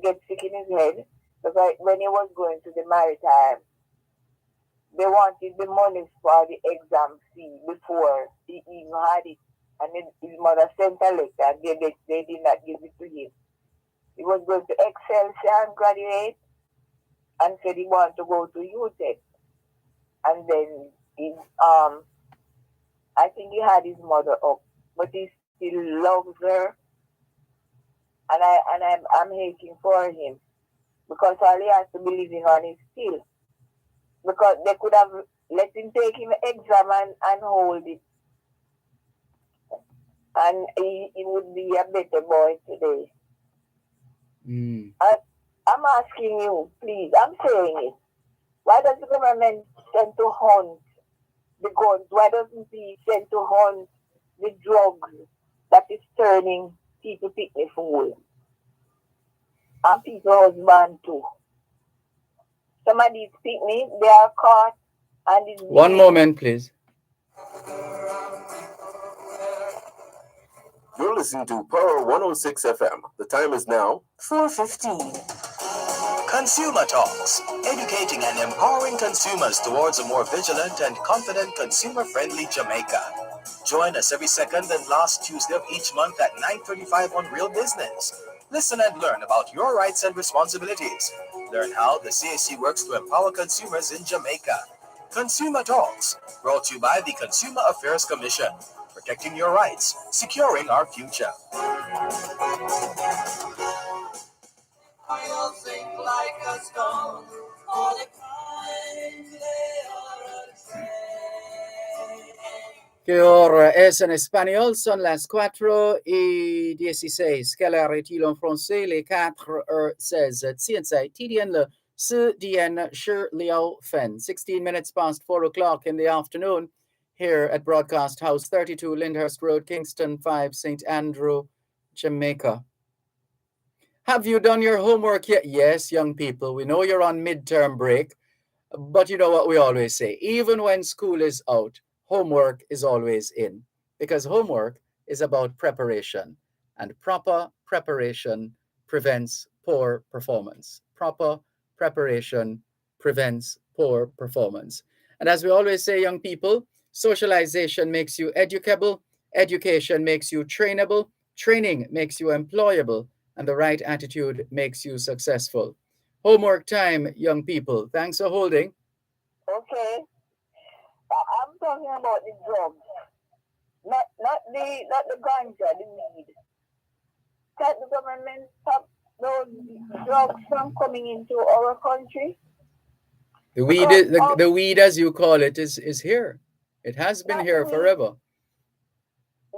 gets sick in his head, because when he was going to the maritime, they wanted the money for the exam fee before he even had it. And then his mother sent a letter and they did not give it to him. He was going to Excelsior and graduate and said he wanted to go to UTEC. And then I think he had his mother up, but he still loves her. And I'm hating for him because all he has to be living on is still. Because they could have let him take him exam and hold it. And he would be a better boy today. I'm asking you, please, I'm saying it. Why does the government tend to hunt the guns? Why doesn't he tend to hunt the drugs that is turning people picnic fool? And people husband too. Some of these picnic, they are caught and it's One moment, please. You're listening to Power 106 FM. The time is now 4:15. Consumer Talks, educating and empowering consumers towards a more vigilant and confident consumer-friendly Jamaica. Join us every second and last Tuesday of each month at 9:35 on Real Business. Listen and learn about your rights and responsibilities. Learn how the CAC works to empower consumers in Jamaica. Consumer Talks, brought to you by the Consumer Affairs Commission. Protecting your rights, securing our future. I'll sing like a stone, all the time they are Que ahora es en español, son las 4:16. Quelle heure est-il en français? Les 4:16. Tiensai, TDN le 4:00 Shi Liao Fen. 16 minutes past 4 o'clock in the afternoon here at Broadcast House 32 Lyndhurst Road, Kingston 5, St. Andrew, Jamaica. Have you done your homework yet? Yes, young people, we know you're on midterm break, but you know what we always say, even when school is out, homework is always in, because homework is about preparation, and proper preparation prevents poor performance. Proper preparation prevents poor performance. And as we always say, young people, socialization makes you educable, education makes you trainable, training makes you employable, and the right attitude makes you successful. Homework time, young people. Thanks for holding. Okay. I'm talking about the drugs. Not the ganja, the weed. Can the government stop those drugs from coming into our country? The weed, the weed, as you call it, is here. It has been here forever.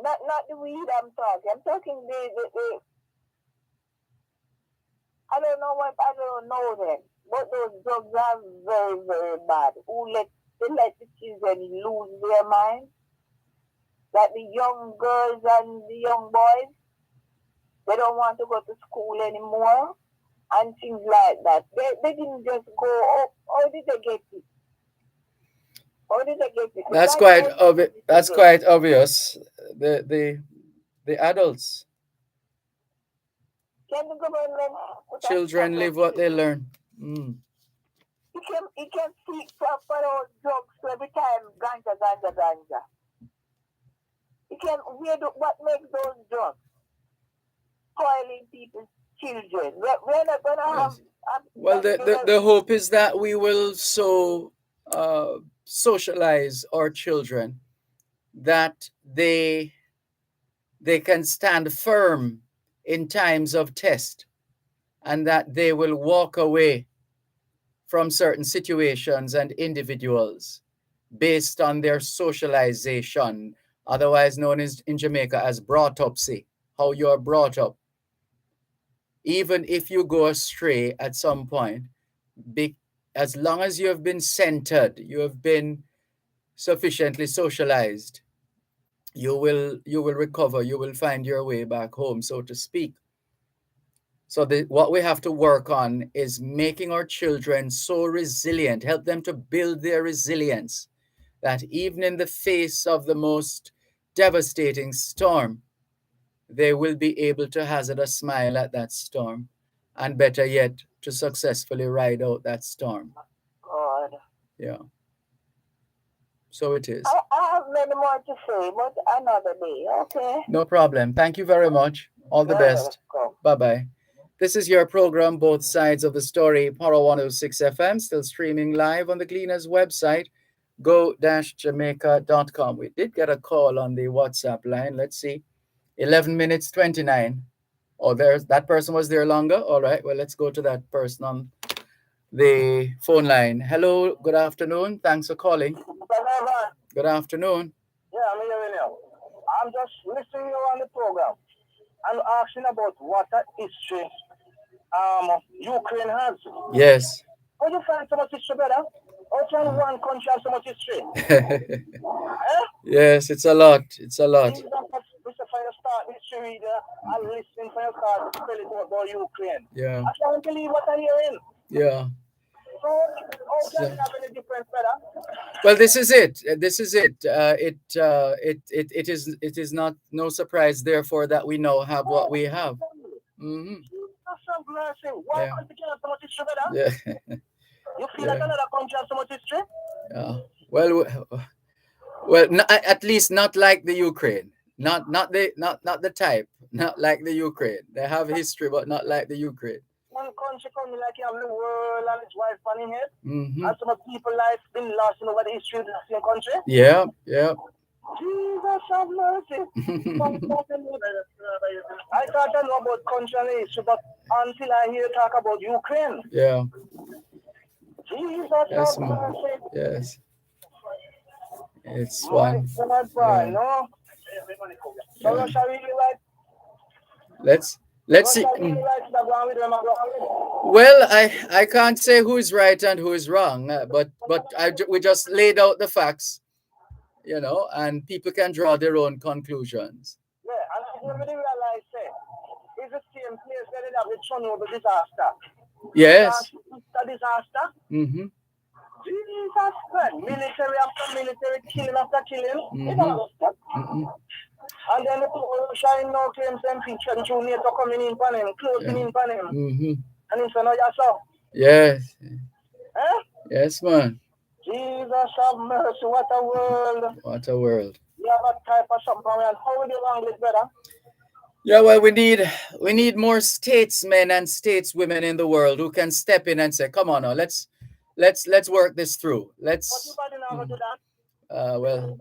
Not the weed I'm talking. I'm talking the I don't know them. But those drugs are very, very bad. They let the children lose their mind. Like the young girls and the young boys, they don't want to go to school anymore and things like that. They didn't just go, how did they get it? How did they get it? That's quite obvious. The adults. Can the government children live what they learn? You can see for those drugs every time ganja. What makes those drugs? Spoiling people's children. We're not going to have... Well, the hope is that we will socialize our children that they can stand firm in times of test, and that they will walk away from certain situations and individuals based on their socialization, otherwise known as in Jamaica as brought-upsy, how you are brought up. Even if you go astray at some point, as long as you have been centered, you have been sufficiently socialized, you will recover, you will find your way back home, so to speak. So what we have to work on is making our children so resilient, help them to build their resilience, that even in the face of the most devastating storm, they will be able to hazard a smile at that storm, and better yet, to successfully ride out that storm. God. Yeah. So it is. I have many more to say, but another day, okay? No problem. Thank you very much. All the best. Bye-bye. This is your program, Both Sides of the Story, Power 106 FM, still streaming live on the Gleaners website, go-jamaica.com. We did get a call on the WhatsApp line. Let's see. 11 minutes 29. Oh, that person was there longer. All right. Well, let's go to that person on the phone line. Hello. Good afternoon. Thanks for calling. Good afternoon. Yeah, I'm hearing you. I'm just listening to you on the program. I'm asking about what history Ukraine has. Yes. How do you find so much history, brother? How can one country have so much history? Yes, it's a lot. It's a lot. Start history reader and listening for your start to tell it about Ukraine. Yeah. I can't believe what I'm hearing. Yeah. So, how can you have any difference, brother? Well, this is it. This is it. It is not no surprise, therefore, that we now have what we have. Mm-hmm. Why country can have so much history, brother? Yeah. You feel like another country has so much history? Yeah. Well, at least not like the Ukraine. Not the type. Not like the Ukraine. They have history, but not like the Ukraine. One country coming like you have the world and its wife on in it. Mm-hmm. And some of people life been lost in over the history of the same country. Yeah, yeah. Jesus have mercy. I thought I know about country and history, but until I hear talk about Ukraine. Yeah. Jesus have mercy. Yes. It's one. Yeah. No. So Russia really like. Let's see. Well, I can't say who is right and who is wrong, but we just laid out the facts, and people can draw their own conclusions. Yeah, and I really realize it's the same place where they have the Chernobyl disaster. Yes. The disaster. Mm-hmm. Jesus Christ, military after military, killing after killing. Mm-hmm. And then the people shine now claims them feature and NATO coming in on him, closing in on him. Mm-hmm. And he said, no, yes, sir. Yes. Yes, man. Jesus have mercy, what a world. What a world. You have a type of something, and how will you wrong this, brother? Yeah, well, we need more statesmen and stateswomen in the world who can step in and say, come on now, let's work this through. Let's. But you not do that. Well.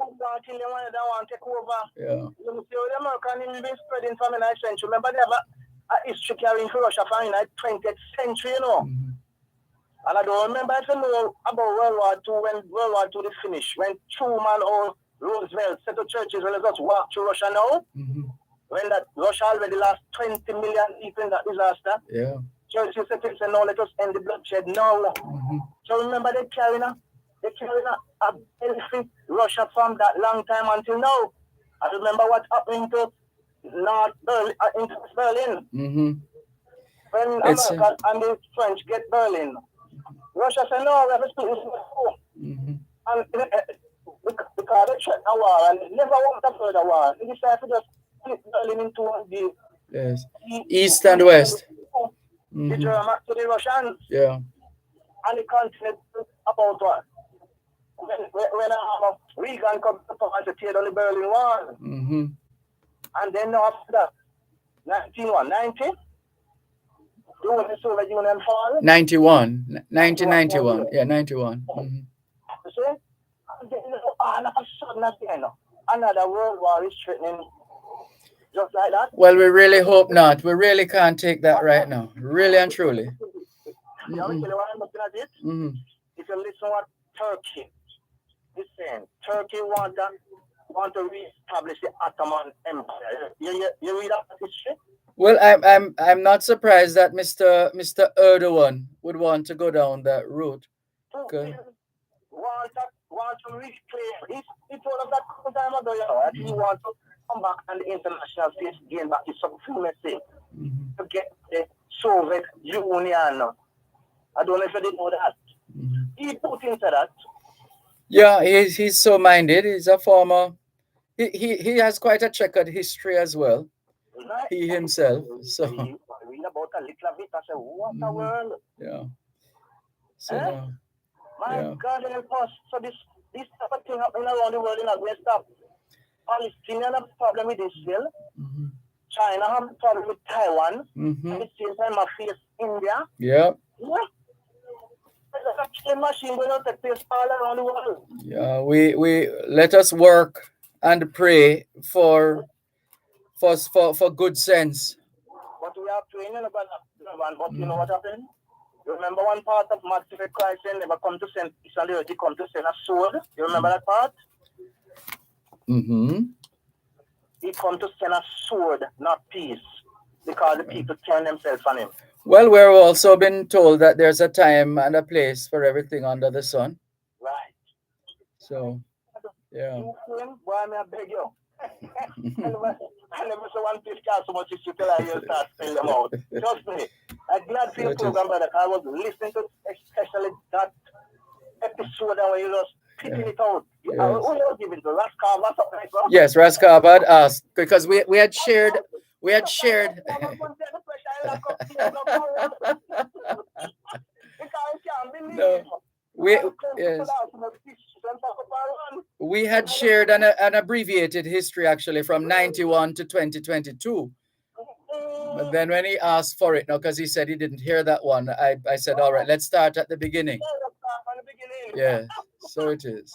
Yeah. You see, the American been spreading from the 9th century. Remember, they have history carrying for Russia from the 20th century, you know. Mm-hmm. And I don't remember if you know about World War II, when World War II finished, when Truman or Roosevelt set up churches, when they just walk through Russia now, Mm-hmm. when that Russia already lost 20 million people in that disaster. Yeah. Churches said, no, let us end the bloodshed now. Mm-hmm. So remember they carrying a benefit Russia from that long time until now. I remember what happened to North Berlin, in Berlin. Mm-hmm. When America and the French get Berlin, Russia said, no, we have to split this in two. And because they threatened a war and never want a further war, they decided to just split Berlin into the East and West. The Germans to the Russians. Yeah. And the continent about what? When Reagan comes to power to tear down the Berlin Wall. Mm-hmm. And then after that, 1990, the Soviet Union fall. 1991. Yeah, 91. Mm-hmm. You see? And then all of a sudden again, another world war is threatening. Just like that. Well, we really hope not. We really can't take that right now. Really and truly. You know why I'm looking at it? Mm-hmm. If you listen what Turkey is saying, Turkey want to reestablish the Ottoman Empire. You read that history? Well, I'm not surprised that Mr. Erdogan would want to go down that route. Okay. Want to reclaim. He told us that a couple times ago, that he wants to come back on the international stage, gain back his supremacy to get the Soviet Union. I don't know if you didn't know that. He put into that. Yeah, he's so minded. He's a former. He has quite a checkered history as well. Right. He himself. So. I read about a little bit. I said, what a world. Yeah. So. My God, help us. So this type of thing happening around the world in a great stop. Palestinian have a problem with Israel. China have a problem with Taiwan. At the same time, I face India. Yeah. There's a machine going to take place all around the world. Yeah, we let us work and pray for good sense. But we are praying about that. But you know what happened? You remember one part of Matthew Christ saying never come to send peace on the earth, he come to send a sword. You remember that part? Mm-hmm. He come to send a sword, not peace, because the people turn themselves on him. Well, we're also been told that there's a time and a place for everything under the sun. Right. So, yeah. You claim, boy, may I beg you. I never saw one place cast so much history till I hear start spelling them out. Trust me. I'm glad for your program, brother. I was listening to especially that episode where you just picking it out. Who you was giving to Raskar? What's up, right, bro? Yes, Raskar had asked because we had shared. No. We had shared an abbreviated history actually from 91 to 2022. But then when he asked for it, because he said he didn't hear that one, I said, all right, let's start at the beginning. Yeah, so it is.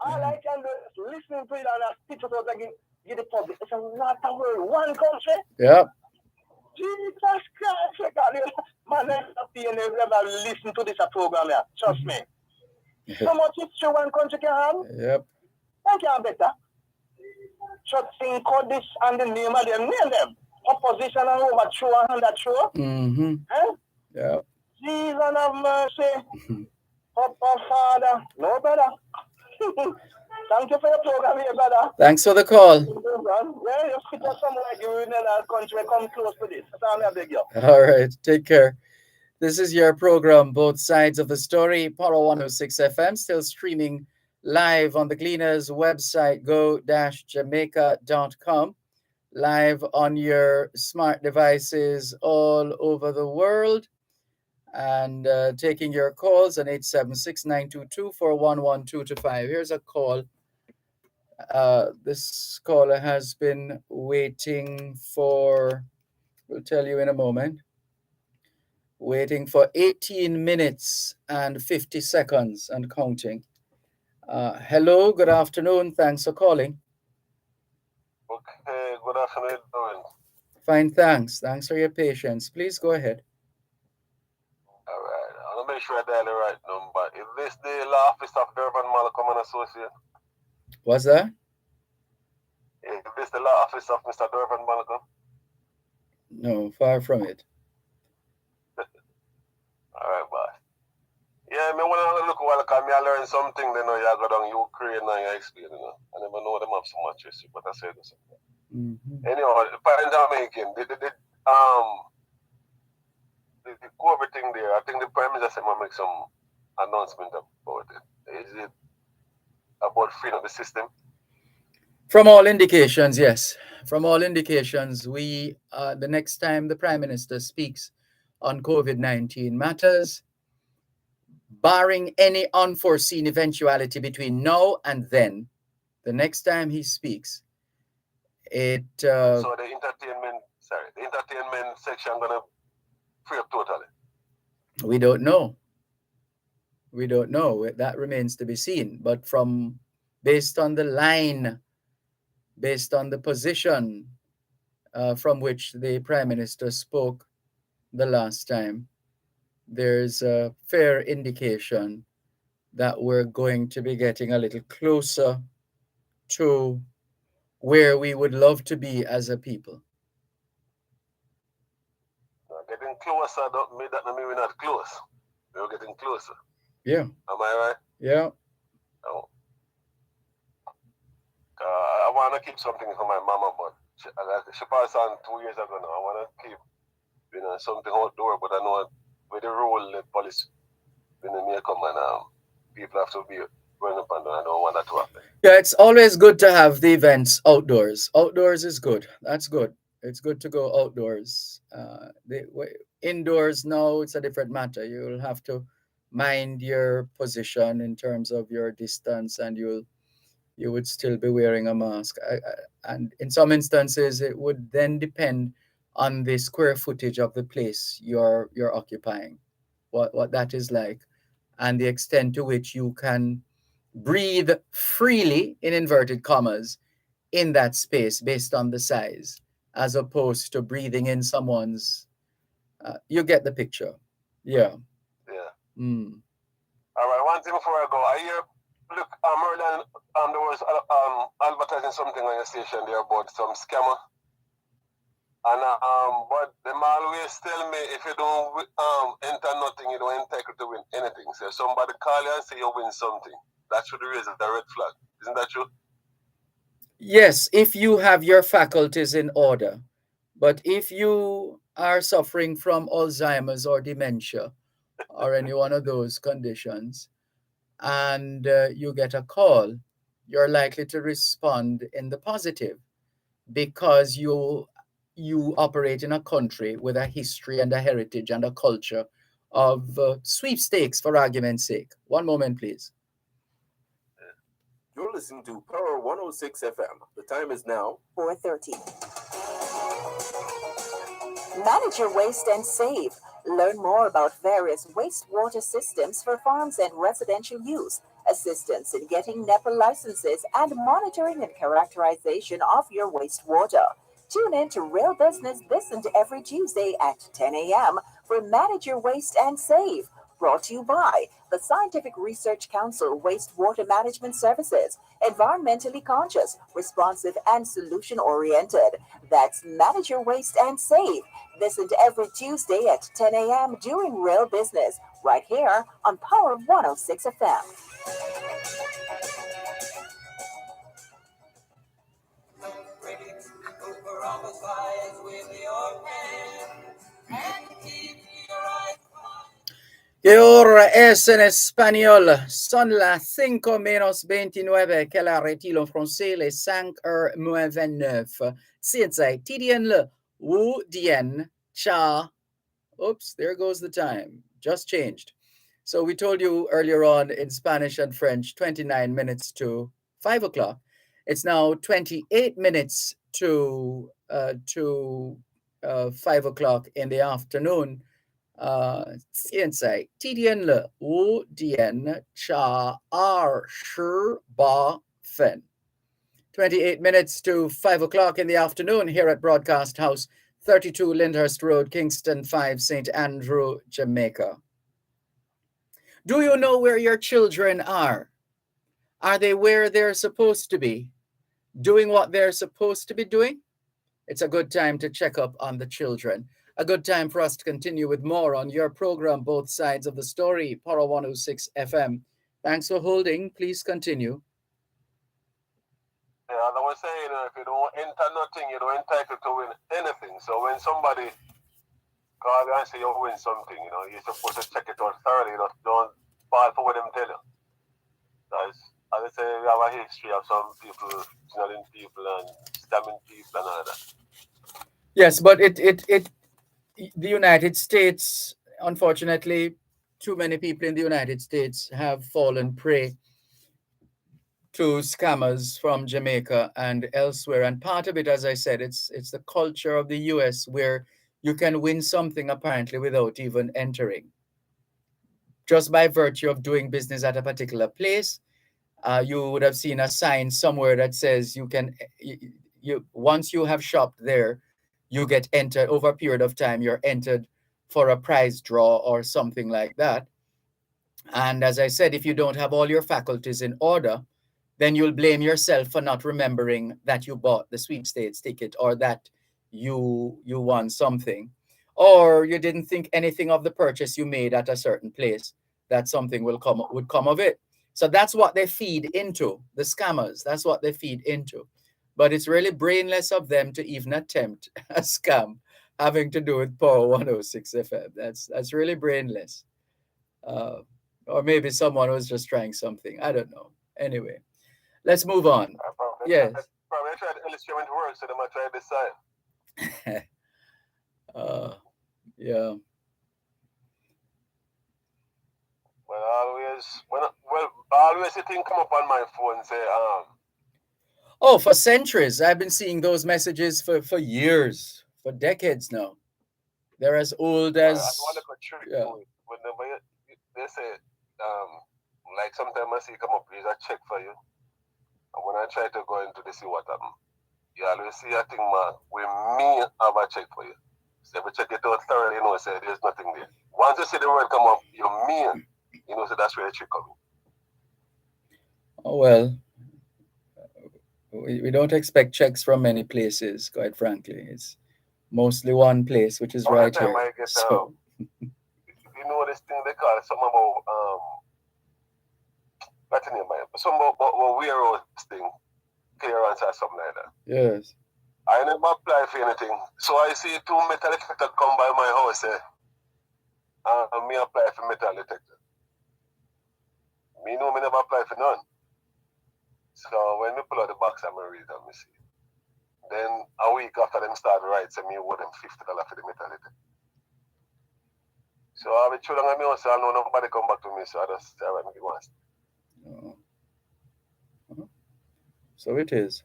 All I can do is listening to it and I speak to it and give the public. It's not a world, one country. Yeah. Jesus Christ, man, I never listen to this program here. Trust me. So much history one country can have. Yep. They can better. Just think of this and the name of them. Name them. Opposition and overthrow and underthrow. Mm-hmm. Eh? Yeah. Jesus have mercy. Papa, Father. No, brother. Thank you for your program here, brother. Thanks for the call. Yeah, you sit up somewhere you in another country come close to this. That's all I beg you. All right. Take care. This is your program, Both Sides of the Story, Power 106 FM, still streaming live on the Gleaners website, go-jamaica.com, live on your smart devices all over the world, and taking your calls on 876-922-411-225. Here's a call. This caller has been waiting for, we'll tell you in a moment, waiting for 18 minutes and 50 seconds and counting. Hello, good afternoon. Thanks for calling. Okay, good afternoon. Fine, thanks. Thanks for your patience. Please go ahead. All right. I want to make sure I dial the right number. Is this the law office of Dervan Malcolm and Associate? What's that? Is this the law office of Mr. Dervan Malcolm? No, far from it. All right, boss. Yeah, I mean, when I look while I learn something, then you go down Ukraine and you explain, you know. I never know them have so much history, but I say this. Mm-hmm. Anyhow, the point I'm making, the COVID thing there, I think the Prime Minister said make some announcement about it. Is it about freeing up the system? From all indications, yes. From all indications, we the next time the Prime Minister speaks on COVID-19 matters, barring any unforeseen eventuality between now and then, the next time he speaks, so the entertainment section gonna free up totally. We don't know. We don't know. That remains to be seen. But based on the line, based on the position from which the Prime Minister spoke the last time, there's a fair indication that we're going to be getting a little closer to where we would love to be as a people. Getting closer don't mean that we're not close. We're getting closer. Yeah. Am I right? Yeah. No. I want to keep something for my mama, but she passed on 2 years ago now. I want to keep, something outdoor, but I know with the rule, the police, may come and people have to be running up and down. I don't want that to happen. Yeah, it's always good to have the events outdoors. Outdoors is good. That's good. It's good to go outdoors. Indoors now, it's a different matter. You'll have to mind your position in terms of your distance, and you would still be wearing a mask. And in some instances, it would then depend on the square footage of the place you're occupying, what that is like, and the extent to which you can breathe freely, in inverted commas, in that space based on the size, as opposed to breathing in someone's. You get the picture. Yeah. Yeah. Mm. All right. One thing before I go, I hear, look, Merlin, there was advertising something on your station there about some scammer. And but them always tell me if you don't enter nothing, you don't entitled to win anything. So if somebody call you and say you win something, that should raise a red flag. Isn't that true? Yes, if you have your faculties in order. But if you are suffering from Alzheimer's or dementia or any one of those conditions, and you get a call, you're likely to respond in the positive, because you operate in a country with a history and a heritage and a culture of sweepstakes, for argument's sake. One moment, please. You're listening to Power 106 FM. The time is now 4:30. Manage your waste and save. Learn more about various wastewater systems for farms and residential use, assistance in getting NEPA licenses, and monitoring and characterization of your wastewater. Tune in to Real Business this and every Tuesday at 10 a.m. for Manage Your Waste and Save. Brought to you by the Scientific Research Council Wastewater Management Services. Environmentally conscious, responsive, and solution-oriented. That's Manage Your Waste and Save. Listen to every Tuesday at 10 a.m. during Real Business, right here on Power 106 FM. ¿Qué hora es en español? Son las 5:29, que la retire en français, les 5:29. 现在地点了5点 cha. Oops, there goes the time. Just changed. So we told you earlier on in Spanish and French, 29 minutes to 5 o'clock. It's now 28 minutes to 5 o'clock in the afternoon. 现在地点了5点28分. 28 minutes to 5 o'clock in the afternoon here at Broadcast House 32 Lyndhurst Road, Kingston 5, St. Andrew, Jamaica. Do you know where your children are? Are they where they're supposed to be? Doing what they're supposed to be doing? It's a good time to check up on the children. A good time for us to continue with more on your program, Both Sides of the Story, Power 106 FM. Thanks for holding. Please continue. Yeah, as I was saying, if you don't enter nothing, you don't entitled to win anything. So when somebody call you and say you win something, you're supposed to check it out thoroughly. Don't fall for what them tell you. As I say, we have a history of some people snelling people and stabbing people and all that. Yes, but the United States, unfortunately, too many people in the United States have fallen prey to scammers from Jamaica and elsewhere. And part of it, as I said, it's the culture of the US where you can win something apparently without even entering. Just by virtue of doing business at a particular place, you would have seen a sign somewhere that says you once you have shopped there, you get entered over a period of time. You're entered for a prize draw or something like that. And as I said, if you don't have all your faculties in order, then you'll blame yourself for not remembering that you bought the sweepstakes ticket or that you won something, or you didn't think anything of the purchase you made at a certain place, that something would come of it. So that's what they feed into, the scammers. That's what they feed into. But it's really brainless of them to even attempt a scam having to do with Power 106 FM. That's really brainless. Or maybe someone was just trying something. I don't know. Anyway, let's move on. Yes. Probably tried to illustrate with words, so they might try to decide. Yeah. Always the thing come up on my phone and say, Oh, for centuries. I've been seeing those messages for years, for decades now. They're as old as. I want to go trick to it. Whenever they say, like sometimes I see come up, here's a check for you. And when I try to go into the see what happened, you always see a thing, man, with me have a check for you. So if you check it out thoroughly, say there's nothing there. Once you see the word come up, you mean, so that's where the trick comes. Oh, well, we don't expect checks from many places, quite frankly. It's mostly one place, which is right here. So. This thing they call it something about, what's the name, something about warehouse thing, clearance or something like that. Yes. I never apply for anything. So I see two metal detectors come by my house, and me apply for metal detector. Me never apply for none. So when me pull out the box, I'm read and me see. Then a week after them start right, so me owe them $50 for the metal detector. So I'll be too long at me also, I know nobody come back to me, so I just say, I make it once. So it is.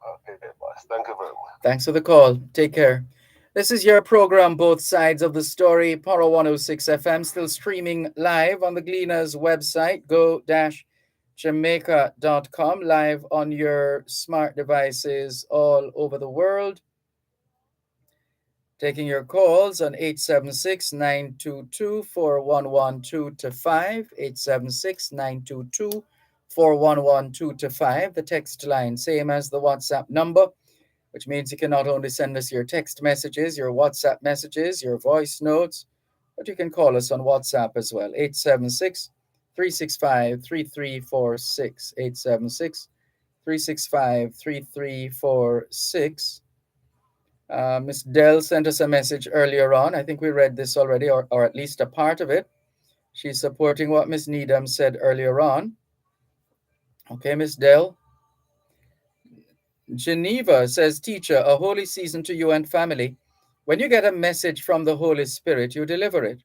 Okay, boss. Thank you very much. Thanks for the call. Take care. This is your program, Both Sides of the Story, Power 106 FM, still streaming live on the Gleaners website, go-jamaica.com, live on your smart devices all over the world. Taking your calls on 876-922-4112-5, 876-922-4112-5, the text line, same as the WhatsApp number, which means you can not only send us your text messages, your WhatsApp messages, your voice notes, but you can call us on WhatsApp as well, 876-365-3346, 876-365-3346. Miss Dell sent us a message earlier on. I think we read this already, or at least a part of it. She's supporting what Miss Needham said earlier on. Okay, Miss Dell. Geneva says, teacher, a holy season to you and family. When you get a message from the Holy Spirit, you deliver it.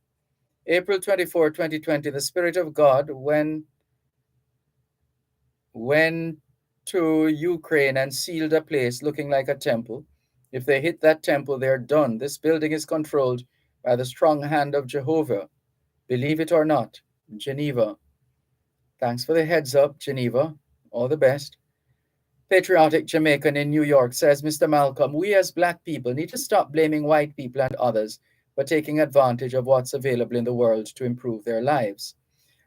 April 24, 2020, the Spirit of God went to Ukraine and sealed a place looking like a temple. If they hit that temple, they're done. This building is controlled by the strong hand of Jehovah. Believe it or not, Geneva. Thanks for the heads up, Geneva. All the best. Patriotic Jamaican in New York says, Mr. Malcolm, we as black people need to stop blaming white people and others for taking advantage of what's available in the world to improve their lives.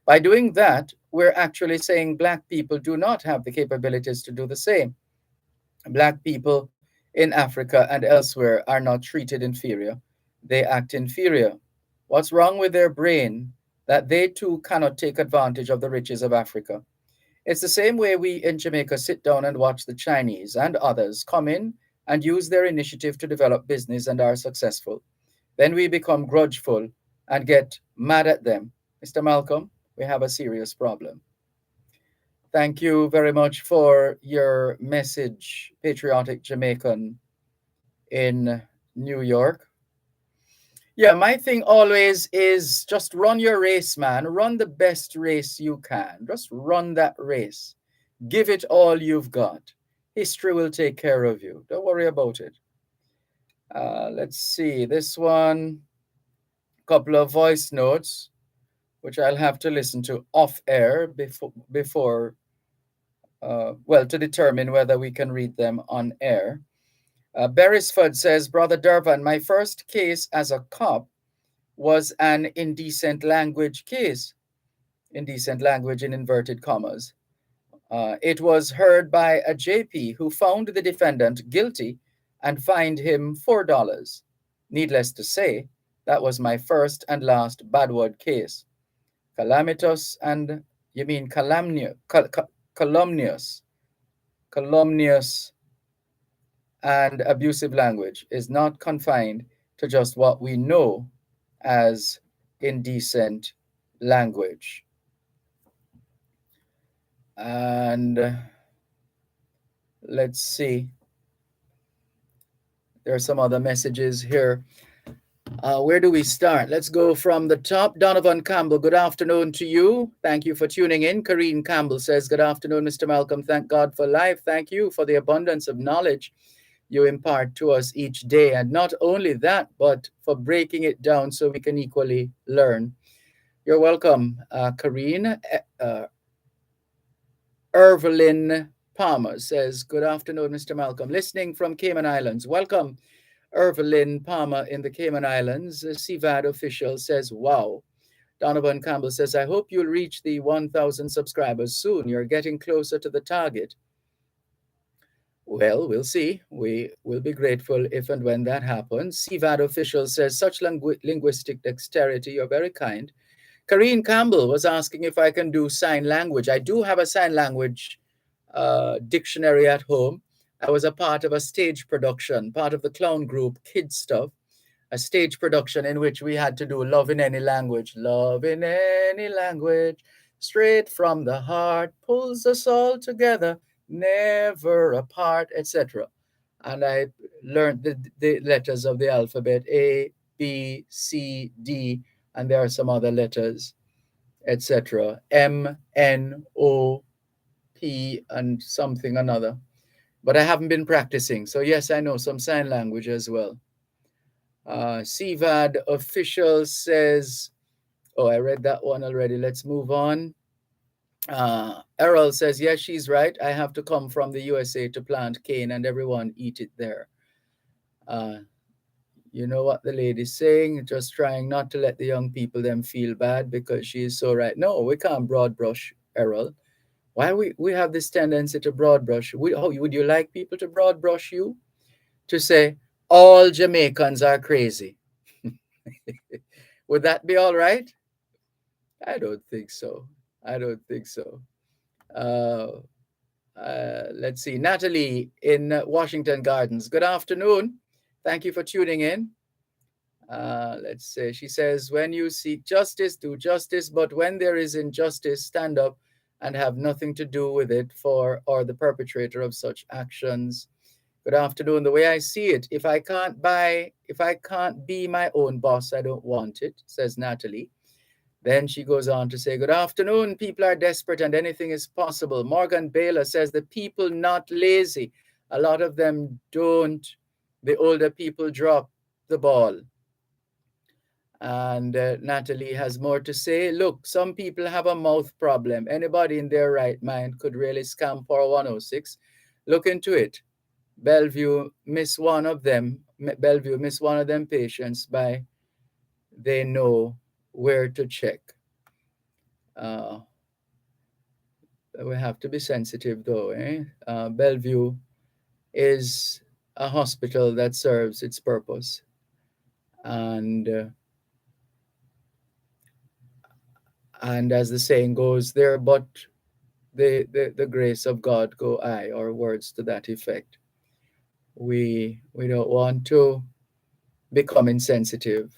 By doing that, we're actually saying black people do not have the capabilities to do the same. Black people in Africa and elsewhere are not treated inferior, they act inferior. What's wrong with their brain that they too cannot take advantage of the riches of Africa? It's the same way we in Jamaica sit down and watch the Chinese and others come in and use their initiative to develop business and are successful. Then we become grudgeful and get mad at them. Mr. Malcolm, we have a serious problem. Thank you very much for your message, Patriotic Jamaican in New York. Yeah, my thing always is just run your race, man. Run the best race you can. Just run that race. Give it all you've got. History will take care of you. Don't worry about it. Let's see. This one, couple of voice notes, which I'll have to listen to off air before well, to determine whether we can read them on air. Beresford says, Brother Dervan, my first case as a cop was an indecent language case. Indecent language in inverted commas. It was heard by a JP who found the defendant guilty and fined him $4. Needless to say, that was my first and last bad word case. Calamitous and, you mean calumnious and abusive language is not confined to just what we know as indecent language. And let's see. There are some other messages here. Where do we start? Let's go from the top. Donovan Campbell, good afternoon to you. Thank you for tuning in. Kareen Campbell says, good afternoon, Mr. Malcolm. Thank God for life. Thank you for the abundance of knowledge you impart to us each day. And not only that, but for breaking it down so we can equally learn. You're welcome, Kareen. Irvelyn Palmer says, good afternoon, Mr. Malcolm. Listening from Cayman Islands. Welcome, Irvelyn Palmer in the Cayman Islands. A CVAD official says, wow. Donovan Campbell says, I hope you'll reach the 1,000 subscribers soon. You're getting closer to the target. Well, we'll see. We will be grateful if and when that happens. CVAD official says, such linguistic dexterity. You're very kind. Kareen Campbell was asking if I can do sign language. I do have a sign language dictionary at home. I was a part of a stage production, part of the clown group Kid Stuff, a stage production in which we had to do love in any language. Love in any language, straight from the heart, pulls us all together, never apart, etc. And I learned the letters of the alphabet, A, B, C, D, and there are some other letters, etc. M, N, O, P, and something another. But I haven't been practicing. So yes, I know some sign language as well. CVAD official says, oh, I read that one already. Let's move on. Errol says, yes, she's right. I have to come from the USA to plant cane and everyone eat it there. You know what the lady's saying, just trying not to let the young people them feel bad because she is so right. No, we can't broad brush Errol. Why we have this tendency to broad brush? Would you like people to broad brush you? To say, all Jamaicans are crazy. Would that be all right? I don't think so. I don't think so. Let's see. Natalie in Washington Gardens. Good afternoon. Thank you for tuning in. Let's say, she says, when you seek justice, do justice, but when there is injustice, stand up and have nothing to do with it for or the perpetrator of such actions. Good afternoon. The way I see it, if I can't be my own boss, I don't want it, says Natalie. Then she goes on to say, good afternoon. People are desperate and anything is possible. Morgan Baylor says the people not lazy. A lot of them don't. The older people drop the ball. And Natalie has more to say. Look, some people have a mouth problem. Anybody in their right mind could really scam for 106. Look into it. Bellevue miss one of them. Bellevue miss one of them patients by they know where to check. Uh, we have to be sensitive though. Bellevue is a hospital that serves its purpose, and as the saying goes, there but the grace of God go I, or words to that effect. We don't want to become insensitive,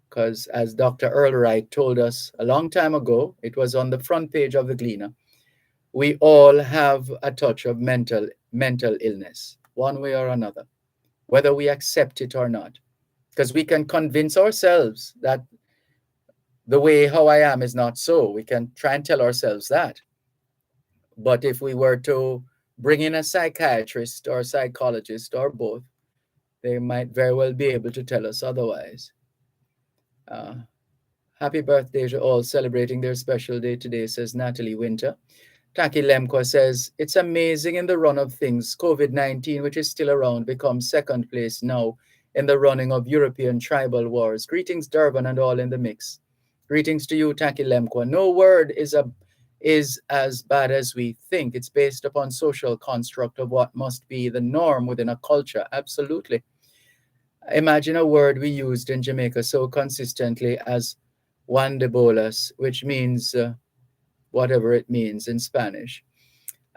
because as Dr. Earl Wright told us a long time ago, it was on the front page of the Gleaner, we all have a touch of mental illness, one way or another, whether we accept it or not. Because we can convince ourselves that the way how I am is not so. We can try and tell ourselves that. But if we were to bring in a psychiatrist or psychologist or both, they might very well be able to tell us otherwise. Happy birthday to all celebrating their special day today, says Natalie Winter. Taki Lemko says, it's amazing in the run of things. COVID-19, which is still around, becomes second place now in the running of European tribal wars. Greetings, Dervan, and all in the mix. Greetings to you, Taki Lemko. No word is as bad as we think. It's based upon social construct of what must be the norm within a culture. Absolutely. Imagine a word we used in Jamaica so consistently as Juan de Bolas, which means whatever it means in Spanish.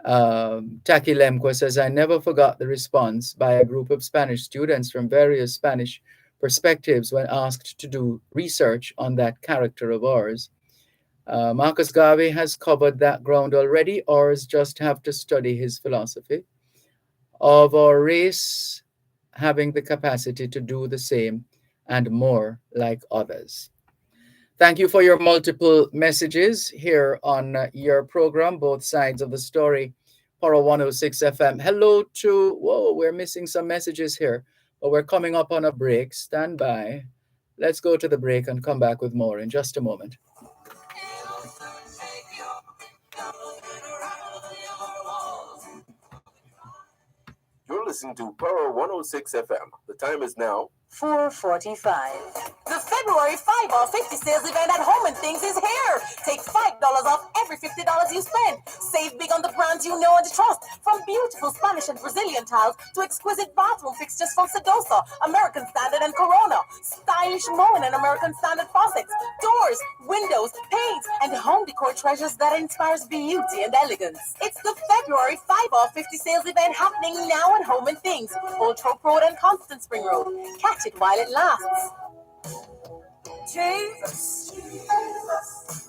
Taki Lemko says, I never forgot the response by a group of Spanish students from various Spanish perspectives when asked to do research on that character of ours. Marcus Garvey has covered that ground already. Ours just have to study his philosophy of our race having the capacity to do the same and more like others. Thank you for your multiple messages here on your program, both sides of the story, Poro 106 FM. Hello to, whoa, we're missing some messages here, but we're coming up on a break. Stand by. Let's go to the break and come back with more in just a moment. You're listening to Power 106 FM. The time is now 4:45. The February 5 off 50 sales event at Home and Things is here. Take $5 off every $50 you spend. Save big on the brands you know and trust. From beautiful Spanish and Brazilian tiles to exquisite bathroom fixtures from Sedosa, American Standard, and Corona. Stylish Moen and American Standard faucets, doors, windows, paints, and home decor treasures that inspires beauty and elegance. It's the February 5 off 50 sales event happening now at Home and Things, Old Trope Road and Constant Spring Road. Catch it while it lasts. Jesus, Jesus,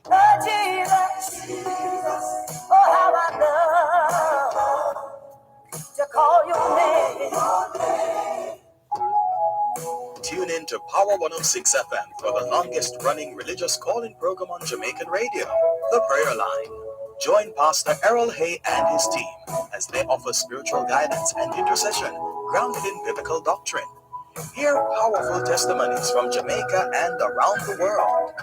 oh Jesus, Jesus, oh how I love to call your name. Tune in to Power 106 FM for the longest running religious call-in program on Jamaican radio, The Prayer Line. Join Pastor Errol Hay and his team as they offer spiritual guidance and intercession grounded in biblical doctrine. Hear powerful testimonies from Jamaica and around the world.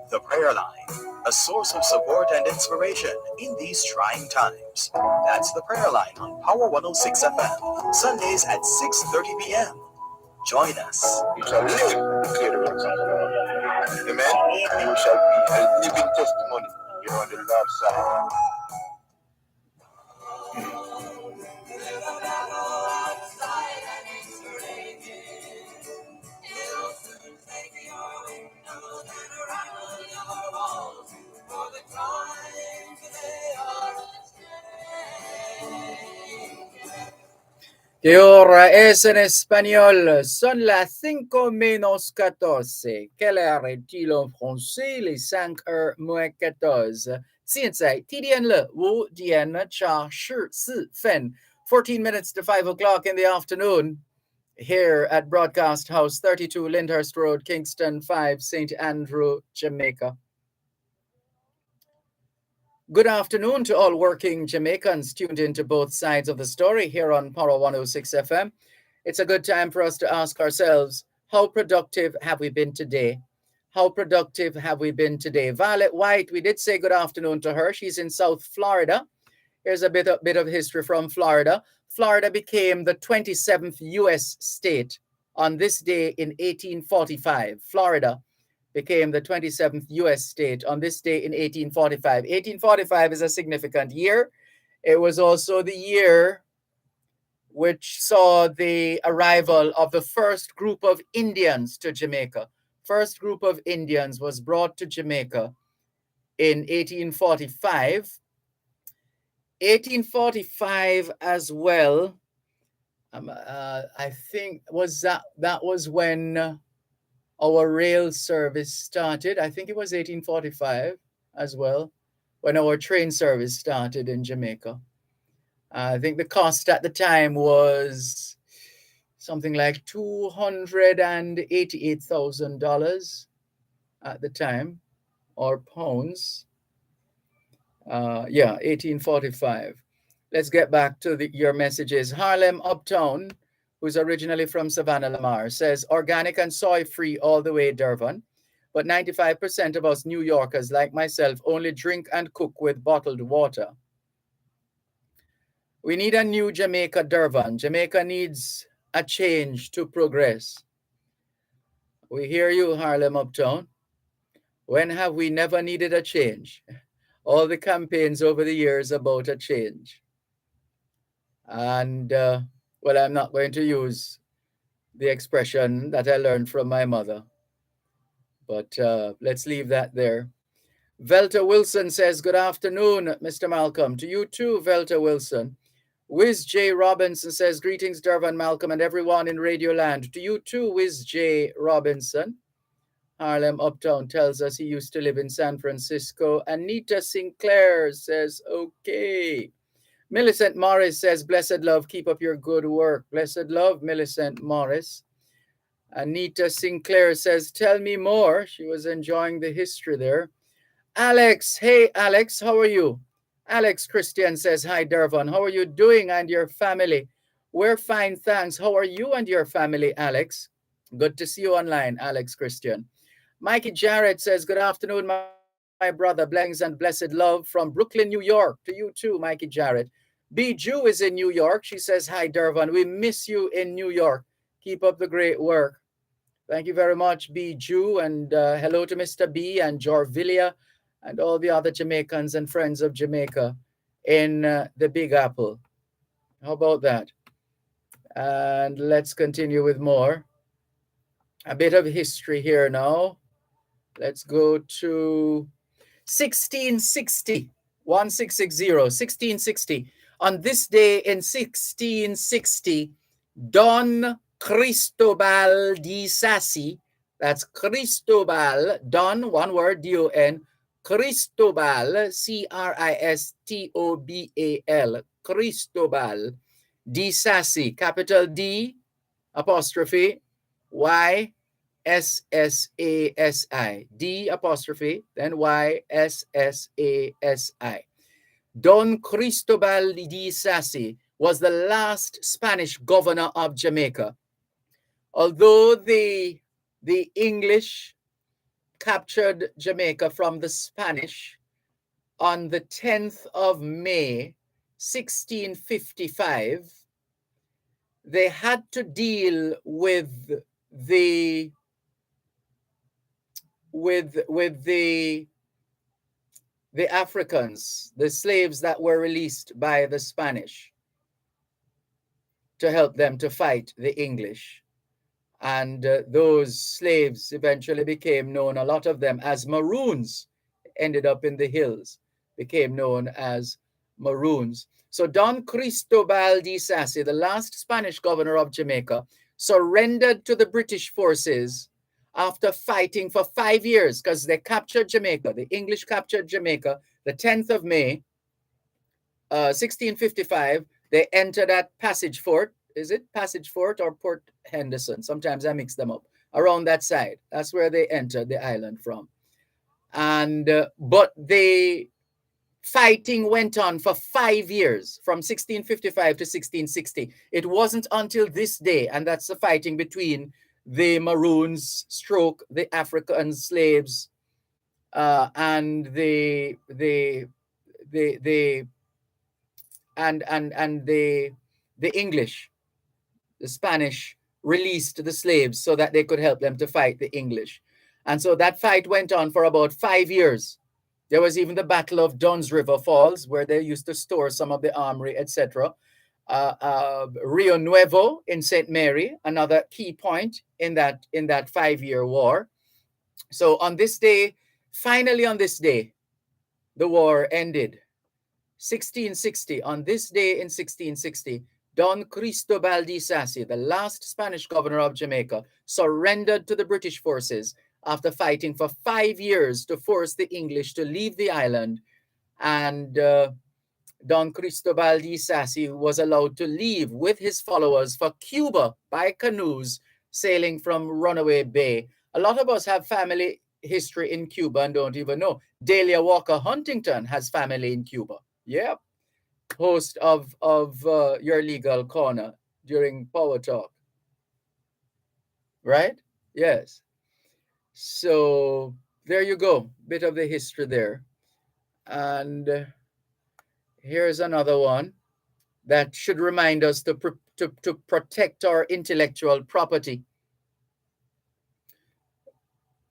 The Prayer Line, a source of support and inspiration in these trying times. That's The Prayer Line on Power 106 FM, Sundays at 6:30 p.m. Join us. You shall live, declare the works of the Lord. Amen. You shall be a living testimony. You know, on the Lord's side. ¿Qué hora es en español? Son las 5:14. Quelle heure est-il en français? Les 5:14. 现在地点了5点茶14分. 14 minutes to 5 o'clock in the afternoon here at Broadcast House, 32 Lyndhurst Road, Kingston 5, St. Andrew, Jamaica. Good afternoon to all working Jamaicans tuned into both sides of the story here on Power 106 FM. It's a good time for us to ask ourselves, how productive have we been today? How productive have we been today? Violet White, we did say good afternoon to her. She's in South Florida. Here's a bit of history from Florida. Florida became the 27th U.S. state on this day in 1845. Florida became the 27th U.S. state on this day in 1845. 1845 is a significant year. It was also the year which saw the arrival of the first group of Indians to Jamaica. First group of Indians was brought to Jamaica in 1845. 1845 as well. I think that was when our rail service started. I think it was 1845 as well, when our train service started in Jamaica. I think the cost at the time was something like $288,000 at the time, or pounds. 1845. Let's get back to your messages. Harlem Uptown, who's originally from Savannah Lamar, says organic and soy-free all the way, Dervan. But 95% of us New Yorkers, like myself, only drink and cook with bottled water. We need a new Jamaica, Dervan. Jamaica needs a change to progress. We hear you, Harlem Uptown. When have we never needed a change? All the campaigns over the years about a change. And, well, I'm not going to use the expression that I learned from my mother. But let's leave that there. Velta Wilson says, good afternoon, Mr. Malcolm. To you too, Velta Wilson. Wiz J. Robinson says, greetings, Dervan, Malcolm, and everyone in Radio Land. To you too, Wiz J. Robinson. Harlem Uptown tells us he used to live in San Francisco. Anita Sinclair says, okay. Millicent Morris says, blessed love, keep up your good work. Blessed love, Millicent Morris. Anita Sinclair says, tell me more. She was enjoying the history there. Alex, hey, Alex, how are you? Alex Christian says, hi, Dervan. How are you doing and your family? We're fine, thanks. How are you and your family, Alex? Good to see you online, Alex Christian. Mikey Jarrett says, good afternoon, my brother. Blessings and blessed love from Brooklyn, New York. To you too, Mikey Jarrett. B. Jew is in New York. She says, hi, Dervan. We miss you in New York. Keep up the great work. Thank you very much, B. Jew. And hello to Mr. B and Jorvilia and all the other Jamaicans and friends of Jamaica in the Big Apple. How about that? And let's continue with more. A bit of history here now. Let's go to 1660, 1660. On this day in 1660, Don Cristobal de Sassy, that's Cristobal, Don, one word, D-O-N, Cristobal, C-R-I-S-T-O-B-A-L, Cristobal de Sassy, capital D, apostrophe, Y, S-S-A-S-I, D apostrophe, then Y-S-S-A-S-I. Don Cristobal de Sassy was the last Spanish governor of Jamaica. Although the English captured Jamaica from the Spanish on the 10th of May, 1655, they had to deal with the Africans, the slaves that were released by the Spanish to help them to fight the English. And those slaves eventually became known, a lot of them, as Maroons, ended up in the hills, became known as Maroons. So Don Cristobal de Sassy, the last Spanish governor of Jamaica, surrendered to the British forces after fighting for 5 years, because they captured Jamaica. The English captured Jamaica the 10th of May, 1655. They entered at Passage Fort. Is it Passage Fort or Port Henderson? Sometimes I mix them up. Around that side. That's where they entered the island from. And but the fighting went on for 5 years, from 1655 to 1660. It wasn't until this day, and that's the fighting between the Maroons, stroke the African slaves, and the English, the Spanish, released the slaves so that they could help them to fight the English. And so that fight went on for about 5 years. There was even the Battle of Dunn's River Falls, where they used to store some of the armory, etc. Rio Nuevo in St. Mary, another key point in that 5-year war. So on this day, finally on this day, the war ended. 1660, on this day in 1660, Don Cristobal de Sassy, the last Spanish governor of Jamaica, surrendered to the British forces after fighting for 5 years to force the English to leave the island. And Don Cristobal de Sassy was allowed to leave with his followers for Cuba by canoes sailing from Runaway Bay. A lot of us have family history in Cuba and don't even know. Dahlia Walker Huntington has family in Cuba. Yep. Host of Your Legal Corner during Power Talk. Right? Yes. So there you go. Bit of the history there. And here's another one that should remind us to protect our intellectual property.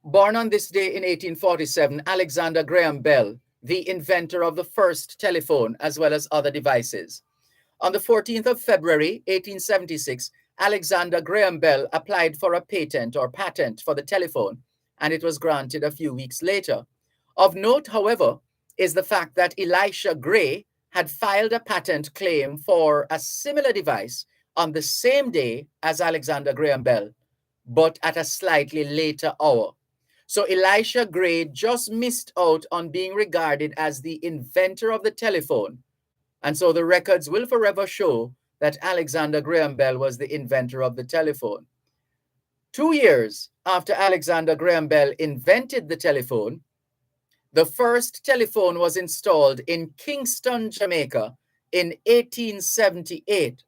Born on this day in 1847, Alexander Graham Bell, the inventor of the first telephone as well as other devices. On the 14th of February, 1876, Alexander Graham Bell applied for a patent for the telephone, and it was granted a few weeks later. Of note, however, is the fact that Elisha Gray had filed a patent claim for a similar device on the same day as Alexander Graham Bell, but at a slightly later hour. So Elisha Gray just missed out on being regarded as the inventor of the telephone. And so the records will forever show that Alexander Graham Bell was the inventor of the telephone. 2 years after Alexander Graham Bell invented the telephone, the first telephone was installed in Kingston, Jamaica in 1878.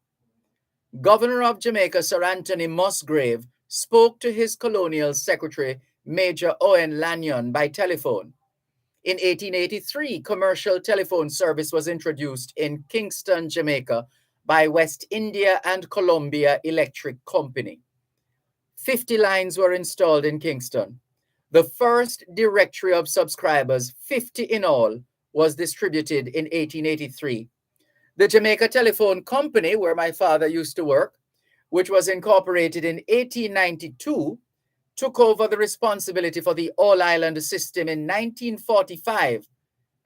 Governor of Jamaica, Sir Anthony Musgrave, spoke to his colonial secretary, Major Owen Lanyon, by telephone. In 1883, commercial telephone service was introduced in Kingston, Jamaica by West India and Columbia Electric Company. 50 lines were installed in Kingston. The first directory of subscribers, 50 in all, was distributed in 1883. The Jamaica Telephone Company, where my father used to work, which was incorporated in 1892, took over the responsibility for the all-island system in 1945,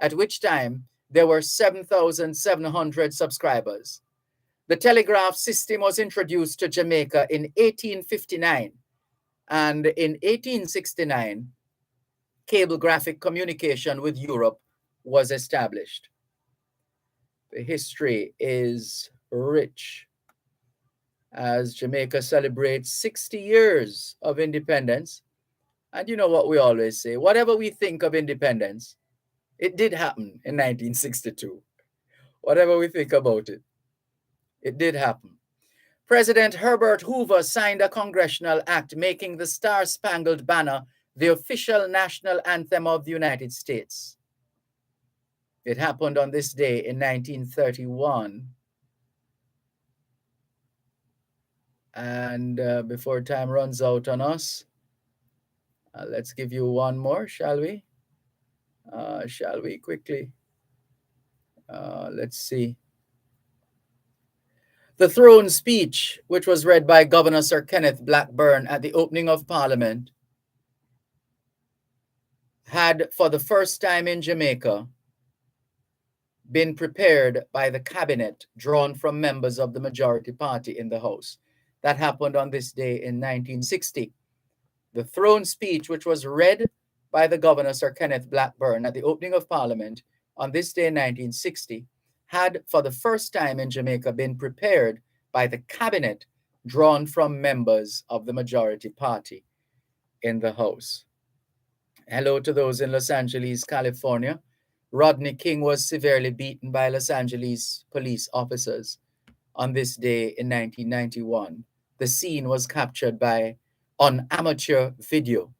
at which time there were 7,700 subscribers. The telegraph system was introduced to Jamaica in 1859, and in 1869, cablegraphic communication with Europe was established. The history is rich as Jamaica celebrates 60 years of independence. And you know what we always say, whatever we think of independence, it did happen in 1962. Whatever we think about it, it did happen. President Herbert Hoover signed a congressional act making the Star-Spangled Banner the official national anthem of the United States. It happened on this day in 1931. And before time runs out on us, let's give you one more, shall we? Quickly? Let's see. The throne speech, which was read by Governor Sir Kenneth Blackburn at the opening of Parliament, had, for the first time in Jamaica, been prepared by the cabinet drawn from members of the majority party in the House. That happened on this day in 1960. The throne speech, which was read by the Governor, Sir Kenneth Blackburn, at the opening of Parliament on this day in 1960, had, for the first time in Jamaica, been prepared by the cabinet drawn from members of the majority party in the House. Hello to those in Los Angeles, California. Rodney King was severely beaten by Los Angeles police officers on this day in 1991. The scene was captured by on amateur video.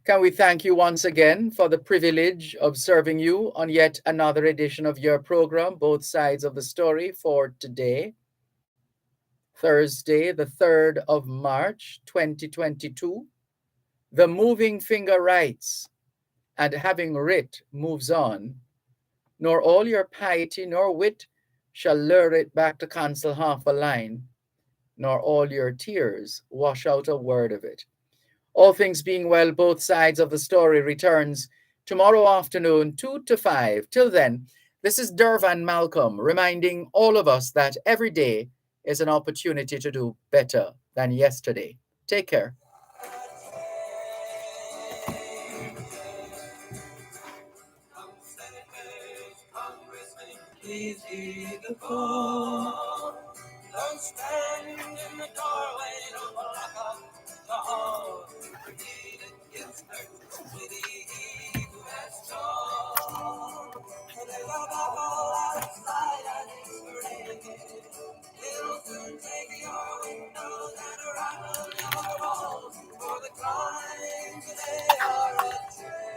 Can we thank you once again for the privilege of serving you on yet another edition of your program, Both Sides of the Story, for today, Thursday, the 3rd of March, 2022. The moving finger writes, and having writ moves on, nor all your piety nor wit shall lure it back to cancel half a line, nor all your tears wash out a word of it. All things being well, Both Sides of the Story returns tomorrow afternoon, 2 to 5. Till then, this is Dervan Malcolm reminding all of us that every day is an opportunity to do better than yesterday. Take care. Please heed the call. Don't stand in the doorway, don't block up the hall. Read it gets hurt with the who has torn. And they love the hole outside and it's raining. It'll soon take your windows and rattle your walls. For the crimes they are a train.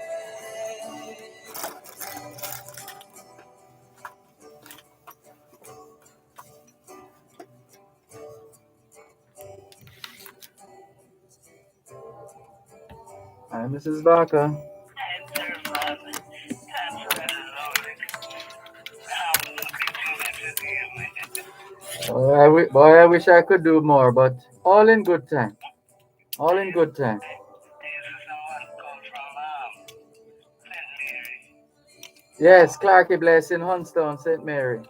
Hi, Mrs. Barker. Boy, I wish I could do more, but all in good time. All in good time. Yes, Clarky Blessing, Hunstone, St. Mary.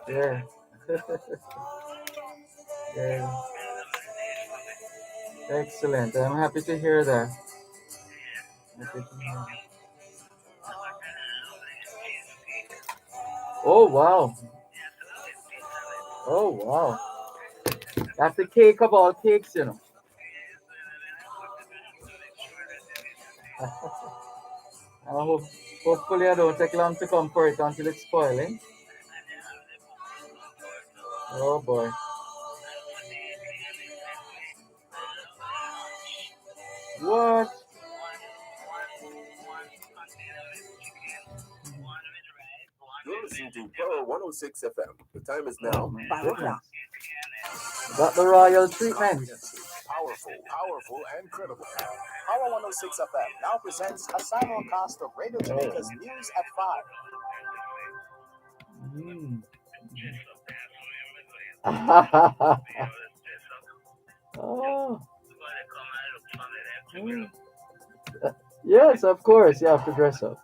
Yeah. Yeah. Excellent. I'm happy to hear that. Happy to hear that. Oh, wow. Oh, wow. That's the cake of all cakes, you know. Hopefully I don't take long to come for it until it's spoiling. Oh, boy. What? You're listening to Pearl 106 FM. The time is now 4 o'clock. Got the royal treatment. Powerful, and credible. Power 106 FM now presents a simulcast of Radio Jamaica's news at 5. Oh. Yes, of course. You have to dress up.